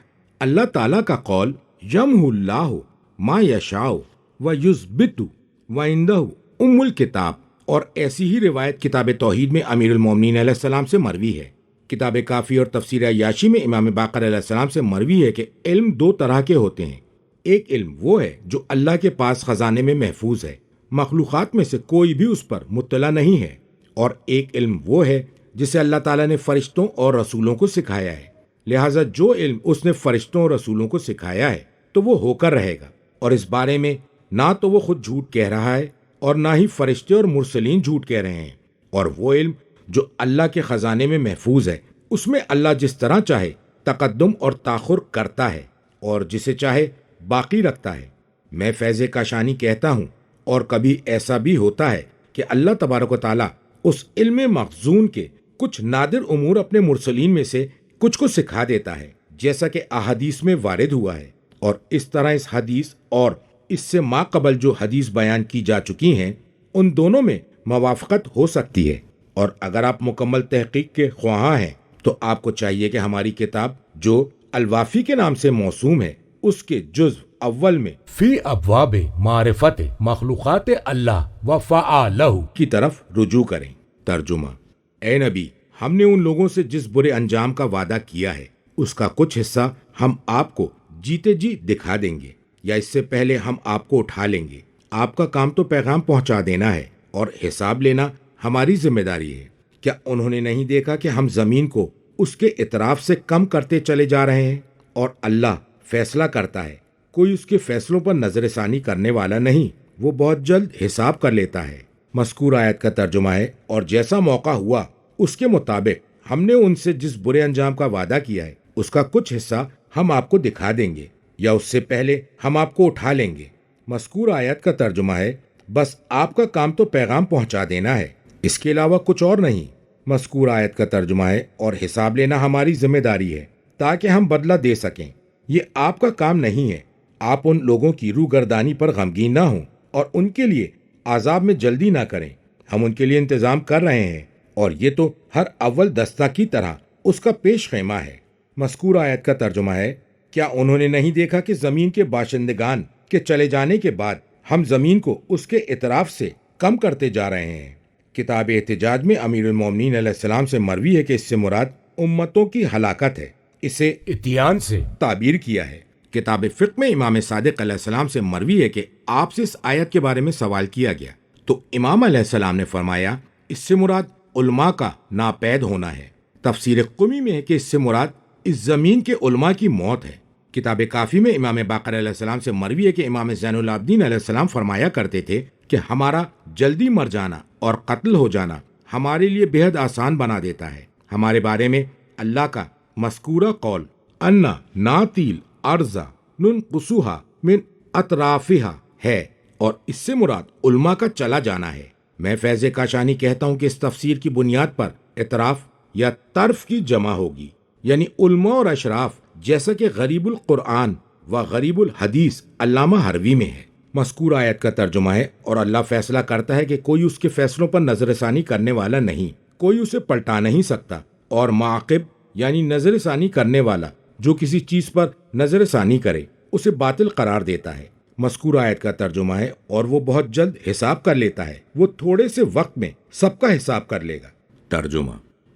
اللہ تعالیٰ کا قول یمحو اللہ ما یشاء ویثبت وعندہ الکتاب، اور ایسی ہی روایت کتاب توحید میں امیر المومنین علیہ السلام سے مروی ہے۔ کتاب کافی اور تفسیر عیاشی میں امام باقر علیہ السلام سے مروی ہے کہ علم 2 طرح کے ہوتے ہیں، ایک علم وہ ہے جو اللہ کے پاس خزانے میں محفوظ ہے، مخلوقات میں سے کوئی بھی اس پر مطلع نہیں ہے، اور ایک علم وہ ہے جسے اللہ تعالیٰ نے فرشتوں اور رسولوں کو سکھایا ہے۔ لہٰذا جو علم اس نے فرشتوں اور رسولوں کو سکھایا ہے تو وہ ہو کر رہے گا، اور اس بارے میں نہ تو وہ خود جھوٹ کہہ رہا ہے اور نہ ہی فرشتے اور مرسلین جھوٹ کہہ رہے ہیں۔ اور وہ علم جو اللہ کے خزانے میں محفوظ ہے اس میں اللہ جس طرح چاہے تقدم اور تاخر کرتا ہے اور جسے چاہے باقی رکھتا ہے۔ میں فیض کاشانی کہتا ہوں، اور کبھی ایسا بھی ہوتا ہے کہ اللہ تبارک و تعالیٰ اس علم مخزون کے کچھ نادر امور اپنے مرسلین میں سے کچھ کو سکھا دیتا ہے، جیسا کہ احادیث میں وارد ہوا ہے، اور اس طرح اس حدیث اور اس سے ما قبل جو حدیث بیان کی جا چکی ہیں ان دونوں میں موافقت ہو سکتی ہے۔ اور اگر آپ مکمل تحقیق کے خواہاں ہیں تو آپ کو چاہیے کہ ہماری کتاب جو الوافی کے نام سے موسوم ہے اس کے جزء اول میں فی ابواب معرفت مخلوقات اللہ و فعالہ کی طرف رجوع کریں۔ ترجمہ: اے نبی، ہم نے ان لوگوں سے جس برے انجام کا وعدہ کیا ہے اس کا کچھ حصہ ہم آپ کو جیتے جی دکھا دیں گے، یا اس سے پہلے ہم آپ کو اٹھا لیں گے۔ آپ کا کام تو پیغام پہنچا دینا ہے، اور حساب لینا ہماری ذمہ داری ہے۔ کیا انہوں نے نہیں دیکھا کہ ہم زمین کو اس کے اطراف سے کم کرتے چلے جا رہے ہیں؟ اور اللہ فیصلہ کرتا ہے، کوئی اس کے فیصلوں پر نظر ثانی کرنے والا نہیں، وہ بہت جلد حساب کر لیتا ہے۔ مذکور آیت کا ترجمہ ہے، اور جیسا موقع ہوا اس کے مطابق ہم نے ان سے جس برے انجام کا وعدہ کیا ہے اس کا کچھ حصہ ہم آپ کو دکھا دیں گے، یا اس سے پہلے ہم آپ کو اٹھا لیں گے۔ مذکور آیت کا ترجمہ ہے، بس آپ کا کام تو پیغام پہنچا دینا ہے، اس کے علاوہ کچھ اور نہیں۔ مذکور آیت کا ترجمہ ہے، اور حساب لینا ہماری ذمہ داری ہے تاکہ ہم بدلہ دے سکیں۔ یہ آپ کا کام نہیں ہے۔ آپ ان لوگوں کی روگردانی پر غمگین نہ ہوں اور ان کے لیے عذاب میں جلدی نہ کریں۔ ہم ان کے لیے انتظام کر رہے ہیں، اور یہ تو ہر اول دستہ کی طرح اس کا پیش خیمہ ہے۔ مذکور آیت کا ترجمہ ہے، کیا انہوں نے نہیں دیکھا کہ زمین کے باشندگان کے چلے جانے کے بعد ہم زمین کو اس کے اطراف سے کم کرتے جا رہے ہیں؟ کتاب احتجاج میں امیر المومنین علیہ السلام سے مروی ہے کہ اس سے مراد امتوں کی ہلاکت ہے، اسے اتیان سے تعبیر کیا ہے۔ کتاب فقہ میں امام صادق علیہ السلام سے مروی ہے کہ آپ سے اس آیت کے بارے میں سوال کیا گیا تو امام علیہ السلام نے فرمایا اس سے مراد علماء کا ناپید ہونا ہے۔ تفسیر قمی میں ہے کہ اس سے مراد اس زمین کے علماء کی موت ہے۔ کتاب کافی میں امام باقر علیہ السلام سے مروی ہے کہ امام زین العابدین علیہ السلام فرمایا کرتے تھے کہ ہمارا جلدی مر جانا اور قتل ہو جانا ہمارے لیے بے حد آسان بنا دیتا ہے۔ ہمارے بارے میں اللہ کا مذکورہ قول انا ناتیل ارضا ننقصها من اطرافها ہے اور اس سے مراد علماء کا چلا جانا ہے۔ میں فیض کاشانی کہتا ہوں کہ اس تفسیر کی بنیاد پر اطراف یا طرف کی جمع ہوگی، یعنی علماء اور اشراف، جیسا کہ غریب القرآن و غریب الحدیث علامہ حروی میں ہے۔ مذکور آیت کا ترجمہ ہے اور اللہ فیصلہ کرتا ہے کہ کوئی اس کے فیصلوں پر نظر ثانی کرنے والا نہیں، کوئی اسے پلٹا نہیں سکتا، اور معاقب یعنی نظر ثانی کرنے والا جو کسی چیز پر نظر ثانی کرے اسے باطل قرار دیتا ہے۔ مذکور آیت کا ترجمہ ہے اور وہ بہت جلد حساب کر لیتا ہے، وہ تھوڑے سے وقت میں سب کا حساب کر لے گا۔ ترجمہ: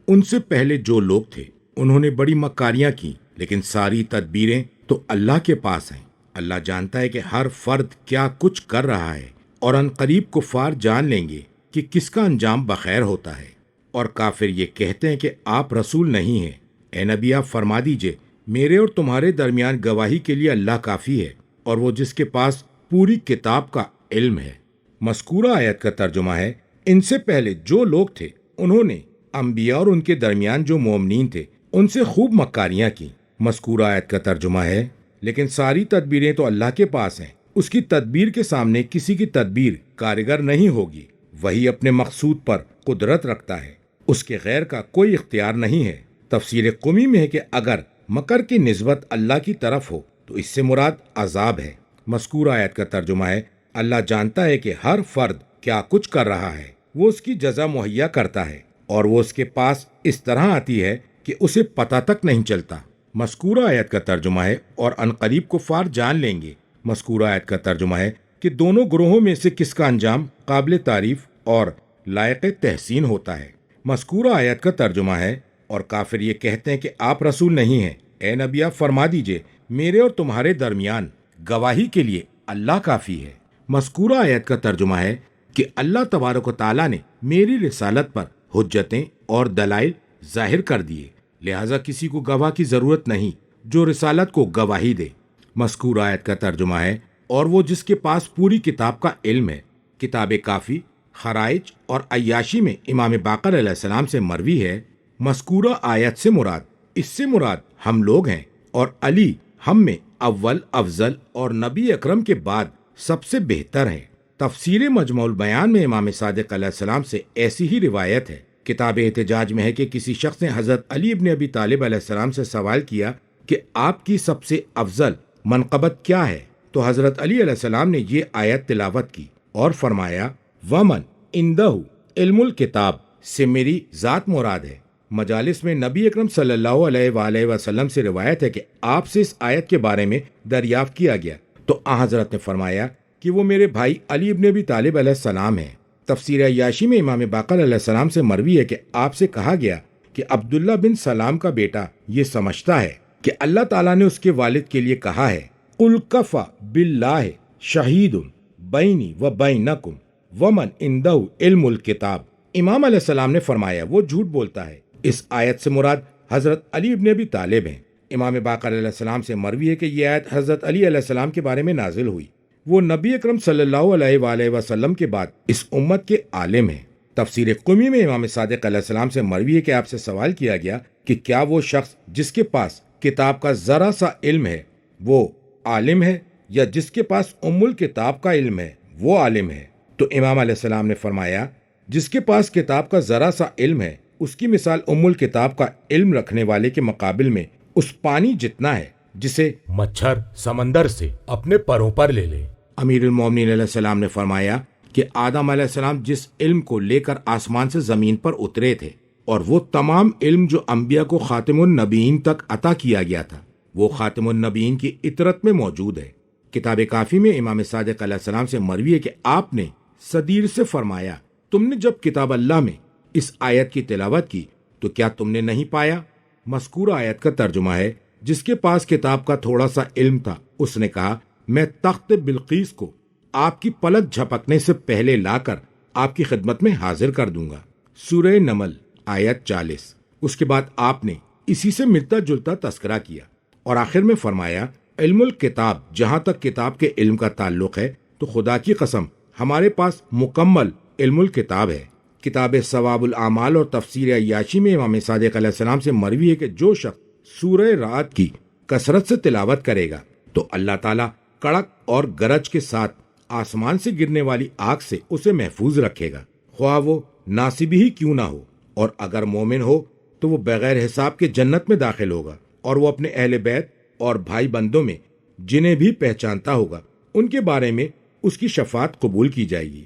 ان سے پہلے جو لوگ تھے انہوں نے بڑی مکاریاں کی، لیکن ساری تدبیریں تو اللہ کے پاس ہیں۔ اللہ جانتا ہے کہ ہر فرد کیا کچھ کر رہا ہے، اور ان قریب کفار جان لیں گے کہ کس کا انجام بخیر ہوتا ہے۔ اور کافر یہ کہتے ہیں کہ آپ رسول نہیں ہیں۔ اے نبی، آپ فرما دیجئے میرے اور تمہارے درمیان گواہی کے لیے اللہ کافی ہے، اور وہ جس کے پاس پوری کتاب کا علم ہے۔ مذکورہ آیت کا ترجمہ ہے ان سے پہلے جو لوگ تھے انہوں نے انبیاء اور ان کے درمیان جو مومنین تھے ان سے خوب مکاریاں کی۔ مذکورہ آیت کا ترجمہ ہے لیکن ساری تدبیریں تو اللہ کے پاس ہیں، اس کی تدبیر کے سامنے کسی کی تدبیر کارگر نہیں ہوگی۔ وہی اپنے مقصود پر قدرت رکھتا ہے، اس کے غیر کا کوئی اختیار نہیں ہے۔ تفسیر قمی میں ہے کہ اگر مکر کی نسبت اللہ کی طرف ہو تو اس سے مراد عذاب ہے۔ مذکور آیت کا ترجمہ ہے اللہ جانتا ہے کہ ہر فرد کیا کچھ کر رہا ہے، وہ اس کی جزا مہیا کرتا ہے، اور وہ اس کے پاس اس طرح آتی ہے کہ اسے پتہ تک نہیں چلتا۔ مذکورہ آیت کا ترجمہ ہے اور ان قریب کفار جان لیں گے۔ مذکورہ آیت کا ترجمہ ہے کہ دونوں گروہوں میں سے کس کا انجام قابل تعریف اور لائق تحسین ہوتا ہے۔ مذکورہ آیت کا ترجمہ ہے اور کافر یہ کہتے ہیں کہ آپ رسول نہیں ہیں۔ اے نبی، آپ فرما دیجئے میرے اور تمہارے درمیان گواہی کے لیے اللہ کافی ہے۔ مذکورہ آیت کا ترجمہ ہے کہ اللہ تبارک و تعالیٰ نے میری رسالت پر حجتیں اور دلائل ظاہر کر دیے، لہٰذا کسی کو گواہ کی ضرورت نہیں جو رسالت کو گواہی دے۔ مذکور آیت کا ترجمہ ہے اور وہ جس کے پاس پوری کتاب کا علم ہے۔ کتاب کافی، خرائج اور عیاشی میں امام باقر علیہ السلام سے مروی ہے مذکورہ آیت سے مراد اس سے مراد ہم لوگ ہیں، اور علی ہم میں اول افضل اور نبی اکرم کے بعد سب سے بہتر ہے۔ تفسیر مجموع البیان میں امام صادق علیہ السلام سے ایسی ہی روایت ہے۔ کتاب احتجاج میں ہے کہ کسی شخص نے حضرت علی ابن ابی طالب علیہ السلام سے سوال کیا کہ آپ کی سب سے افضل منقبت کیا ہے، تو حضرت علی علیہ السلام نے یہ آیت تلاوت کی اور فرمایا ومن عندہ علم الکتاب سے میری ذات مراد ہے۔ مجالس میں نبی اکرم صلی اللہ علیہ وآلہ وسلم سے روایت ہے کہ آپ سے اس آیت کے بارے میں دریافت کیا گیا تو آن حضرت نے فرمایا کہ وہ میرے بھائی علی ابن ابی طالب علیہ السلام ہیں۔ تفسیر عیاشی میں امام باقر علیہ السلام سے مروی ہے کہ آپ سے کہا گیا کہ عبداللہ بن سلام کا بیٹا یہ سمجھتا ہے کہ اللہ تعالیٰ نے اس کے والد کے لیے کہا ہے قُلْ کَفَى بِاللَّهِ شَهِیدٌ بَینِی وَبَینَکُمْ وَمَنْ عِندَهُ عِلْمُ الْکِتَاب۔ امام علیہ السلام نے فرمایا وہ جھوٹ بولتا ہے۔ اس آیت سے مراد حضرت علی ابن ابی طالب ہیں۔ امام باقر علیہ السلام سے مروی ہے کہ یہ آیت حضرت علی علیہ السلام کے بارے میں نازل ہوئی، وہ نبی اکرم صلی اللہ علیہ وآلہ وسلم کے بعد اس امت کے عالم ہیں۔ تفسیر قمی میں امام صادق علیہ السلام سے مروی ہے کہ آپ سے سوال کیا گیا کہ کیا وہ شخص جس کے پاس کتاب کا ذرا سا علم ہے وہ عالم ہے، یا جس کے پاس ام الکتاب کا علم ہے وہ عالم ہے؟ تو امام علیہ السلام نے فرمایا جس کے پاس کتاب کا ذرا سا علم ہے اس کی مثال ام الکتاب کا علم رکھنے والے کے مقابل میں اس پانی جتنا ہے جسے مچھر سمندر سے اپنے پروں پر لے لے۔ امیر المومنین علیہ السلام نے فرمایا کہ آدم علیہ السلام جس علم کو لے کر آسمان سے زمین پر اترے تھے، اور وہ تمام علم جو انبیاء کو خاتم النبیین تک عطا کیا گیا تھا، وہ خاتم النبیین کی اطرت میں موجود ہے۔ کتاب کافی میں امام صادق علیہ السلام سے مروی ہے کہ آپ نے صدیر سے فرمایا تم نے جب کتاب اللہ میں اس آیت کی تلاوت کی تو کیا تم نے نہیں پایا؟ مذکورہ آیت کا ترجمہ ہے، جس کے پاس کتاب کا تھوڑا سا علم تھا اس نے کہا، میں تخت بلقیس کو آپ کی پلک جھپکنے سے پہلے لا کر آپ کی خدمت میں حاضر کر دوں گا۔ سورہ نمل آیت 40۔ اس کے بعد آپ نے اسی سے ملتا جلتا تذکرہ کیا اور آخر میں فرمایا، علم الکتاب، جہاں تک کتاب کے علم کا تعلق ہے تو خدا کی قسم ہمارے پاس مکمل علم الکتاب ہے۔ کتاب ثواب الاعمال اور تفسیر عیاشی میں امام صادق علیہ السلام سے مروی ہے کہ جو شخص سورہ رعد کی کثرت سے تلاوت کرے گا تو اللہ تعالیٰ کڑک اور گرج کے ساتھ آسمان سے گرنے والی آگ سے اسے محفوظ رکھے گا، خواہ وہ ناصب ہی کیوں نہ ہو، اور اگر مومن ہو تو وہ بغیر حساب کے جنت میں داخل ہوگا، اور وہ اپنے اہل بیت اور بھائی بندوں میں جنہیں بھی پہچانتا ہوگا ان کے بارے میں اس کی شفاعت قبول کی جائے گی۔